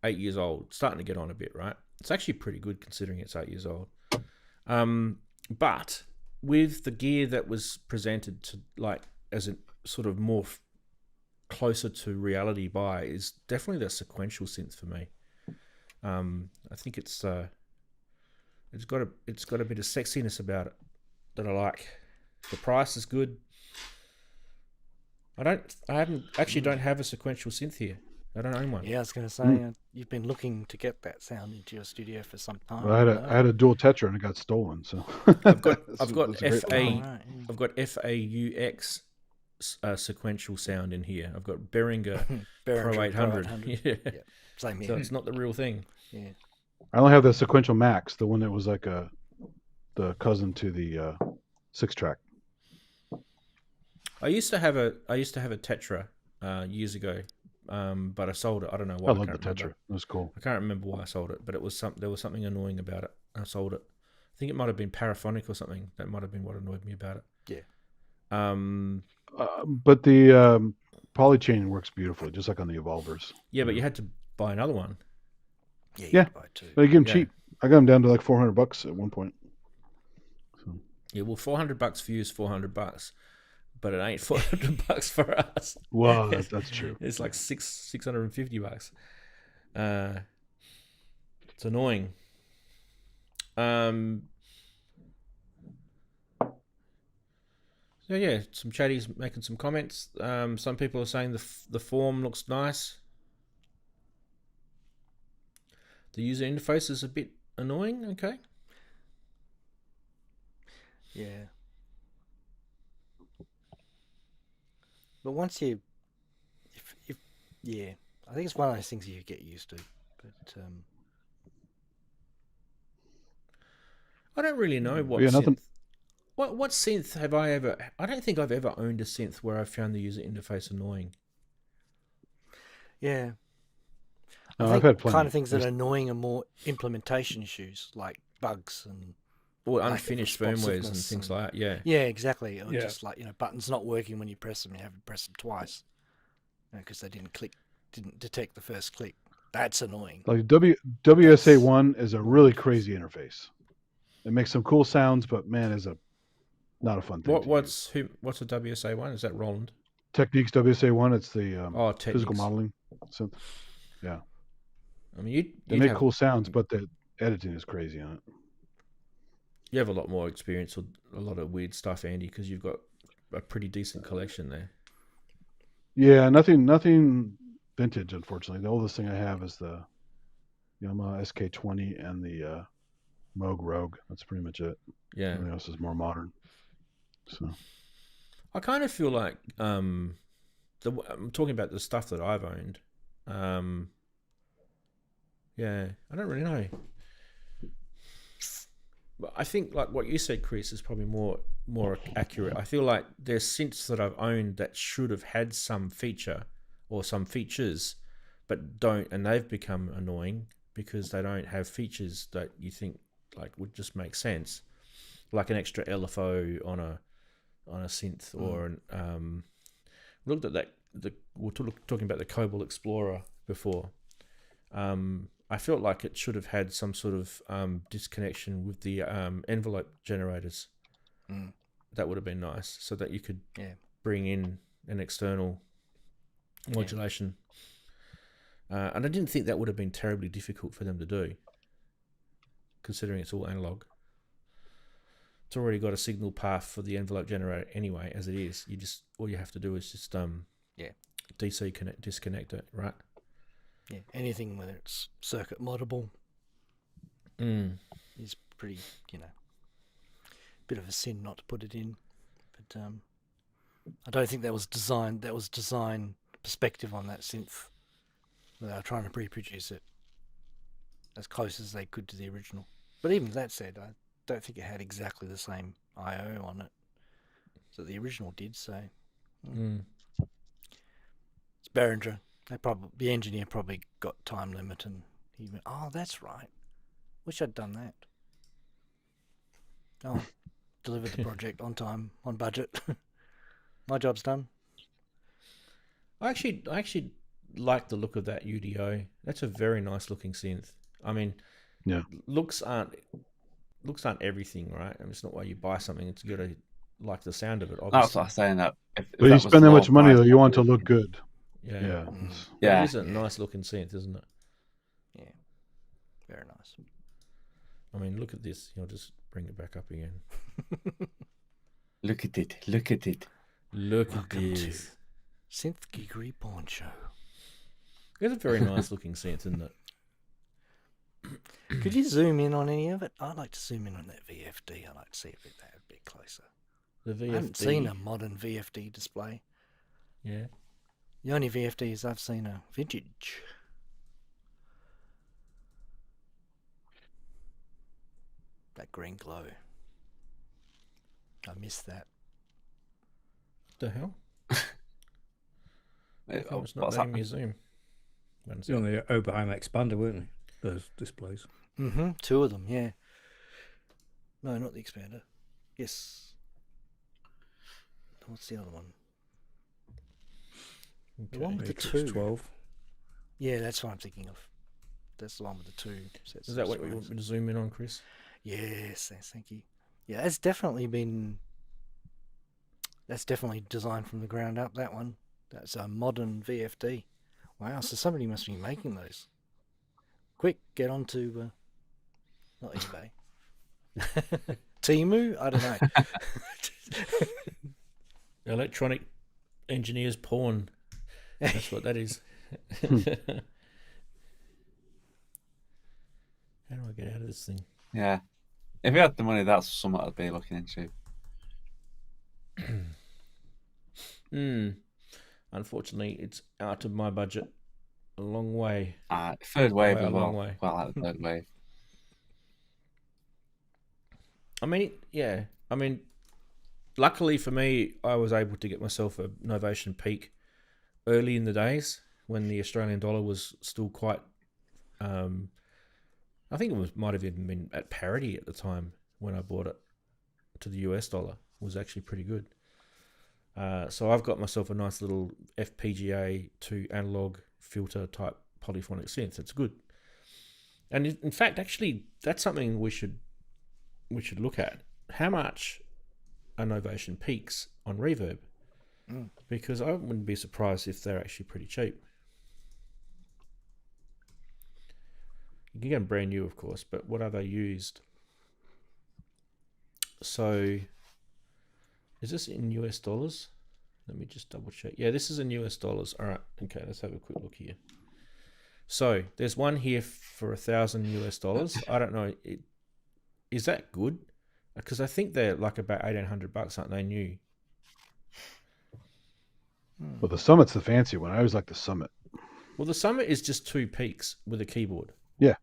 8 years old. Starting to get on a bit, right? It's actually pretty good considering it's 8 years old. But with the gear that was presented to like as a sort of more closer to reality buy is definitely the sequential synth for me. I think it's got a bit of sexiness about it that I like. The price is good. I don't have a sequential synth here. I don't own one. Yeah, I was going to say, you've been looking to get that sound into your studio for some time. Well, I had a dual Tetra and it got stolen. So I've got That's a great one. I've got FAUX sequential sound in here. I've got Behringer Pro 800. Yeah. Same here. So it's not the real thing. Yeah. I only have the sequential Max, the one that was like the cousin to the 6-track. I used to have a Tetra years ago, but I sold it. I don't know why. I love the Tetra. It was cool. I can't remember why I sold it, but there was something annoying about it. I sold it. I think it might have been paraphonic or something. That might have been what annoyed me about it. Yeah. But the polychain works beautifully, just like on the Evolvers. Yeah, but you had to buy another one. Yeah. Yeah. Buy two. But I give them Yeah. cheap. I got them down to like $400 at one point. So. Yeah, well, $400 for you is $400, but it ain't $400 for us. Well, that's true. It's like $650. It's annoying. So yeah, some chatties making some comments. Some people are saying the form looks nice. The user interface is a bit annoying. Okay. Yeah. But once you, if yeah, I think it's one of those things you get used to. But I don't really know what Yeah, synth. nothing- What synth have I ever? I don't think I've ever owned a synth where I found the user interface annoying. yeah, No, I I've think had plenty. kind of things that are annoying are more implementation issues, like bugs and Or lack of unfinished firmwares and responsiveness things and- like that. Yeah. yeah, exactly. Or Yeah. just like buttons not working when you press them. You have to press them twice because they didn't detect the first click. That's annoying. Like WSA1 is a really crazy interface. It makes some cool sounds, but man, is not a fun thing. What's a WSA one? Is that Roland? Techniques WSA1? It's the Techniques. physical modeling synth. Yeah, I mean, they make cool sounds, but the editing is crazy on it. You have a lot more experience with a lot of weird stuff, Andy, because you've got a pretty decent collection there. Yeah, nothing vintage, unfortunately. The oldest thing I have is the Yamaha SK20 and the Moog Rogue. That's pretty much it. Yeah. Everything else is more modern. So I kind of feel like I'm talking about the stuff that I've owned. Yeah, I don't really know. But I think like what you said, Chris, is probably more accurate. I feel like there's synths that I've owned that should have had some feature or some features, but don't, and they've become annoying because they don't have features that you think like would just make sense, like an extra LFO on a synth, or looked at that. We were talking about the Cobalt Explorer before. I felt like it should have had some sort of disconnection with the envelope generators. That would have been nice, so that you could bring in an external modulation. And I didn't think that would have been terribly difficult for them to do, considering it's all analog. It's already got a signal path for the envelope generator anyway, as it is. All you have to do is just DC disconnect it, right? Yeah, anything whether it's circuit moddable is pretty, bit of a sin not to put it in. But I don't think that was design perspective on that synth. They were trying to reproduce it as close as they could to the original. But even that said, I don't think it had exactly the same I/O on it that the original did. So it's Behringer. The engineer probably got time limit, and he went, "Oh, that's right. Wish I'd done that." Oh, delivered the project on time, on budget. My job's done. I actually like the look of that UDO. That's a very nice looking synth. I mean, looks aren't everything, right? I mean, it's not why you buy something. It's got to like the sound of it. Obviously. That's what I'm saying. That But you spend that much money, though, you want it to look good. Yeah. Yeah. It is a nice looking synth, isn't it? Yeah. Very nice. I mean, look at this. I'll just bring it back up again. Look at it. Look at it. Look Welcome at to this. Synth Geekery Porn Show. It's a very nice looking synth, isn't it? Could you zoom in on any of it? I'd like to zoom in on that VFD. I'd like to see it a bit closer. The VFD. I haven't seen a modern VFD display. Yeah. The only VFDs I've seen are vintage. That green glow. I missed that. What the hell? It's not What's letting that? me zoom. It's on the Oberheim expander, weren't they? Those displays. Two of them, yeah. No, not the expander. Yes. What's the other one? The one with the Matrix two. 12. Yeah, that's what I'm thinking of. That's the one with the two sets. Is that what you want me to zoom in on, Chris? Yes, thank you. Yeah, that's definitely designed from the ground up, that one. That's a modern VFD. Wow, so somebody must be making those. Quick, get on to, not eBay. Temu? I don't know. Electronic engineers porn. That's what that is. How do I get out of this thing? Yeah. If you had the money, that's something I'd be looking into. Unfortunately, it's out of my budget a long way. Third wave Quite a as long well. way. Quite like the third wave. I mean, yeah. I mean, luckily for me, I was able to get myself a Novation Peak early in the days when the Australian dollar was still quite. I think might have even been at parity at the time when I bought it to the US dollar. It was actually pretty good. So I've got myself a nice little FPGA to analog filter type polyphonic synth. It's good. And in fact, actually, that's something we should look at. How much are Novation Peaks on Reverb? Because I wouldn't be surprised if they're actually pretty cheap. You can get them brand new, of course, but what are they used? So, is this in US dollars? Let me just double check. Yeah, this is in US dollars. All right. Okay, let's have a quick look here. So, there's one here for 1,000 US dollars. I don't know. Is that good? Because I think they're like about $1,800, aren't they, new? Well, the Summit's the fancy one. I always like the Summit. Well, the Summit is just 2 peaks with a keyboard. Yeah.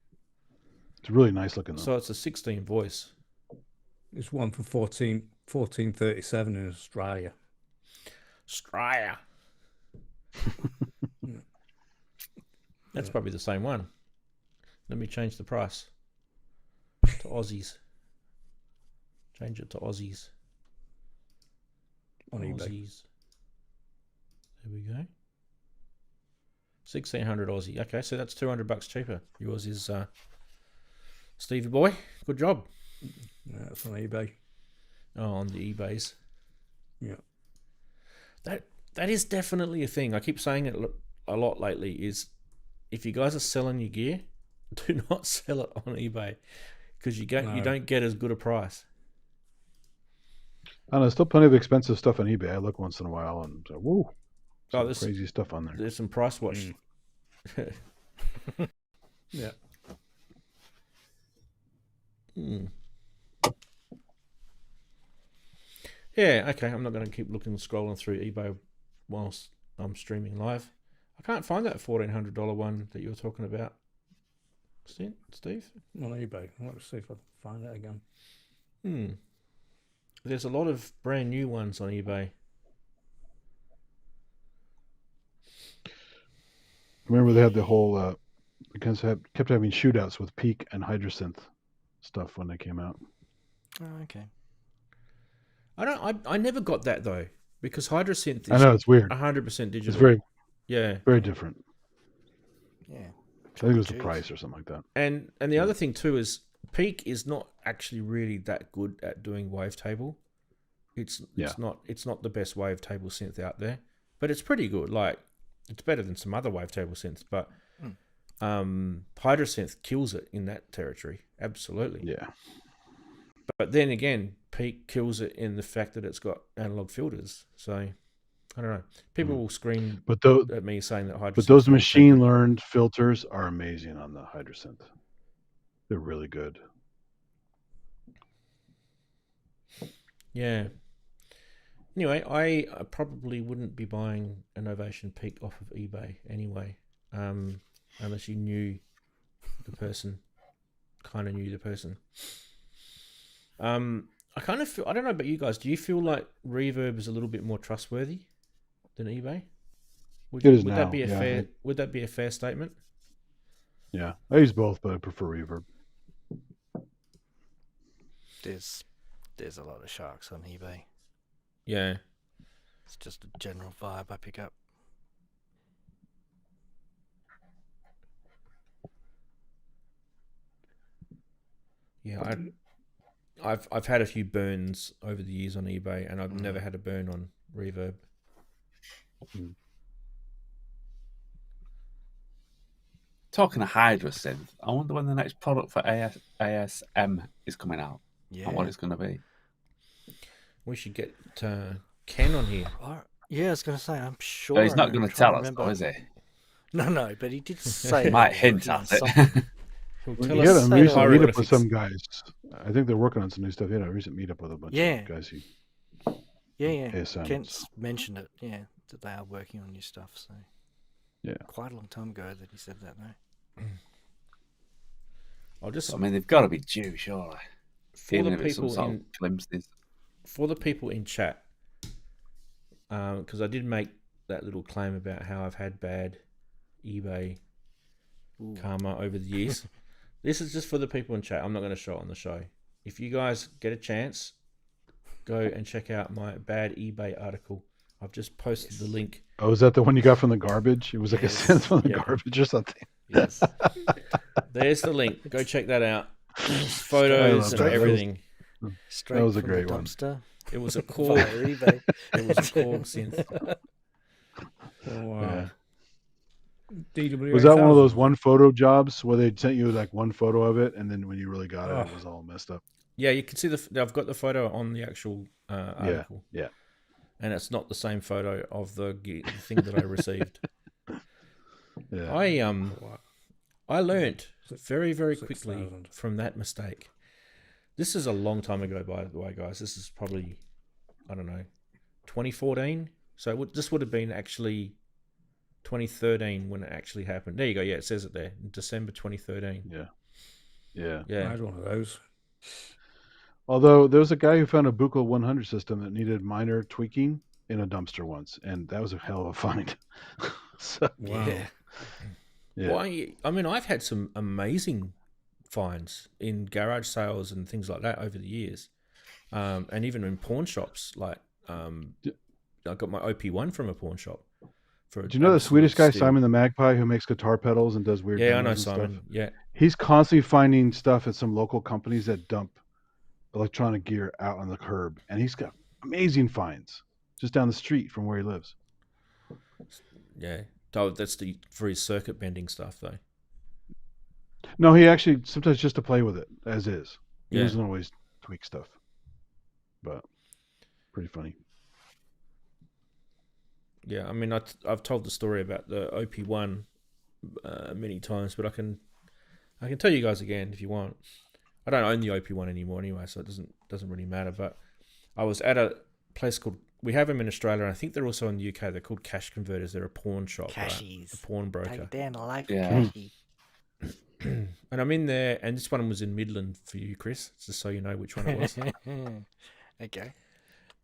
It's really nice looking, though. So it's a 16 voice. It's one for 1437 in Australia. Australia. That's probably the same one. Let me change the price to Aussies. Change it to Aussies. On eBay. Aussies. There we go. 1,600 Aussie. Okay, so that's $200 cheaper. Yours is Stevie boy. Good job. Yeah, it's on eBay. Oh, on the eBays. Yeah. That is definitely a thing. I keep saying it a lot lately. Is if you guys are selling your gear, do not sell it on eBay because you don't get as good a price. I don't know, there's still plenty of expensive stuff on eBay. I look once in a while and say, whoa, There's crazy stuff on there. There's some price watch. Yeah. Yeah, okay. I'm not going to keep scrolling through eBay whilst I'm streaming live. I can't find that $1,400 one that you were talking about, Steve. On eBay. Let's see if I can find it again. There's a lot of brand new ones on eBay. Remember they had the whole, because kept having shootouts with Peak and Hydrosynth stuff when they came out. Oh, okay. I never got that though, because Hydrosynth is I know, it's weird. 100% digital. It's very very different. Yeah. I think it was the price or something like that. And the other thing too is Peak is not actually really that good at doing wavetable. It's not the best wavetable synth out there, but it's pretty good. Like it's better than some other wavetable synths, but Hydrosynth kills it in that territory. Absolutely. Yeah. But then again, Peak kills it in the fact that it's got analog filters. So I don't know. People will scream at me saying that Hydrosynth. But those machine learned filters are amazing on the Hydrosynth. They're really good. Yeah. Anyway, I probably wouldn't be buying a Novation Peak off of eBay anyway, unless you knew the person, kind of knew the person. I kind of feel, I don't know about you guys, do you feel like Reverb is a little bit more trustworthy than eBay? Would that be a fair statement? Yeah, I use both, but I prefer Reverb. There's a lot of sharks on eBay. Yeah. It's just a general vibe I pick up. Yeah, I've had a few burns over the years on eBay, and I've never had a burn on Reverb. Talking of Hydrosynth, I wonder when the next product for ASM is coming out. Yeah. And what it's going to be. We should get Ken on here. Yeah, I was going to say, I'm sure. But he's not going to tell us, though, is he? No, but he did say. He might hint at it. He had a recent meetup with some guys. I think they're working on some new stuff. He had a recent meetup with a bunch of guys who. Yeah. ASMs. Kent's mentioned it. Yeah, that they are working on new stuff. So. Yeah. Quite a long time ago that he said that, though. I mean, they've got to be due, surely. Even if it's some sort of glimpses. For the people in chat, because I did make that little claim about how I've had bad eBay karma over the years. This is just for the people in chat. I'm not going to show it on the show. If you guys get a chance, go and check out my bad eBay article. I've just posted the link. Oh, is that the one you got from the garbage? It was like a synth from the garbage or something. Yes. There's the link. Go check that out. Photos and everything. That was a great one. It was a Korg. It was a Korg synth. Oh, wow. DW was that one of those one photo jobs where they sent you like one photo of it, and then when you really got it, it was all messed up? Yeah, you can see I've got the photo on the actual article. Yeah. And it's not the same photo of the thing that I received. Yeah. I learned very, very quickly from that mistake. This is a long time ago, by the way, guys. This is probably, I don't know, 2014. So this would have been actually 2013 when it actually happened. There you go. Yeah, it says it there. December 2013. Yeah. I had one of those. Although there was a guy who found a Buchla 100 system that needed minor tweaking in a dumpster once, and that was a hell of a find. Wow. Yeah. Well, I mean, I've had some amazing finds in garage sales and things like that over the years, and even in pawn shops. Like, I got my OP1 from a pawn shop. for Do you know the Swedish guy, steal. Simon the Magpie, who makes guitar pedals and does weird Yeah, I demos know and Simon. stuff? Yeah. He's constantly finding stuff at some local companies that dump electronic gear out on the curb, and he's got amazing finds just down the street from where he lives. Yeah. Oh, that's for his circuit bending stuff, though. No, he actually sometimes just to play with it as is. He Yeah. doesn't always tweak stuff, but pretty funny. Yeah, I mean, I've told the story about the OP1 many times, but I can tell you guys again if you want. I don't own the OP1 anymore anyway, so it doesn't really matter. But I was at a place called, we have them in Australia, and I think they're also in the UK. They're called Cash Converters. They're a pawn shop, Cashies. right? A pawn broker. Take down the life Yeah. of Cashy. And I'm in there, and this one was in Midland for you, Chris, just so you know which one it was. Okay.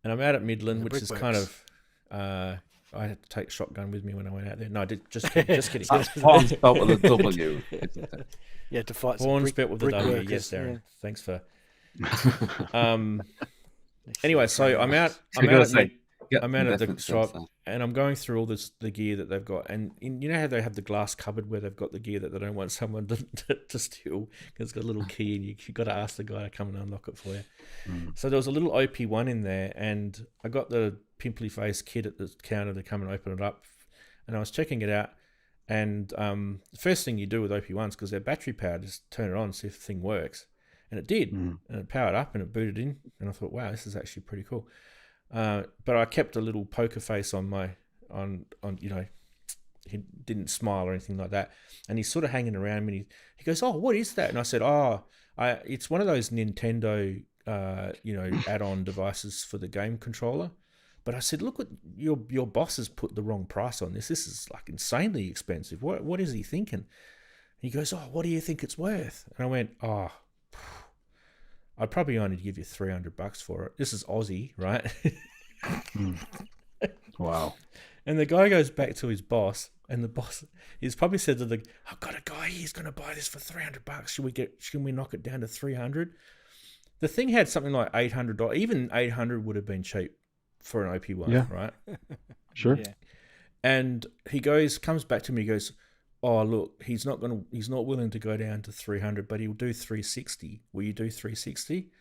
And I'm out at Midland, The which is kind of, I had to take shotgun with me when I went out there. No, I did just kidding. That's pawn spelled with a W. Isn't it? Yeah, to fight some Pawn brick, spelt with a W. brickworkers, Yes, Daren. yeah. Thanks for. Next Anyway, year, so I'm out. I I'm gotta out, say, at, get I'm out at the investment shop, sense and I'm going through all the gear that they've got. And you know how they have the glass cupboard where they've got the gear that they don't want someone to steal because it's got a little key, and you've got to ask the guy to come and unlock it for you. So there was a little OP1 in there, and I got the pimply faced kid at the counter to come and open it up, and I was checking it out. And the first thing you do with OP1s, because they're battery powered, is turn it on, see if the thing works. And it did. And it powered up and it booted in. And I thought, wow, this is actually pretty cool. But I kept a little poker face on you know, he didn't smile or anything like that. And he's sort of hanging around me. He goes, oh, what is that? And I said, it's one of those Nintendo, add-on devices for the game controller. But I said, look, what your boss has put the wrong price on this. This is like insanely expensive. What is he thinking? He goes, oh, what do you think it's worth? And I went, oh, I'd probably only give you $300 for it. This is Aussie, right? Wow. And the guy goes back to his boss, and the boss, he's probably said to I've got a guy, he's going to buy this for $300. Should we knock it down to 300? The thing had something like $800. Even 800 would have been cheap for an OP1, Yeah. right? Sure. Yeah. And he comes back to me, he goes, oh, look, he's not willing to go down to 300, but he'll do 360. Will you do 360?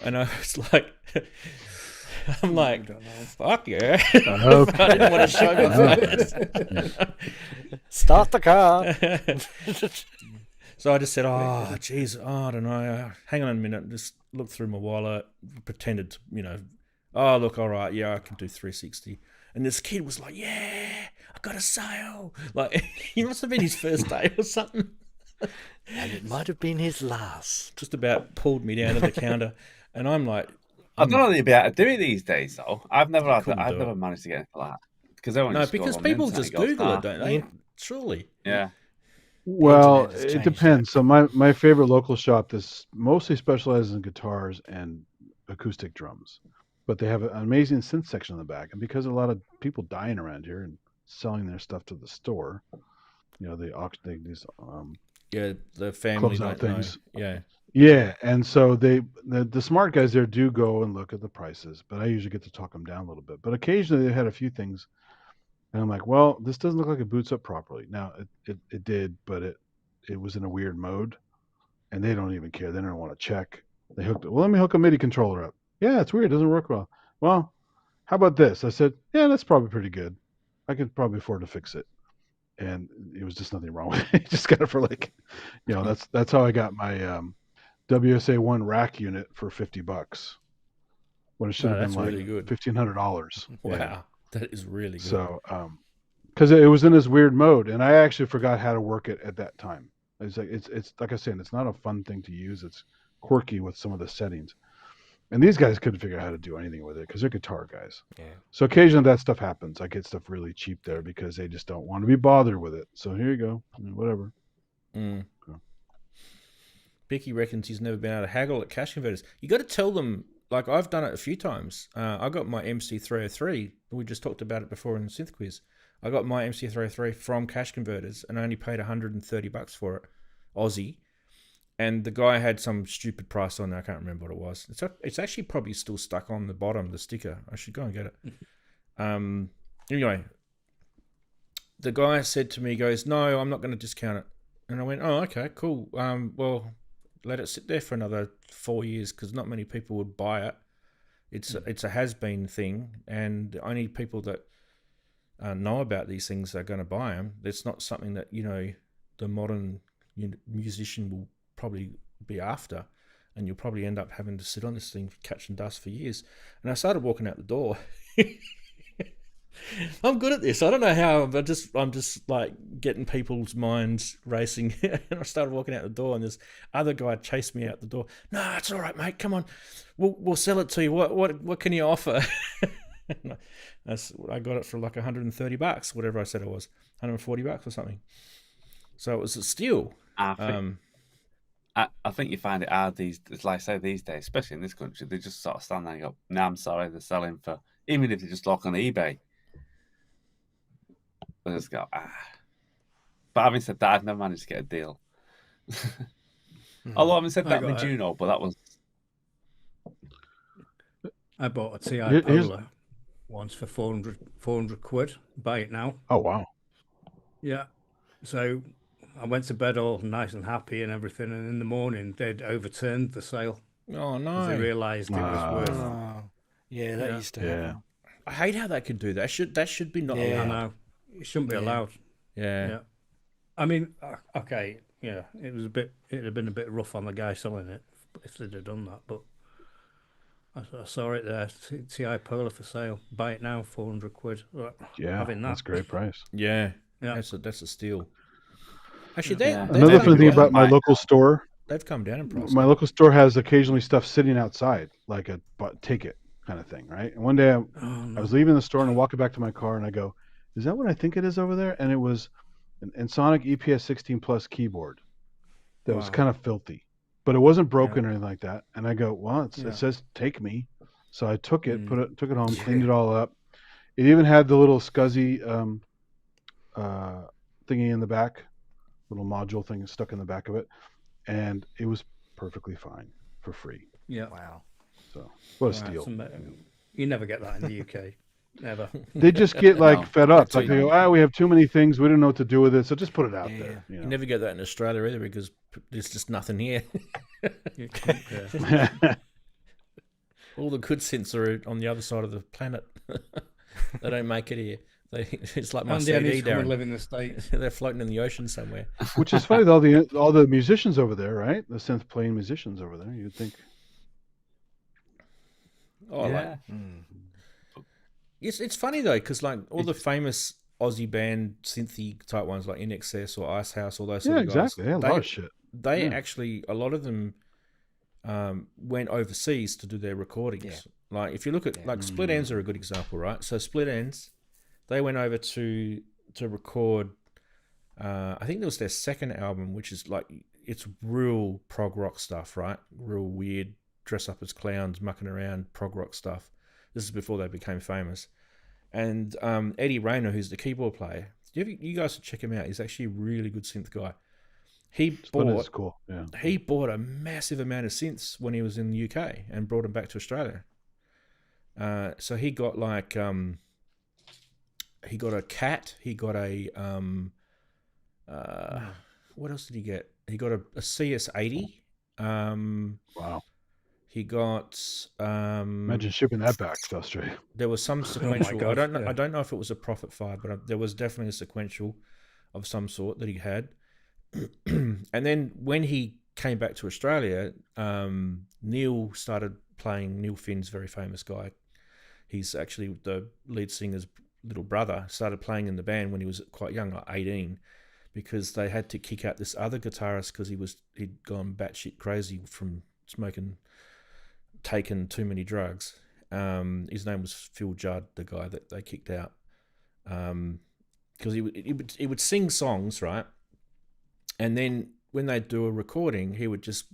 And I was like, I'm like, fuck yeah. I didn't want to show my face. Start the car. So I just said, oh, geez, I don't know. Hang on a minute. Just look through my wallet, pretended to, oh, look, all right, yeah, I can do 360. And this kid was like, yeah, I got a sale. Like, he must have been his first day or something. And it might have been his last. Just about pulled me down to the counter. And I'm like, I don't know if you'd be able to do it these days, though. I've never managed to get into that. because people just Google it, don't they? Surely. Yeah. Well, Internet has it changed depends. So my favorite local shop this mostly specializes in guitars and acoustic drums, but they have an amazing synth section in the back. And because of a lot of people dying around here and selling their stuff to the store, they auction these Yeah, the family close out don't know. things. Yeah. Yeah, and so the smart guys there do go and look at the prices, but I usually get to talk them down a little bit. But occasionally they had a few things, and I'm like, well, this doesn't look like it boots up properly. Now it did, but it was in a weird mode, and they don't even care. They don't want to check. They hooked it. Well, let me hook a MIDI controller up. Yeah, it's weird. It doesn't work well. Well, how about this? I said, yeah, that's probably pretty good. I could probably afford to fix it. And it was just nothing wrong with it. Just got it for that's how I got my WSA1 rack unit for $50 when it should have been like really good. $1,500. Wow. That is really good. So, because it was in this weird mode, and I actually forgot how to work it at that time. It's like I said, it's not a fun thing to use. It's quirky with some of the settings, and these guys couldn't figure out how to do anything with it because they're guitar guys. Yeah. So occasionally that stuff happens. I get stuff really cheap there because they just don't want to be bothered with it. So here you go, whatever. Mm. Becky reckons he's never been able to haggle at cash converters. You got to tell them, like I've done it a few times. I got my MC303. We just talked about it before in the Synth Quiz. I got my MC303 from cash converters and I only paid $130 for it, Aussie. And the guy had some stupid price on there. I can't remember what it was. It's actually probably still stuck on the bottom, the sticker. I should go and get it. Anyway, the guy said to me, he goes, "No, I'm not going to discount it." And I went, "Oh, okay, cool. Well, let it sit there for another 4 years because not many people would buy it. It's a has-been thing, and the only people that know about these things are going to buy them. It's not something that the modern musician will probably be after, and you'll probably end up having to sit on this thing catching dust for years." And I started walking out the door. I'm good at this. I don't know how, but I'm just like getting people's minds racing. And I started walking out the door, and this other guy chased me out the door. "No, it's all right, mate. Come on, we'll sell it to you. What can you offer?" I got it for like $130, whatever I said it was, $140 or something. So it was a steal. I think you find it hard like I say, these days, especially in this country, they just sort of stand there and go, "No, I'm sorry." They're selling for, even if they just look on eBay. They just go, But having said that, I've never managed to get a deal. Although I haven't said that in Juno, but that was. I bought a TI Polar once for 400 quid. Buy it now. Oh, wow. Yeah. So I went to bed all nice and happy and everything, and in the morning they'd overturned the sale. Oh no! Because they realised it was worth. Yeah, that used to happen. I hate how that could do that. That should be not allowed. I know. It shouldn't be allowed. Yeah. I mean, okay, yeah, it'd have been a bit rough on the guy selling it if they'd have done that, but I saw it there, TI Polar for sale. Buy it now, 400 quid. Yeah, having that. That's a great price. Yeah. That's a steal. Actually, another funny thing about my local store, they've come down in price. My local store has occasionally stuff sitting outside, like a ticket kind of thing, right? And one day I was leaving the store and I'm walking back to my car and I go, "Is that what I think it is over there?" And it was an Sonic EPS 16 Plus keyboard that was kind of filthy, but it wasn't broken or anything like that. And I go, "Well, it says take me," so I took it, took it home, cleaned it all up. It even had the little SCSI thingy in the back, little module thing stuck in the back of it, and it was perfectly fine for free. Yeah. Wow. So what a steal! You never get that in the UK. Never. They just get fed up. Like they go, we have too many things. We don't know what to do with it, so just put it out there. You never get that in Australia either because there's just nothing here. All the good synths are on the other side of the planet. They don't make it here. It's like my CD, Daren. Live in the States. They're floating in the ocean somewhere. Which is funny, all the musicians over there, right? The synth playing musicians over there. You'd think. Oh, yeah. It's funny though, because like all the famous Aussie band synthy type ones like In Excess or Ice House, all those sort of guys. Exactly. They had a lot of shit. They actually, a lot of them went overseas to do their recordings. Yeah. Like if you look at like Split Ends are a good example, right? So Split Ends, they went over to record. I think that was their second album, which is like it's real prog rock stuff, right? Real weird, dress up as clowns, mucking around prog rock stuff. This is before they became famous. And Eddie Rayner, who's the keyboard player, you guys should check him out. He's actually a really good synth guy. He bought a massive amount of synths when he was in the UK and brought them back to Australia. So he got like he got a Cat. He got a what else did he get? He got a CS80. Wow. He got imagine shipping that back to Australia. There was some sequential. I don't know. I don't know if it was a Prophet 5, but there was definitely a sequential of some sort that he had. And then when he came back to Australia, Neil started playing. Neil Finn's very famous guy. He's actually the lead singer's little brother. Started playing in the band when he was quite young, like 18, because they had to kick out this other guitarist because he'd gone batshit crazy from taken too many drugs. His name was Phil Judd, the guy that they kicked out, because he would sing songs, right? And then when they do a recording, he would just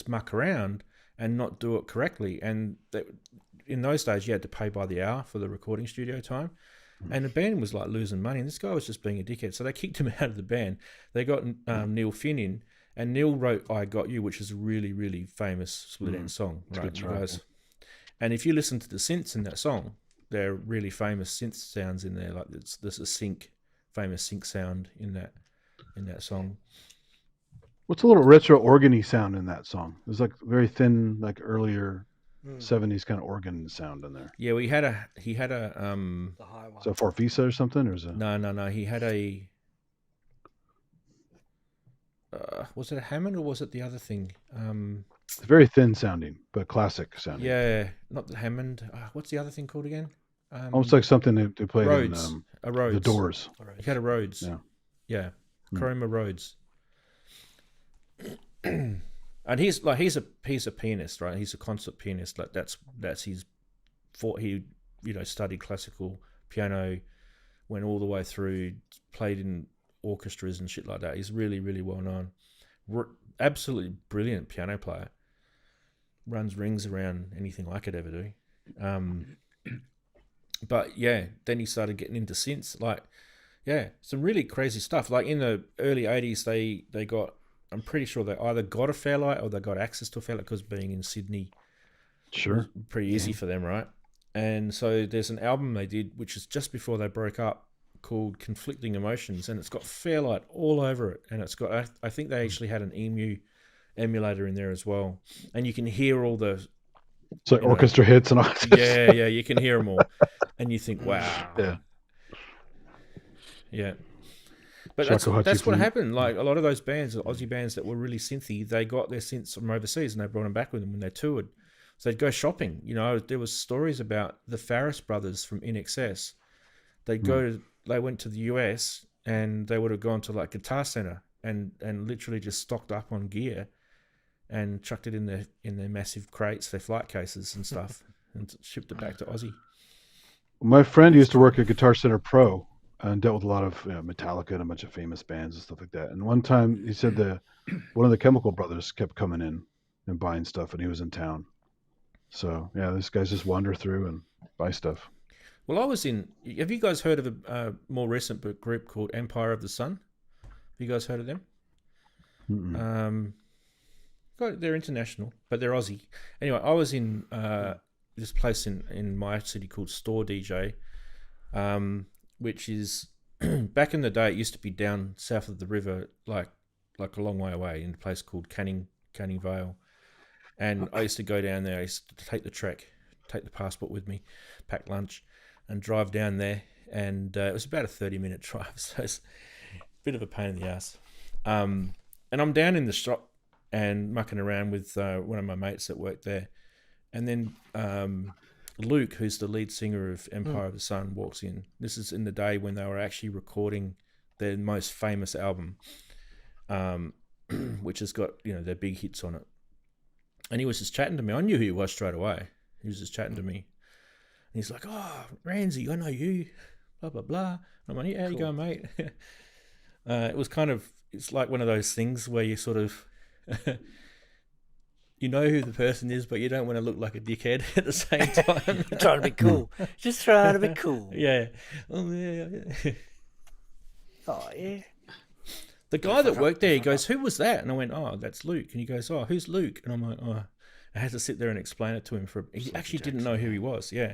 muck around and not do it correctly. And in those days, you had to pay by the hour for the recording studio time. And the band was like losing money, and this guy was just being a dickhead. So they kicked him out of the band. They got Neil Finn in, and Neil wrote "I Got You," which is a really, really famous Split End song. Right? And if you listen to the synths in that song, they're really famous synth sounds in there. Like there's a sync famous sync sound in that song. What's a little retro organy sound in that song? There's like very thin, like earlier 70s kind of organ sound in there. Yeah, he had a the high one. Is that Farfisa or something, or is it? no. He had a was it a Hammond or was it the other thing? It's very thin sounding, but classic sounding. Yeah, not the Hammond. What's the other thing called again? Almost like something they played Rhodes. in A Rhodes. The Doors. He had a Rhodes. Yeah. Yeah. Chroma Rhodes. And he's a pianist, right? He's a concert pianist. Like that's his he studied classical piano, went all the way through, played in orchestras and shit like that. He's really, really well known. Absolutely brilliant piano player. Runs rings around anything I could ever do. But yeah, then he started getting into synths. Like, yeah, some really crazy stuff. Like in the early 80s, they got, I'm pretty sure they either got a Fairlight or they got access to a Fairlight because being in Sydney, Sure, was pretty easy for them, right? And so there's an album they did, which is just before they broke up, called Conflicting Emotions, and it's got Fairlight all over it. And it's got, I think they actually had an EMU emulator in there as well. And you can hear all the... It's like orchestra hits and all that. Yeah, you can hear them all. And you think, wow. Yeah. But that's what happened. Like a lot of those bands, the Aussie bands that were really synthy, they got their synths from overseas and they brought them back with them when they toured. So they'd go shopping. There was stories about the Farris brothers from In Excess. They went to the US and they would have gone to like Guitar Center and literally just stocked up on gear and chucked it in their massive crates, their flight cases and stuff, and shipped it back to Aussie. My friend used to work at Guitar Center Pro and dealt with a lot of Metallica and a bunch of famous bands and stuff like that. And one time he said one of the Chemical Brothers kept coming in and buying stuff, and he was in town. So yeah, these guys just wander through and buy stuff. Well, have you guys heard of a more recent group called Empire of the Sun? Have you guys heard of them? They're international, but they're Aussie. Anyway, I was in this place in my city called Store DJ, which is back in the day. It used to be down south of the river, like a long way away, in a place called Canning Vale. And I used to go down there. I used to take the trek, take the passport with me, pack lunch, and drive down there. And it was about a 30-minute drive, so it's a bit of a pain in the ass. And I'm down in the shop and mucking around with one of my mates that worked there. And then Luke, who's the lead singer of Empire of the Sun, walks in. This is in the day when they were actually recording their most famous album, which has got their big hits on it. And he was just chatting to me. I knew who he was straight away. He was just chatting to me. And he's like, "Oh, Ranzee, I know you, blah, blah, blah." And I'm like, "Yeah, how you going, mate?" It's like one of those things where you sort of, you know who the person is, but you don't want to look like a dickhead at the same time. You're trying to be cool. Just trying to be cool. Yeah. Oh, yeah. Oh, yeah. The guy that worked there, he goes, "Who was that?" And I went, "Oh, that's Luke." And he goes, "Oh, who's Luke?" And I'm like, "Oh," I had to sit there and explain it to him. He actually didn't know who he was. Yeah.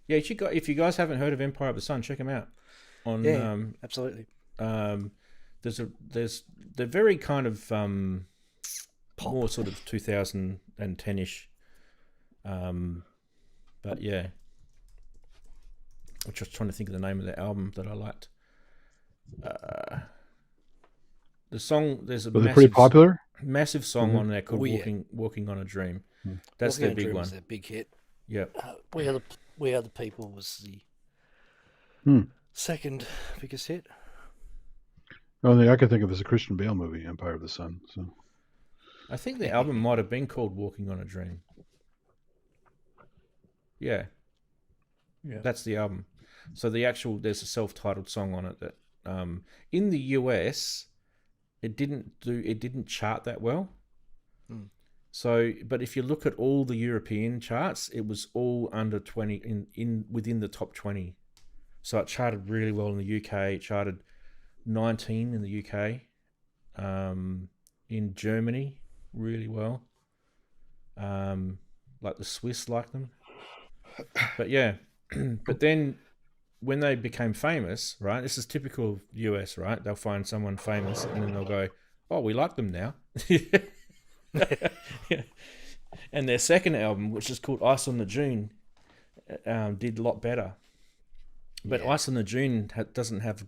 Yeah, if you guys haven't heard of Empire of the Sun, check them out. Absolutely. They're very kind of more sort of 2010-ish. But yeah. I'm just trying to think of the name of the album that I liked. The song, there's a pretty popular? Massive song on there called Walking on a Dream. That's their big one. Their big hit. Yeah. We Are the People was the second biggest hit. The only thing I can think of is a Christian Bale movie, Empire of the Sun. So I think the album might have been called Walking on a Dream. Yeah. That's the album. So there's a self-titled song on it that in the US it didn't chart that well. So, but if you look at all the European charts, it was all under 20 within the top 20. So it charted really well in the UK. It charted 19 in the UK. In Germany, really well. Like the Swiss like them. But yeah, but then when they became famous, right? This is typical US, right? They'll find someone famous and then they'll go, "Oh, we like them now." Yeah. And their second album, which is called Ice on the Dune, did a lot better. But Ice on the Dune doesn't have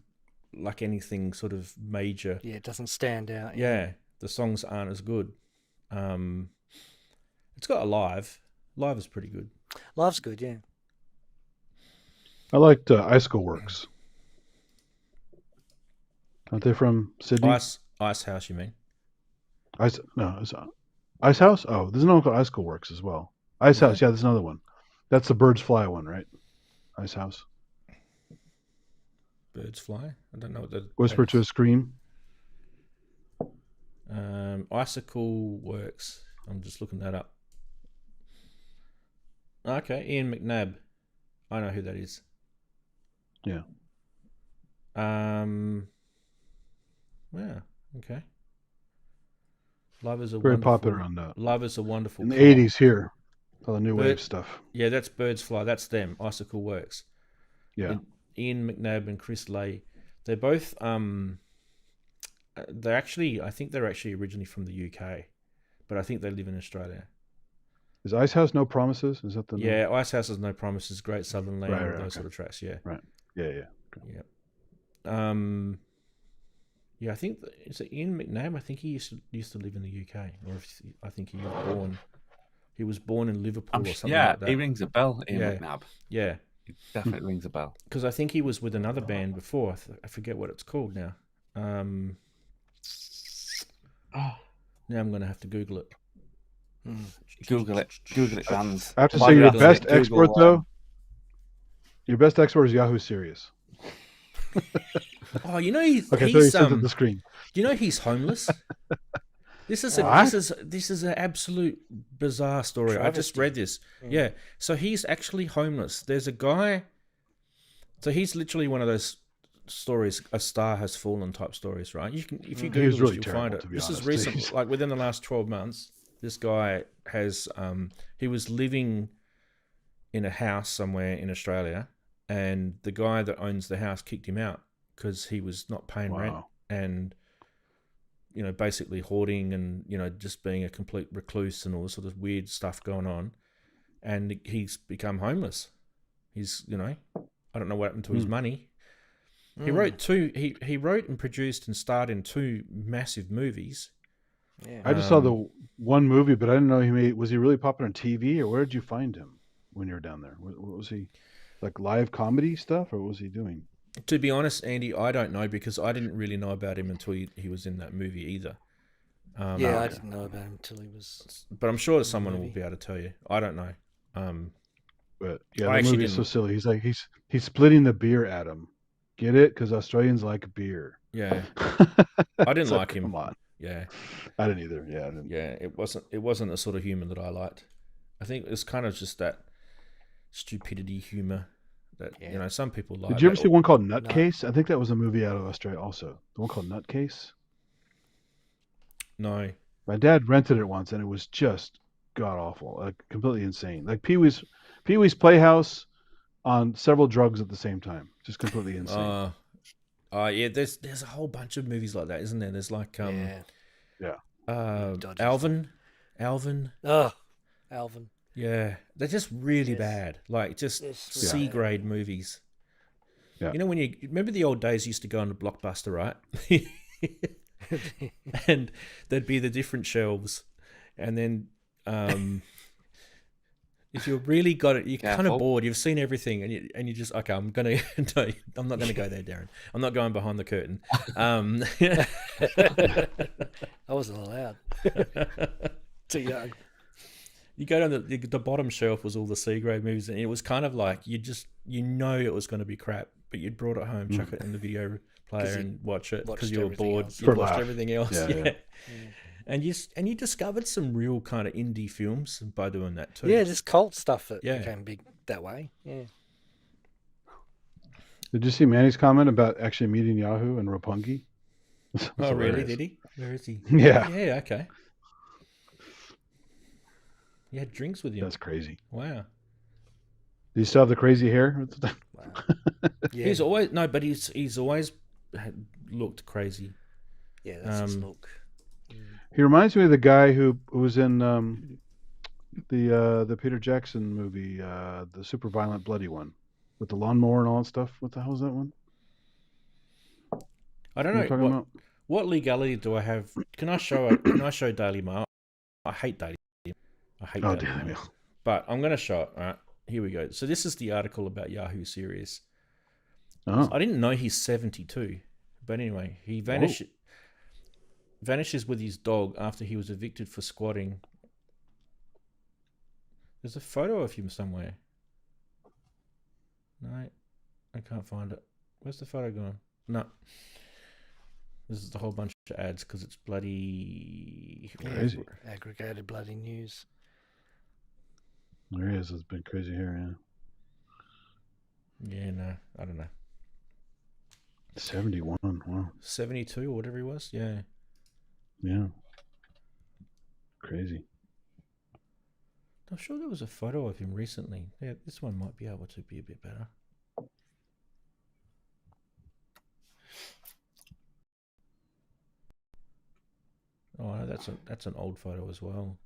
like anything sort of major. Yeah, it doesn't stand out. Yeah, the songs aren't as good. It's got a live. Live is pretty good. Live's good, yeah. I liked Icicle Works. Aren't they from Sydney? Ice House, you mean? Ice House? Oh, there's another one called Icicle Works as well. Ice House, yeah, there's another one. That's the Birds Fly one, right? Ice House. Birds Fly? I don't know what the... Whisper to a Scream. Icicle Works. I'm just looking that up. Okay, Ian McNabb. I know who that is. Yeah. Yeah, okay. Love is a Very wonderful, popular on that. Love is a wonderful In the clock. 80s here. All the new wave stuff. Yeah, that's Birds Fly. That's them. Icicle Works. Yeah. Ian McNabb and Chris Lay. They're both they're actually, I think they're actually originally from the UK, but I think they live in Australia. Is Ice House No Promises? Is that the name? Yeah, Ice House has No Promises, Great Southern Land, Right, those sort of tracks, yeah. Right. Yeah. Yeah. Yeah, I think is it Ian McNabb? I think he used to live in the UK, or I think he was born in Liverpool or something like that. He rings a bell. Ian McNabb. Yeah, He definitely rings a bell. because I think he was with another band before. I forget what it's called now. Now I'm going to have to Google it. Google it, fans. I have to say your best export though. Your best export is Yahoo Serious. Oh, you know he's Okay, so you sent it the screen. you know he's homeless. This is an absolute bizarre story. I just read this. Yeah, so he's actually homeless. There's a guy. So he's literally one of those stories, a star has fallen type stories, right? You can, if you Google this, you'll find it. This is recent, like within the last 12 months. This guy has he was living in a house somewhere in Australia, and the guy that owns the house kicked him out because he was not paying rent and, you know, basically hoarding and, you know, just being a complete recluse and all this sort of weird stuff going on. And he's become homeless. He's, you know, I don't know what happened to his money. He wrote he wrote and produced and starred in 2 massive movies. Yeah. I just saw the one movie, but I didn't know was he really popular on TV, or where did you find him when you were down there? What was he, like live comedy stuff, or what was he doing? To be honest, Andy, I don't know, because I didn't really know about him until he was in that movie either. I didn't know about him until he was. But I'm sure someone will be able to tell you. I don't know. But yeah, the movie is so silly. He's like he's splitting the beer at him. Get it? Because Australians like beer. Yeah, I didn't like him. Come on. Yeah, I didn't either. Yeah, I didn't. Yeah, it wasn't the sort of humor that I liked. I think it's kind of just that stupidity humor that you know some people like. Did you ever see one called Nutcase? No. I think that was a movie out of Australia also. The one called Nutcase. No. My dad rented it once, and it was just god awful, like completely insane. Like Pee-wee's Playhouse on several drugs at the same time, just completely insane. Yeah. There's a whole bunch of movies like that, isn't there? There's like Alvin. Oh, Alvin. Yeah, they're just really bad. Like just C grade movies. Yeah. You know when you remember the old days you used to go on the Blockbuster, right? And there'd be the different shelves, and then if you really got it, you're kind of bored. You've seen everything, and you just I'm not going to go there, Daren. I'm not going behind the curtain. I wasn't allowed. Too young. You go down the bottom shelf was all the C grade movies, and it was kind of like you know it was going to be crap, but you'd brought it home, chuck it in the video player, and watch it because you were bored. You watched everything else. Yeah. And you discovered some real kind of indie films by doing that too. Yeah, just cult stuff that became big that way. Yeah. Did you see Manny's comment about actually meeting Yahoo and Roppongi? Oh, really? Did he? Where is he? Yeah. Yeah. Okay. You had drinks with him. That's crazy. Wow. you still have the crazy hair? Wow. Yeah, He's always no, but he's always looked crazy. yeah, that's his um, look. He reminds me of the guy who was in the Peter Jackson movie, the super violent, bloody one, with the lawnmower and all that stuff. What the hell is that one? I don't You know know what I'm talking about? what legality do I have? Can I show Daily Mail? I hate Daily. I hate Oh, Daily damn Mail. you. But I'm going to show it. All right, here we go. So this is the article about Yahoo Serious. Oh, I didn't know he's 72, but anyway, he vanishes with his dog after he was evicted for squatting. There's a photo of him somewhere. No, I can't find it. Where's the photo gone? No. This is a whole bunch of ads because it's bloody crazy. Aggregated bloody news. There he is. It's been crazy hair, yeah. Yeah, no, I don't know. 71. Wow. 72 or whatever he was. Yeah. Yeah. Crazy. I'm sure there was a photo of him recently. Yeah, this one might be able to be a bit better. Oh, no, that's an old photo as well.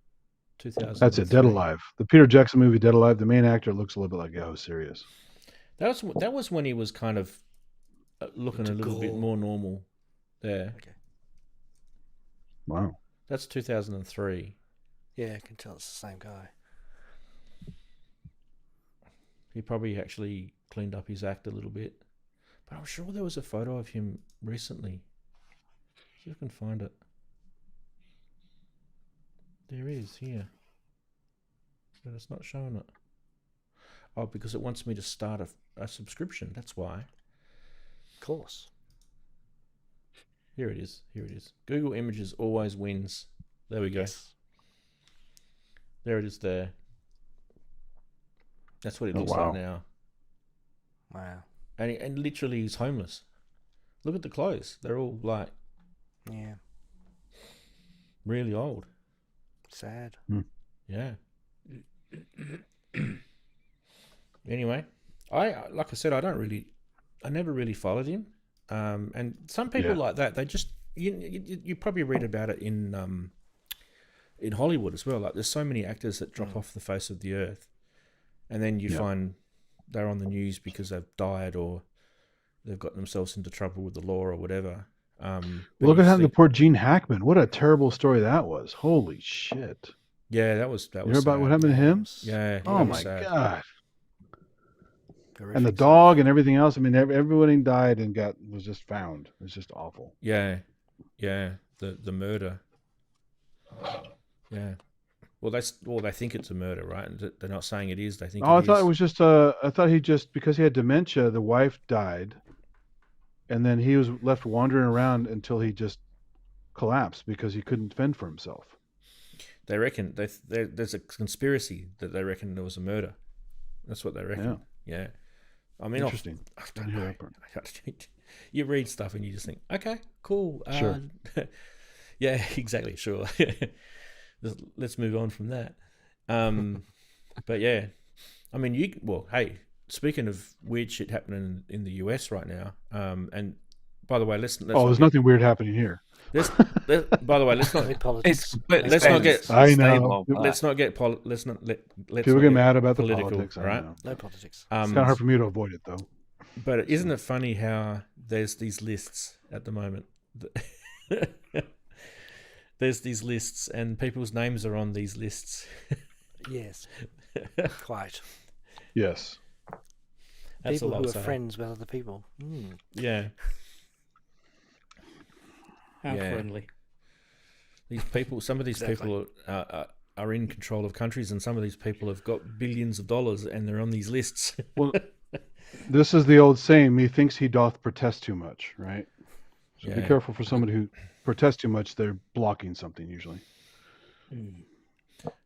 2000. That's it. Dead Alive. The Peter Jackson movie, Dead Alive. The main actor looks a little bit like Yahoo Serious. That was when he was kind of looking a little bit more normal. There. Okay. Wow. That's 2003. Yeah, I can tell it's the same guy. He probably actually cleaned up his act a little bit. But I'm sure there was a photo of him recently. See if I can find it. There is, here. But it's not showing it. Oh, because it wants me to start a subscription. That's why. Of course. Here it is. Here it is. Google Images always wins. There we go. Yes. There it is there. That's what it looks wow. like now. Wow. And literally he's homeless. Look at the clothes. They're all like Yeah. really old. Sad. Yeah. Anyway, like I said, I never really followed him. And some people like that, they just you probably read about it in Hollywood as well. Like there's so many actors that drop off the face of the earth, and then you find they're on the news because they've died or they've got themselves into trouble with the law or whatever. Look at how the poor Gene Hackman. What a terrible story that was. Holy shit. Yeah, that was You heard about what happened to him? Yeah. Oh my sad. God. Horrific And the stuff. dog and everything else. I mean, everybody died and was just found. It's just awful. Yeah. The murder. Yeah. Well, they think it's a murder, right? And they're not saying it is. They think. I thought it was just. I thought he just because he had dementia. The wife died, and then he was left wandering around until he just collapsed because he couldn't fend for himself. They reckon there's a conspiracy that they reckon there was a murder. That's what they reckon. Yeah. I mean, Interesting. I don't know. You read stuff and you just think, okay, cool. Sure. Yeah, exactly. Sure. Let's move on from that. But yeah, I mean, hey, speaking of weird shit happening in the US right now, and by the way, let's there's nothing weird happening here. By the way, let's not. Politics. Let's not get. I know. Let's not get. Let's People get mad about the political, politics. right? No politics. It's kind of hard for me to avoid it, though. But isn't it funny how there's these lists at the moment? There's these lists, and people's names are on these lists. Yes. Quite. Yes. That's People all I'll who are say. friends with other people. Yeah. How Yeah. friendly. These people, some of these people are in control of countries, and some of these people have got billions of dollars, and they're on these lists. Well, this is the old saying: "Methinks he doth protest too much." Right. So be Yeah. careful for somebody who protests too much. They're blocking something usually.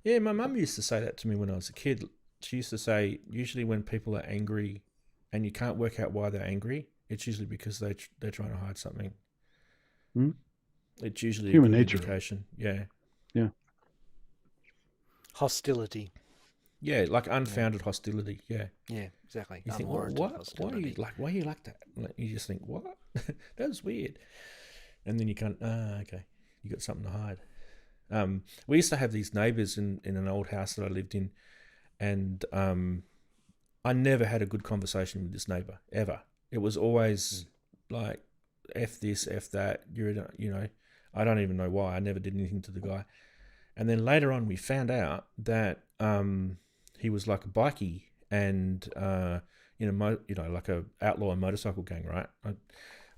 Yeah, my mum used to say that to me when I was a kid. She used to say, usually when people are angry, and you can't work out why they're angry, it's usually because they're trying to hide something. It's usually Human a good nature. indication. Yeah. Yeah. Hostility. Yeah, like unfounded hostility. Yeah. Yeah, exactly. You think, Unwarranted what? Why are hostility. you like that? Like, you just think, what? That was weird. And then you can't. Okay, you got something to hide. We used to have these neighbours in an old house that I lived in, and I never had a good conversation with this neighbour ever. It was always like, F this, F that. I don't even know why. I never did anything to the guy. And then later on, we found out that he was like a bikie and like a outlaw motorcycle gang, right?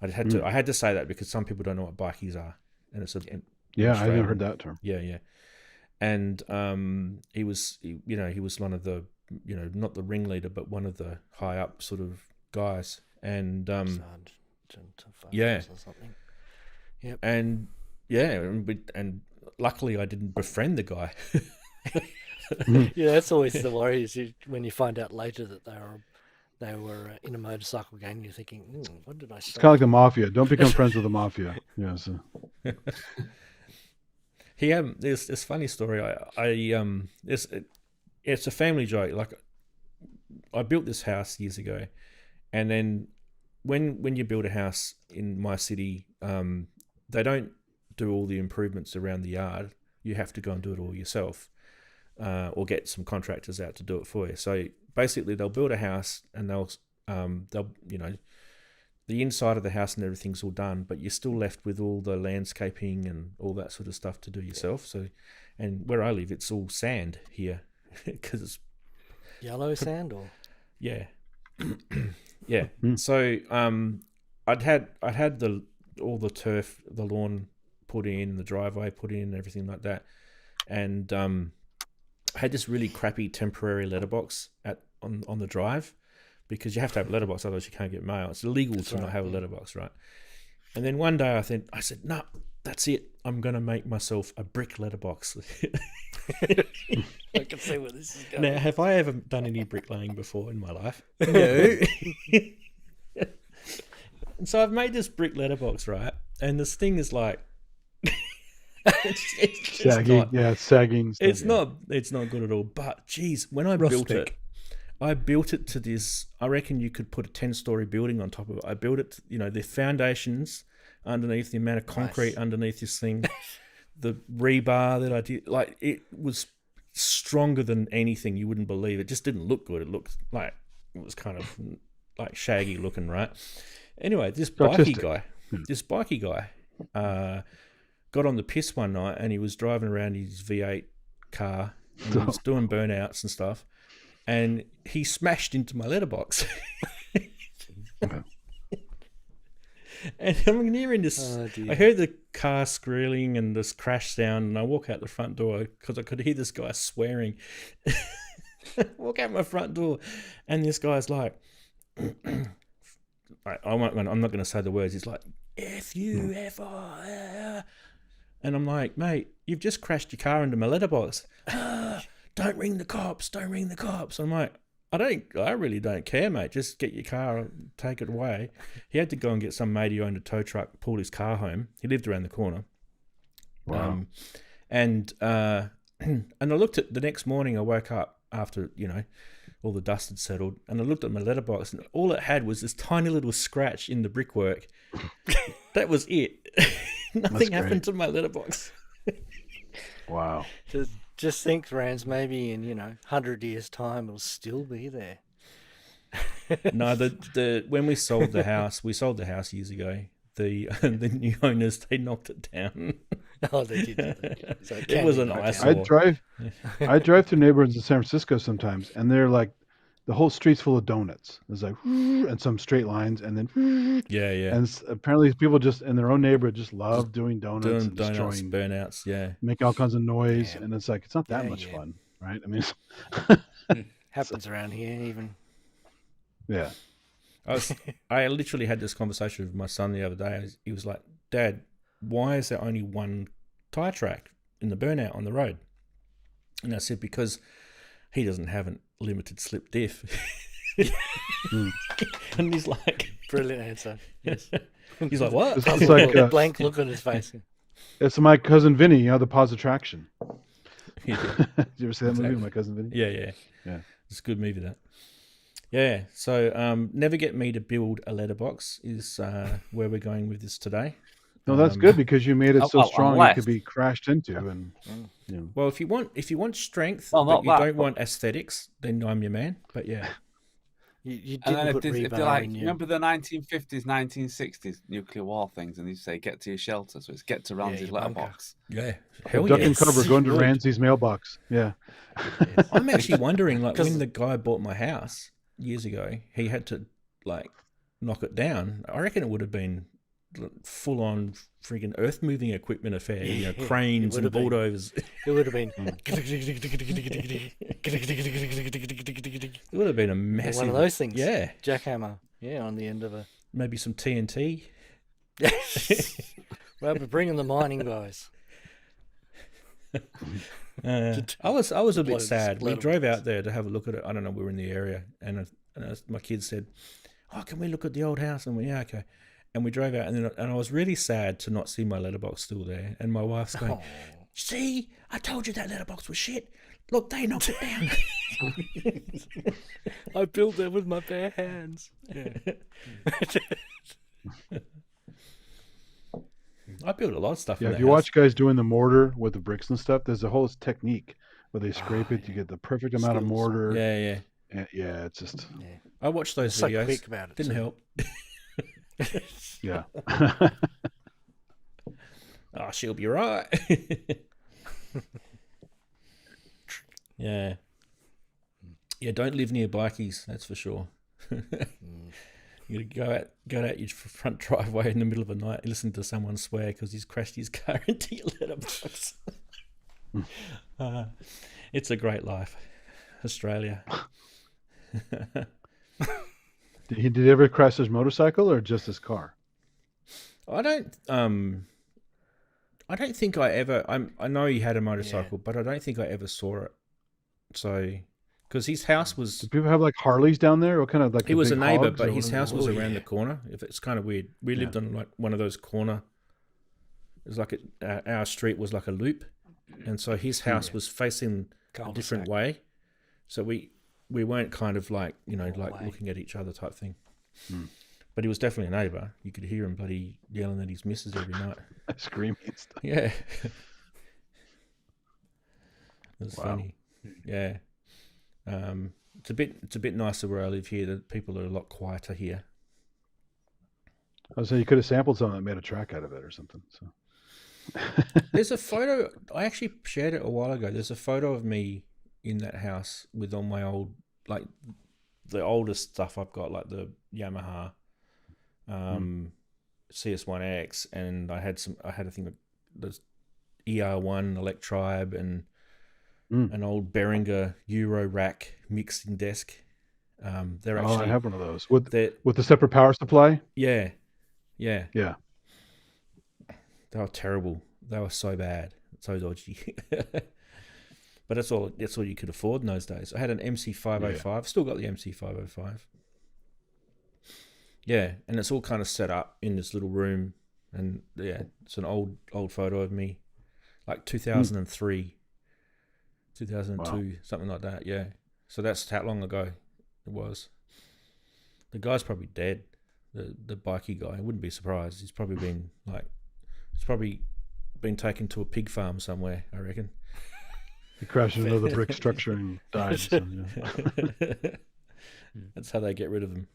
I had to say that because some people don't know what bikies are, and it's I never heard that term. Yeah. And he was one of the, not the ringleader, but one of the high up sort of guys, and Sergeant of yeah, or something. Yep. and and luckily I didn't befriend the guy. Yeah, that's always the worry is when you find out later that they were in a motorcycle gang. You're thinking, what did I say? It's kind of like the mafia. Don't become friends with the mafia. Yeah. So. There's this funny story. It's a family joke. Like, I built this house years ago, and then when you build a house in my city, they don't do all the improvements around the yard. You have to go and do it all yourself, or get some contractors out to do it for you. So basically, they'll build a house and they'll the inside of the house and everything's all done, but you're still left with all the landscaping and all that sort of stuff to do yourself. So, and where I live, it's all sand here because it's Yellow sand or yeah. Yeah. So I'd had all the turf, the lawn put in, the driveway put in, everything like that, and I had this really crappy temporary letterbox on the drive, because you have to have a letterbox, otherwise you can't get mail. It's illegal to not have a letterbox, right? And then one day I said, no, that's it. I'm going to make myself a brick letterbox. I can see where this is going. Now, have I ever done any bricklaying before in my life? No. And so I've made this brick letterbox, right? And this thing is like, it's sagging. not, it's sagging. It's not good at all. But geez, when I built it to this, I reckon you could put a 10-story building on top of it. I built it, the foundations underneath, the amount of concrete underneath this thing, the rebar that I did, like, it was stronger than anything. You wouldn't believe. It just didn't look good. It looked like it was kind of like shaggy looking, right? Anyway, this bikie guy got on the piss one night, and he was driving around his V8 car, and he was doing burnouts and stuff, and he smashed into my letterbox. And I'm nearing this. I heard the car squealing and this crash sound, and I walk out the front door because I could hear this guy swearing. Walk out my front door, and this guy's like, I'm not going to say the words. He's like, F you, F I. And I'm like, mate, you've just crashed your car into my letterbox. Don't ring the cops. Don't ring the cops. I'm like, I really don't care, mate. Just get your car, take it away. He had to go and get some mate who owned a tow truck, pull his car home. He lived around the corner. Wow. And I looked at the next morning. I woke up after all the dust had settled, and I looked at my letterbox, and all it had was this tiny little scratch in the brickwork. That was it. Nothing happened to my letterbox. Wow. Just think, Ranz, maybe in 100 years' time it'll still be there. No, when we sold the house years ago. The new owners, they knocked it down. Oh, they did. So it was an eyesore. I drive through neighborhoods in San Francisco sometimes, and they're like, the whole street's full of donuts. There's like, and some straight lines, and then yeah. And apparently, people just in their own neighborhood just love doing donuts, and destroying, burnouts, making all kinds of noise, and it's like, it's not that much fun, right? I mean, happens around here even. Yeah. I literally had this conversation with my son the other day. He was like, Dad, why is there only one tyre track in the burnout on the road? And I said, because he doesn't have a limited slip diff. And he's like... Brilliant answer. Yes. He's like, what? It's like a blank look on his face. It's my cousin Vinny, the pause attraction. Yeah. Did you ever see that movie Exactly. with my cousin Vinny? Yeah. Yeah. It's a good movie, that. Yeah, so never get me to build a letterbox is where we're going with this today. No, that's good because you made it so well, strong it unless- could be crashed into, and you know. Well, if you want strength, Well, but not you that, don't but- want aesthetics, then I'm your man. But yeah, You And then didn't put if they're rebar like, in your... remember the 1950s, 1960s nuclear war things, and you say get to your shelter, so it's get to Ranzee's your bunker. letterbox. yeah, hell Duck yeah. and cover, going to Good. Ranzee's mailbox. Yeah. I'm actually wondering, like, 'Cause- when the guy bought my house years ago, he had to like knock it down. I reckon it would have been full on freaking earth moving equipment affair, you know, Yeah, cranes it and would have been. bulldozers. It would have been... It would have been a massive One of those things. Yeah, Jackhammer. Yeah, on the end of a... maybe some TNT. Well, we're bringing the mining guys. I was a bit Blow- sad. We blow drove the out there to have a look at it. I don't know, we were in the area, and my kids said, "Oh, can we look at the old house?" And we, yeah, okay. And we drove out, and I was really sad to not see my letterbox still there. And my wife's going, "See, I told you that letterbox was shit. Look, they knocked it down." I built it with my bare hands. Yeah. I built a lot of stuff. Yeah, in if that you house. watch guys doing the mortar with the bricks and stuff, there's a whole technique where they scrape it, you get the perfect amount of Skills. mortar. Yeah. And yeah, it's just I watched those So videos. quick about it. Didn't too. help. yeah. Oh, she'll be right. Yeah. Yeah, don't live near bikies, that's for sure. You gotta go out your front driveway in the middle of the night and listen to someone swear because he's crashed his car into your letterbox. It's a great life. Australia. Did he ever crash his motorcycle or just his car? I don't think I ever. I know he had a motorcycle, but I don't think I ever saw it. So, because his house was, Do people have like Harleys down there? What kind of like? he the was a big neighbor, hogs, but or his what- house was Oh, around yeah. the corner. If it's kind of weird, we lived on like one of those corner. It was like our street was like a loop, and so his house was facing a different Cul-de-sac. way. So we weren't kind of like like way. looking at each other type thing. But he was definitely a neighbor. You could hear him bloody yelling at his missus every night. Screaming and stuff. Yeah. It's Wow. funny. Yeah. It's a bit nicer where I live here. The people are a lot quieter here. I was saying you could have sampled something that made a track out of it or something. So There's a photo. I actually shared it a while ago. There's a photo of me in that house with all my old, like the oldest stuff I've got, like the Yamaha CS1X, and I had a thing that there's ER1 Electribe and an old Behringer Eurorack mixing desk. They're oh, I actually have one of those with they're the separate power supply. yeah. Yeah. They were terrible. They were so bad, so dodgy. But that's all you could afford in those days. I had an MC505. Still got the MC505. Yeah, and it's all kind of set up in this little room, and yeah, it's an old photo of me, like 2003, 2002, something like that. Yeah, so that's how long ago it was. The guy's probably dead. The bikey guy. I wouldn't be surprised. He's probably been taken to a pig farm somewhere, I reckon. He crashed into the brick structure and died. So, yeah. That's how they get rid of them.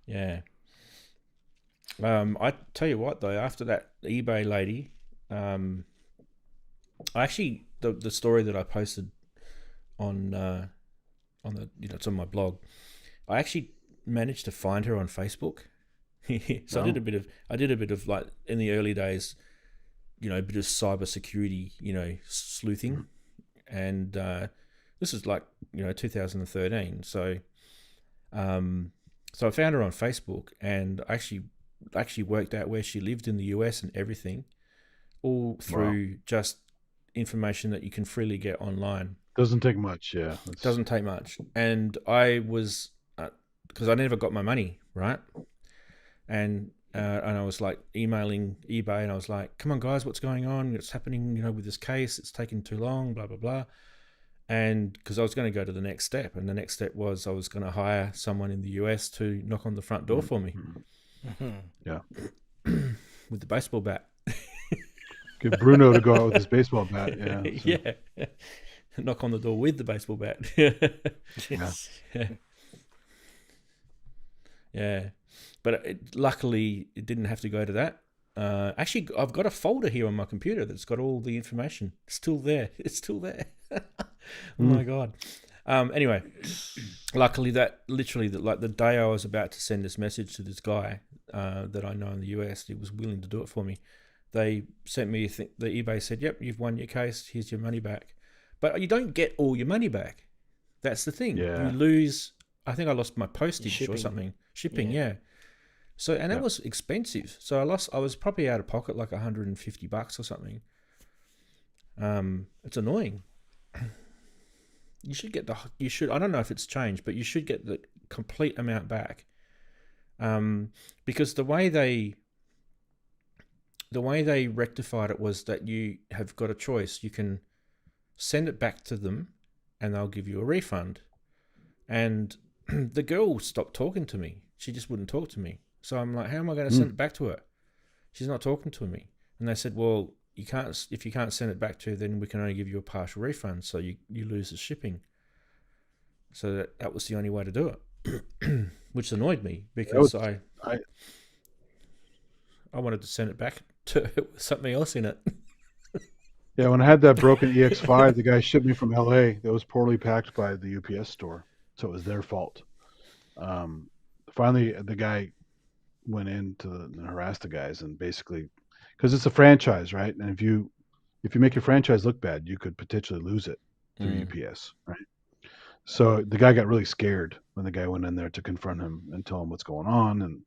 Yeah. I tell you what though, after that eBay lady, I actually the story that I posted on the it's on my blog. I actually managed to find her on Facebook. So I did a bit of like in the early days, a bit of cyber security, sleuthing, and this is like 2013. So I found her on Facebook, and I actually worked out where she lived in the US and everything, all through just information that you can freely get online. Doesn't take much, yeah. Doesn't take much. And I was, because I never got my money, right? And and I was like emailing eBay, and I was like, "Come on, guys, what's going on? What's happening? With this case, it's taking too long, blah blah blah." And because I was going to go to the next step, and the next step was I was going to hire someone in the US to knock on the front door for me Yeah. with the baseball bat. Get Bruno to go out with his baseball bat. Yeah. So, Yeah, knock on the door with the baseball bat. Yes. Yeah, but luckily it didn't have to go to that. Actually, I've got a folder here on my computer that's got all the information. It's still there. It's still there. Oh my god. Anyway, luckily that literally like the day I was about to send this message to this guy that I know in the US, he was willing to do it for me. They sent me the eBay said, "Yep, you've won your case. Here's your money back." But you don't get all your money back. That's the thing. Yeah. You lose. I think I lost my postage Shipping. or something. Shipping, Yeah. yeah. So and that was expensive. So I was probably out of pocket like $150 or something. It's annoying. You should get I don't know if it's changed, but you should get the complete amount back. Because the way they rectified it was that you have got a choice. You can send it back to them and they'll give you a refund. And the girl stopped talking to me. She just wouldn't talk to me. So I'm like, how am I going to send it back to her? She's not talking to me. And they said, well, if you can't send it back to her, then we can only give you a partial refund. So you lose the shipping. So that was the only way to do it, which annoyed me because I wanted to send it back to her with something else in it. Yeah, when I had that broken EX5, the guy shipped me from LA. That was poorly packed by the UPS store, so it was their fault. Finally, the guy went in and harassed the guys, and basically, because it's a franchise, right? And if you make your franchise look bad, you could potentially lose it through UPS, right? So the guy got really scared when the guy went in there to confront him and tell him what's going on,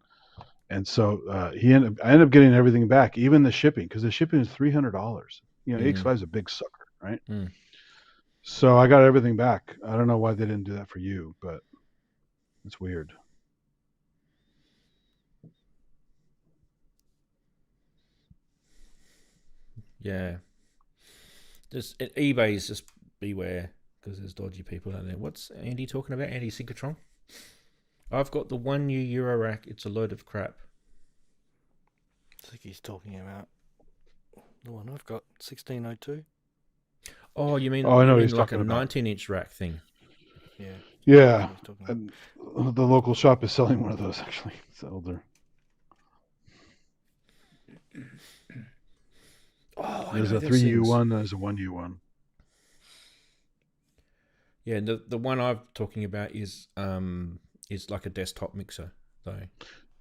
and so I ended up getting everything back, even the shipping, because the shipping is $300. EX5 is a big sucker, right? So I got everything back. I don't know why they didn't do that for you, but it's weird. Yeah. Just at eBay's, just beware because there's dodgy people out there. What's Andy talking about? Andy Synchrotron? I've got the 1 new Eurorack. It's a load of crap. I think he's talking about the one I've got, 1602. Oh, you mean, I know you he's mean like a talking about. 19-inch rack thing? Yeah. Yeah, He's talking about. and the local shop is selling one of those actually. It's older. Oh, There's a 3U one. There's a 1U one. Yeah, the one I'm talking about is like a desktop mixer though.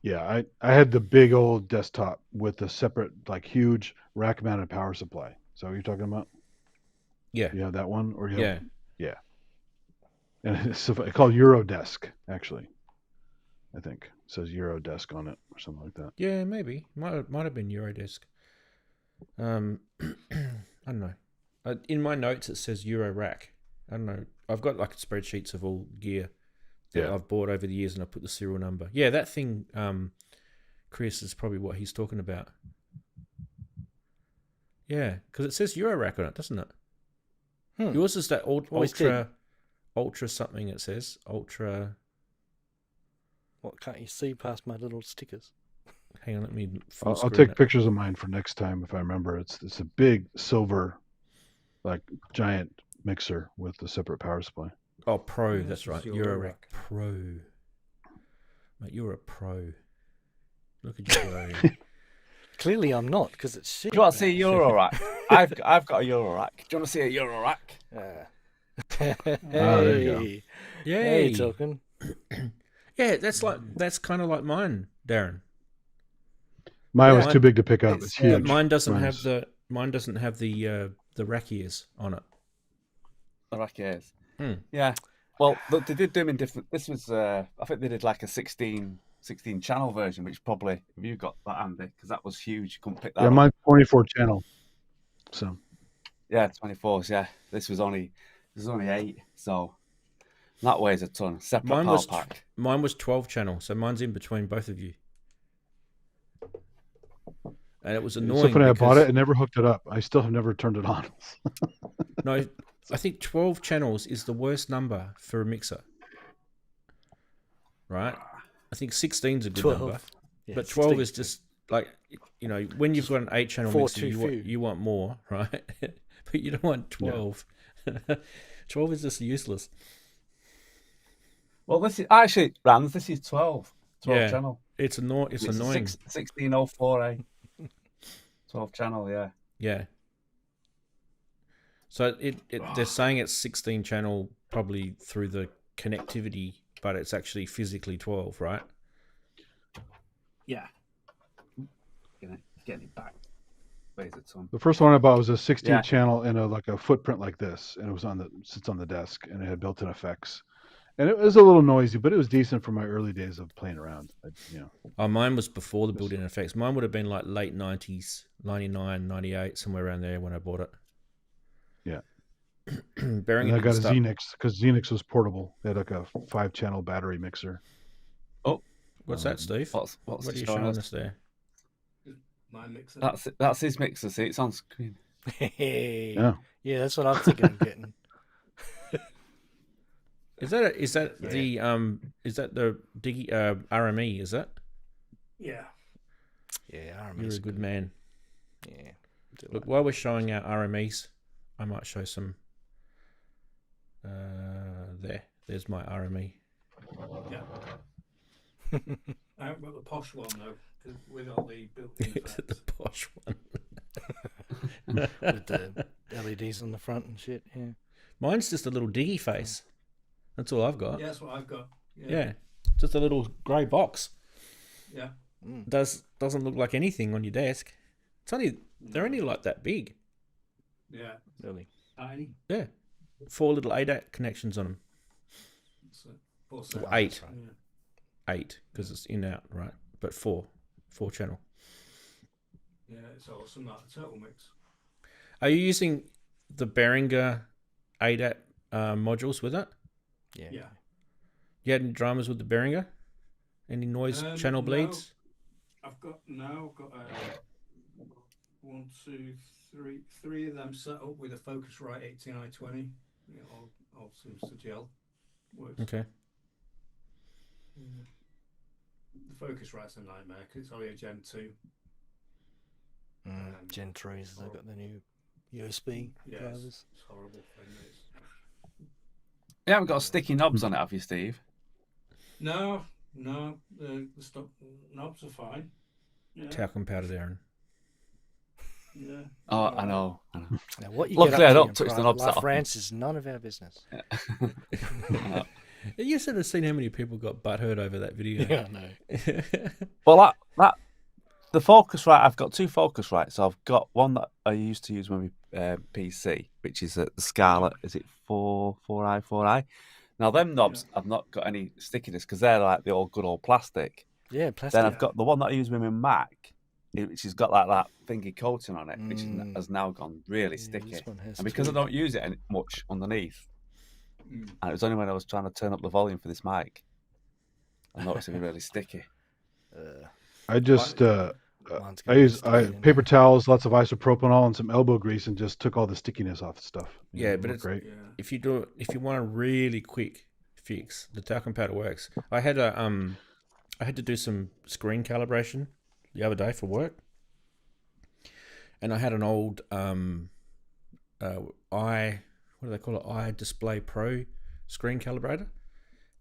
Yeah, I had the big old desktop with a separate, like, huge rack-mounted power supply. Is that what you're talking about? Yeah. You have that one, or you Yeah. have, yeah. And it's called Eurodesk, actually. I think it says Eurodesk on it or something like that. Yeah, maybe might have been Eurodesk. I don't know. In my notes it says Eurorack. I don't know. I've got like spreadsheets of all gear that I've bought over the years, and I put the serial number. Yeah, that thing, Chris, is probably what he's talking about. Yeah, because it says Eurorack on it, doesn't it? Yours is that ultra something. It says ultra. What, can't you see past my little stickers? Hang on, let me. I'll take pictures of mine for next time if I remember. It's a big silver, like, giant mixer with a separate power supply. Oh, Pro, Yeah, that's right. it's Eurorack Pro. Mate, you're a pro. Look at you go. Clearly I'm not, because it's shit. Do you want to see a Eurorack? I've got a Eurorack. Do you want to see a Eurorack? there you go. Hey, Yay. talking. Yeah, that's kind of like mine, Daren. Mine was too big to pick up. It's huge. Mine doesn't Mine have is- the rack ears on it. The rack ears. Hmm. Yeah. Well, they did do them in different. This was, I think they did like a 16 channel version, which probably, have you got that, Andy? Because that was huge. You couldn't pick that Yeah, up. mine's 24 channel. So Yeah, 24s. Yeah, this was only 8, so that weighs a ton. Separate power pack. Mine was 12 channel, so mine's in between both of you. and it was It's so annoying funny. I bought because it and never hooked it up. I still have never turned it on. no, I think 12 channels is the worst number for a mixer, right? I think 16 is a good number, Yeah, but 12 is 16. just like, you know, when you've got an 8-channel four mixer, too few. you want more, right? But you don't want 12. 12 is just useless. Well, this is actually Rans. This is 12 Yeah. channel. It's annoying. It's annoying. 1604A. 12 channel, yeah. Yeah. So they're saying it's 16 channel probably through the connectivity, but it's actually physically 12, right? Yeah. Getting it back. Where's it, Tom? The first one I bought was a 16 Yeah. channel in a footprint like this, and it was sits on the desk, and it had built-in effects, and it was a little noisy, but it was decent for my early days of playing around. Oh, mine was before the built-in effects. Mine would have been like late 90s, 99, 98, somewhere around there when I bought it. Yeah. Bearing And I it got a stuff. Xenix because Xenix was portable. They had like a 5-channel battery mixer. Oh, What's that, Steve? what's What are it you showing showing us? us there? My mixer. That's his mixer. See, it's on screen. Hey. Yeah. Yeah, that's what I'm thinking of getting. Is that the Diggy RME? Is that? Yeah. Yeah, You're a good man. Yeah. Look, while we're showing our RMEs, I might show some. There's my RME. Yeah. I haven't got the posh one though, 'cause with all the built-in the effects. posh one. With the LEDs on the front and shit. Yeah. Mine's just a little diggy face. That's all I've got. Yeah, that's what I've got. Yeah, just a little grey box. Yeah. Doesn't look like anything on your desk. They're only like that big. Yeah. Really. Tiny. Yeah, 4 little ADAT connections on them. So, 4 Or seconds. 8, Yeah. 8 because it's in out, right? But 4 channel. Yeah, it's awesome. That total mix. Are you using the Behringer ADAT modules with it? Yeah. Yeah. You had any dramas with the Behringer? Any noise channel No. bleeds? I've got 1, 2, 3 of them set up with a Focusrite 18i20. It all seems to gel. Works. Okay. Yeah. The Focusrite's a nightmare because it's only a Gen 2. Gen 3s, they've got the new USB drivers. It's horrible thing. You haven't got sticky knobs on it, have you, Steve? No, the stop knobs are fine. Yeah. Talcum powder, Daren. Yeah. Oh, I know. Now, what you Luckily, get I up don't to in touch the private knobs life, that often. Rant, is none of our business. You should have seen how many people got butthurt over that video. Yeah, I know. Well, the Focusrite, I've got 2 Focusrites. So I've got one that I used to use when we PC, which is the Scarlett. Is it 4i? Now, them knobs, I've not got any stickiness because they're like the old good old plastic. Yeah, plastic. Then I've got the one that I use with my Mac, which has got like that thingy coating on it, which has now gone really sticky. this one has And because I too. don't use it much underneath, and it was only when I was trying to turn up the volume for this mic, I noticed it was really sticky. I just Mine's I gonna use be sticky in paper there. towels, lots of isopropanol, and some elbow grease, and just took all the stickiness off the stuff. Yeah, It but worked it's great. Yeah. if you want a really quick fix, the talcum powder works. I had to do some screen calibration the other day for work, and I had an old what do they call it? iDisplay Pro screen calibrator,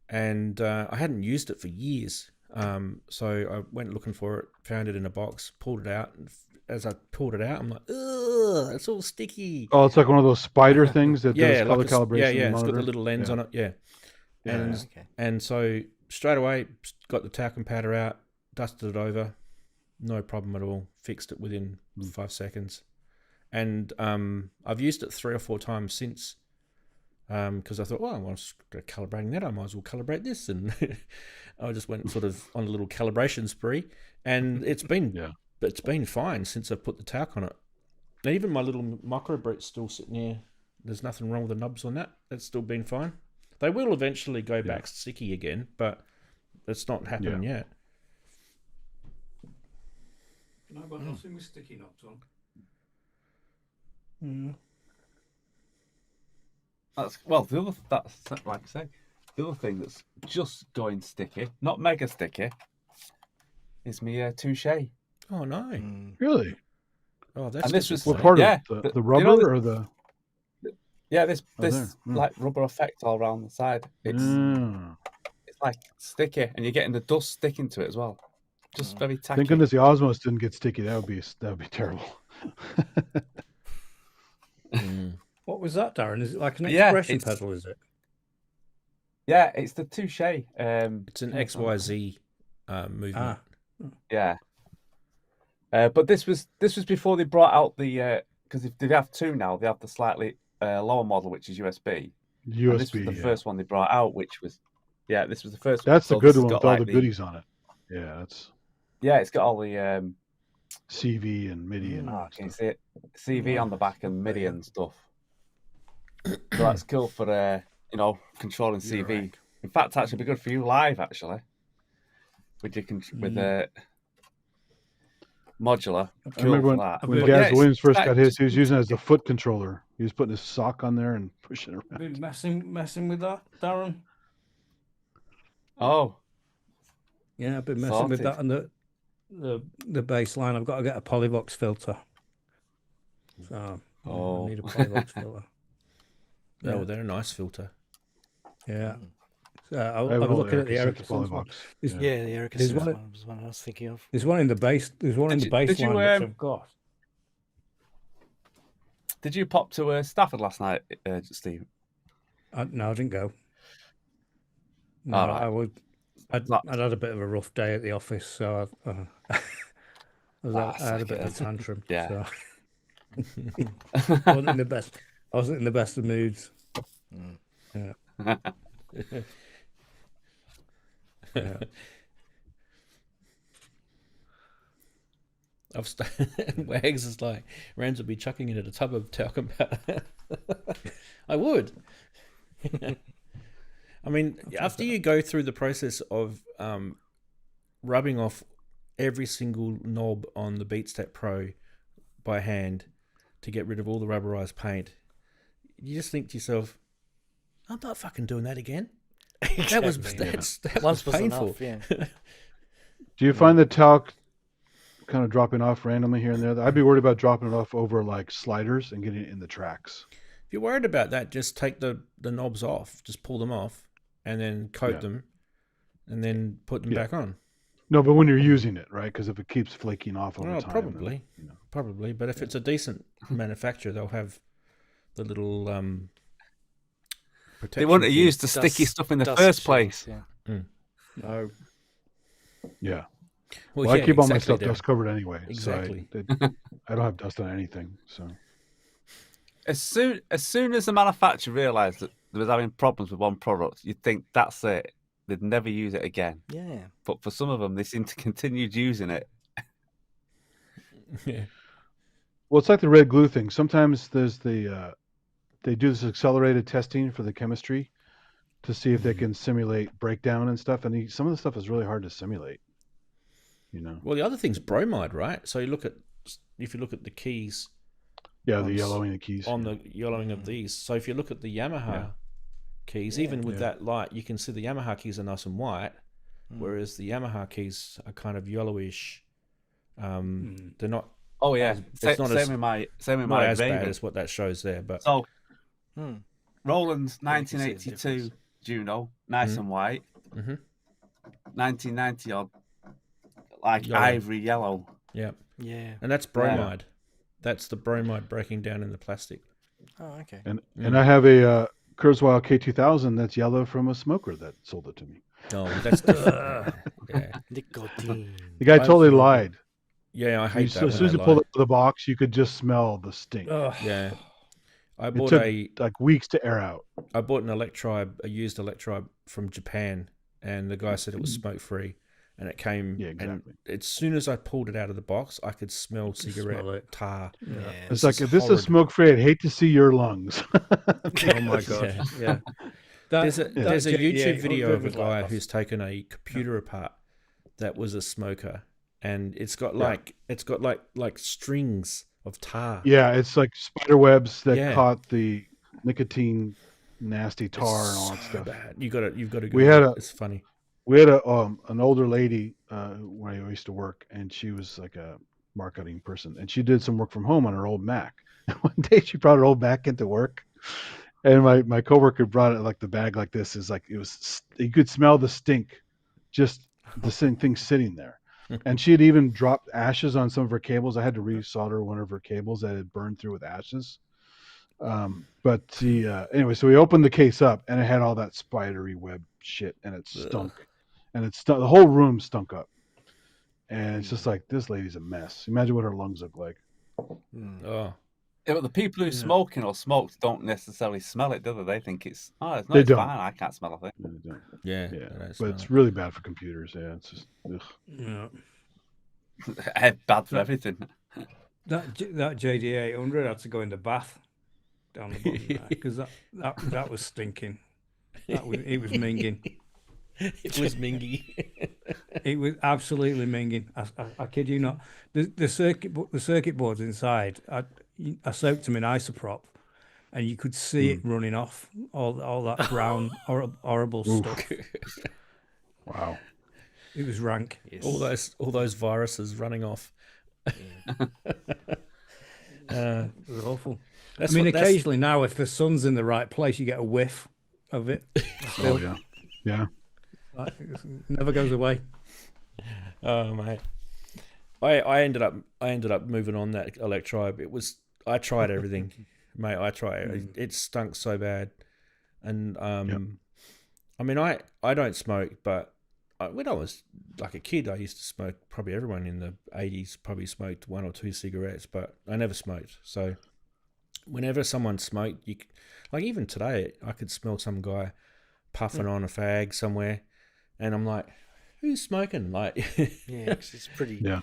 and I hadn't used it for years. So I went looking for it, found it in a box, pulled it out, and as I pulled it out, I'm like, ugh, it's all sticky. Oh, it's like one of those spider things that Yeah, does color like calibration. yeah, and it's got the monitor. little lens on it, yeah. And Okay. and so straight away got the talcum powder out, dusted it over, no problem at all, fixed it within 5 seconds. And I've used it 3 or 4 times since, because I thought, well, I was calibrating that, I might as well calibrate this, and I just went sort of on a little calibration spree, and it's been fine since I put the talc on it. And even my little micro brute's still sitting here. There's nothing wrong with the knobs on that. That's still been fine. They will eventually go back sticky again, but it's not happening yet. No, but nothing with sticky knobs on. Mm. That's like I say. The other thing that's just going sticky, not mega sticky, is my Touche. Oh no! Really? Oh, that's And this was What part yeah, of it? The you rubber know, or the? yeah, this there. like rubber effect all around the side. It's like sticky, and you're getting the dust sticking to it as well. Just very tacky. Thank goodness the Osmos didn't get sticky. That would be terrible. What was that, Darren? Is it like an Yeah, expression it's- pedal? Is it? Yeah, it's the Touche. It's an XYZ movement. Yeah. But this was before they brought out the because they have two now. They have the slightly lower model, which is USB. And this was the first one they brought out, which was this was the first. That's the so good this has one got with all like the goodies on it. Yeah, that's it's got all the CV and MIDI and can you stuff. see it? CV on the back and MIDI and stuff. So that's cool for controlling CV. Eurorack. In fact, actually, be good for you live actually. With your modular. I Cool remember for that. when But Gaz it's Williams first got his, just- he was using it as a foot controller. He was putting his sock on there and pushing it around. Been messing with that, Darren? Oh, Yeah, I've been messing with Sorted. that and the bass line. I've got to get a Polyvox filter. So I need a Polyvox filter. Oh, they're a nice filter. Yeah. So I I have was an old looking at the Erica Erica Synth Synth one. Polyvox. Is- Yeah. Yeah, the Erica There's Synth one- one was one I was thinking of. There's one in the bass. There's one in Did the you- bass did you, line which I've got. did you pop to Stafford last night, Steve? No, I didn't go. No, All right. I'd had a bit of a rough day at the office, so I had a bit of a tantrum. Yeah. So I wasn't in the best. I wasn't in the best of moods. Yeah. Yeah. Wags is like, Ranzee would be chucking it in a tub of talcum powder. I would. I mean, after you go through the process of rubbing off every single knob on the BeatStep Pro by hand to get rid of all the rubberized paint, you just think to yourself, I'm not fucking doing that again. That was Once was painful. enough, yeah. Do you find the talc kind of dropping off randomly here and there? I'd be worried about dropping it off over like sliders and getting it in the tracks. If you're worried about that, just take the knobs off, just pull them off, and then coat them, and then put them back on. No, but when you're using it, right? Because if it keeps flaking off over Well, time, probably, then, probably. But if it's a decent manufacturer, they'll have the little protection. They wouldn't have kit. used the sticky stuff in the Dust first shields, place. Yeah. No. yeah. Well, Well, I yeah, keep all my exactly, stuff Darren. dust covered anyway. Exactly. So I don't have dust on anything. So As soon as the manufacturer realised that there was having problems with one product, you'd think that's it. They'd never use it again. Yeah. But for some of them, they seem to continue using it. Yeah. well, it's like the red glue thing. Sometimes there's the they do this accelerated testing for the chemistry to see if they can simulate breakdown and stuff. And some of the stuff is really hard to simulate. Well, the other thing's bromide, right? So if you look at the keys, Yeah, the yellowing the keys. on the yellowing of these. So if you look at the Yamaha keys, even with that light, you can see the Yamaha keys are nice and white, whereas the Yamaha keys are kind of yellowish. They're not. Oh yeah, It's not same as- with my Not as Raven. bad as what that shows there, but So Hmm. Roland's Yeah, you can see the 1982 difference. Juno, nice and white. Mhm. 1990 odd, like Yellow. ivory yellow. yeah, Yeah. and that's bromide. That's the bromide breaking down in the plastic. Oh, okay. And I have a Kurzweil K2000 that's yellow from a smoker that sold it to me. No, that's different. Yeah, Nicotine. The guy I've- totally lied. yeah, I hate that. As soon as you pulled it out of the box, you could just smell the stink. Yeah, I It bought took a like weeks to air out. I bought an electribe, a used electribe from Japan, and the guy said it was smoke free, and it came. Yeah, exactly. And as soon as I pulled it out of the box, I could smell smell cigarette it. tar. Yeah. It's This like, is if this horrid. is smoke free, I'd hate to see your lungs. Oh my god. Yeah. There's a YouTube yeah, video of a with guy like who's taken a computer apart that was a smoker, and it's got like strings of tar. Yeah, it's like spider webs that Yeah. caught the nicotine, nasty It's tar and all that so stuff. bad. You've got to go. We had It's funny. We had an older lady where I used to work, and she was like a marketing person, and she did some work from home on her old Mac. And one day she brought her old Mac into work, and my coworker brought it like the bag like this. Is like you could smell the stink, just the same thing sitting there. And she had even dropped ashes on some of her cables. I had to resolder one of her cables that had burned through with ashes. But she anyway, so we opened the case up, and it had all that spidery web shit, and it stunk. And the whole room stunk up, and it's just like, this lady's a mess. Imagine what her lungs look like. Oh, Yeah, but the people who smoking or smoked don't necessarily smell it, do they? They think it's They it's don't. fine. I can't smell a thing. No, they don't. yeah. Yeah, I don't but smell it's it. really bad for computers. Yeah, it's just ugh. Yeah. Bad for everything. That JD 800 had to go in the bath down the bottom there, because that was stinking. It was minging. It was mingy. It was absolutely minging. I kid you not. The circuit boards inside, I soaked them in isopropyl, and you could see it running off, all that brown horrible stuff. Wow. It was rank. Yes. all those viruses running off. It was awful. That's I mean, what- that's- occasionally now, if the sun's in the right place, you get a whiff of it. Oh yeah. Yeah. Like, it never goes away. Oh mate, I ended up moving on that electribe. I tried everything, mate. I tried it. It stunk so bad, and I mean, I don't smoke, but when I was like a kid, I used to smoke. Probably everyone in the 80s probably smoked 1 or 2 cigarettes, but I never smoked. So whenever someone smoked, like even today, I could smell some guy puffing on a fag somewhere, and I'm like, who's smoking? Like, Yeah, 'cause it's pretty. Yeah.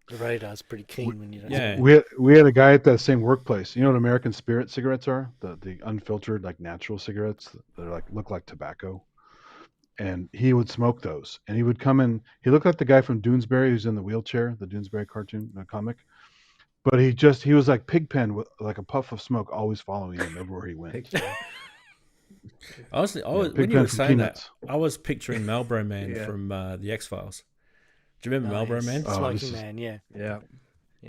The radar's pretty keen when you don't. yeah, We had a guy at that same workplace. You know what American Spirit cigarettes are? The unfiltered, like natural cigarettes that are look like tobacco. And he would smoke those. And he would come in. He looked like the guy from Doonesbury who's in the wheelchair, the Doonesbury cartoon comic. But he was like Pigpen with like a puff of smoke always following him everywhere he went. I was when you Pigpen were from saying Peanuts. that, I was picturing Marlboro Man Yeah. from the X-Files. Do you remember Oh, Marlboro yes. Man? Oh, this Smoking is- Man, yeah. Yeah.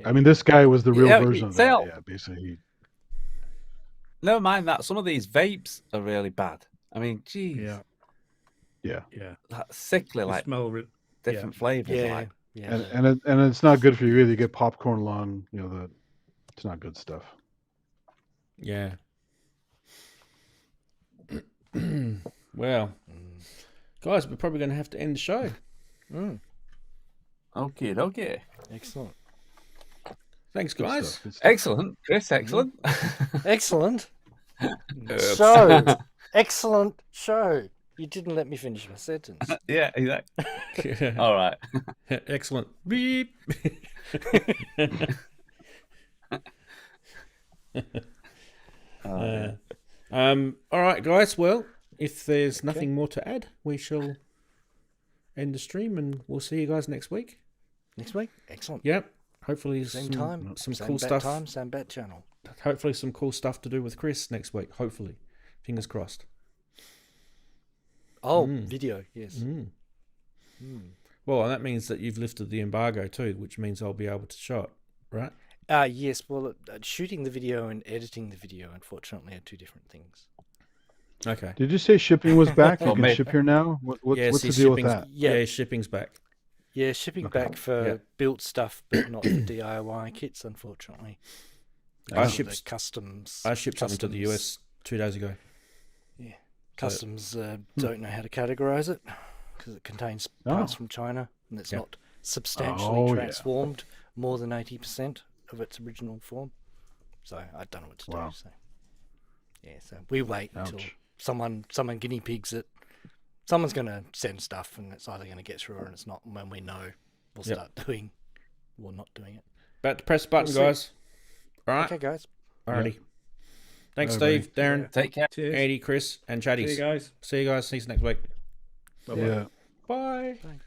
I mean, this guy was the real Yeah, version of sell. that. Yeah, basically. Never mind that. Some of these vapes are really bad. I mean, geez, Yeah. Yeah. Yeah. that's sickly, The like smell. different flavors. Yeah. Like, Yeah. And it's not good for you either. You get popcorn lung. You know it's not good stuff. Yeah. Well, guys, we're probably going to have to end the show. okay. Excellent. Thanks, Good guys. stuff, good stuff. Excellent, Chris. Excellent. Excellent show. Excellent show. You didn't let me finish my sentence. Yeah, exactly. All right. Excellent. Beep. All right, guys. Well, if there's nothing more to add, we shall end the stream, and we'll see you guys next week. Next week. Excellent. Yep. Hopefully, Same time. some same cool bat stuff. time. Same bat channel. Hopefully, some cool stuff to do with Chris next week. Hopefully, fingers crossed. Oh, video. Yes. Well, and that means that you've lifted the embargo too, which means I'll be able to show it, right? Yes. Well, shooting the video and editing the video, unfortunately, are two different things. Okay. Did you say shipping was back? You Well, can mate. ship here now? What's see, the deal with shipping's- that? Yeah, shipping's back. Yeah, shipping back for Yeah. built stuff, but not for DIY kits, unfortunately. I The shipped customs. I shipped something to the US 2 days ago. Customs don't know how to categorize it because it contains parts from China and it's Yeah. not substantially Oh, yeah. transformed more than 80% of its original form. So I don't know what to Wow. do. So yeah, so we wait until Ouch. someone guinea pigs it. Someone's going to send stuff and it's either going to get through or it's not. And when we know, we'll Yep. start doing or not doing it. About to press the button, We'll see. guys. All right. Okay, guys. Alrighty. Thanks, Bye, Steve, Darren, Take care. Cheers. Andy, Chris, and See you Chatties. guys. See you guys. See you next week. Bye-bye. Yeah. Bye. Bye.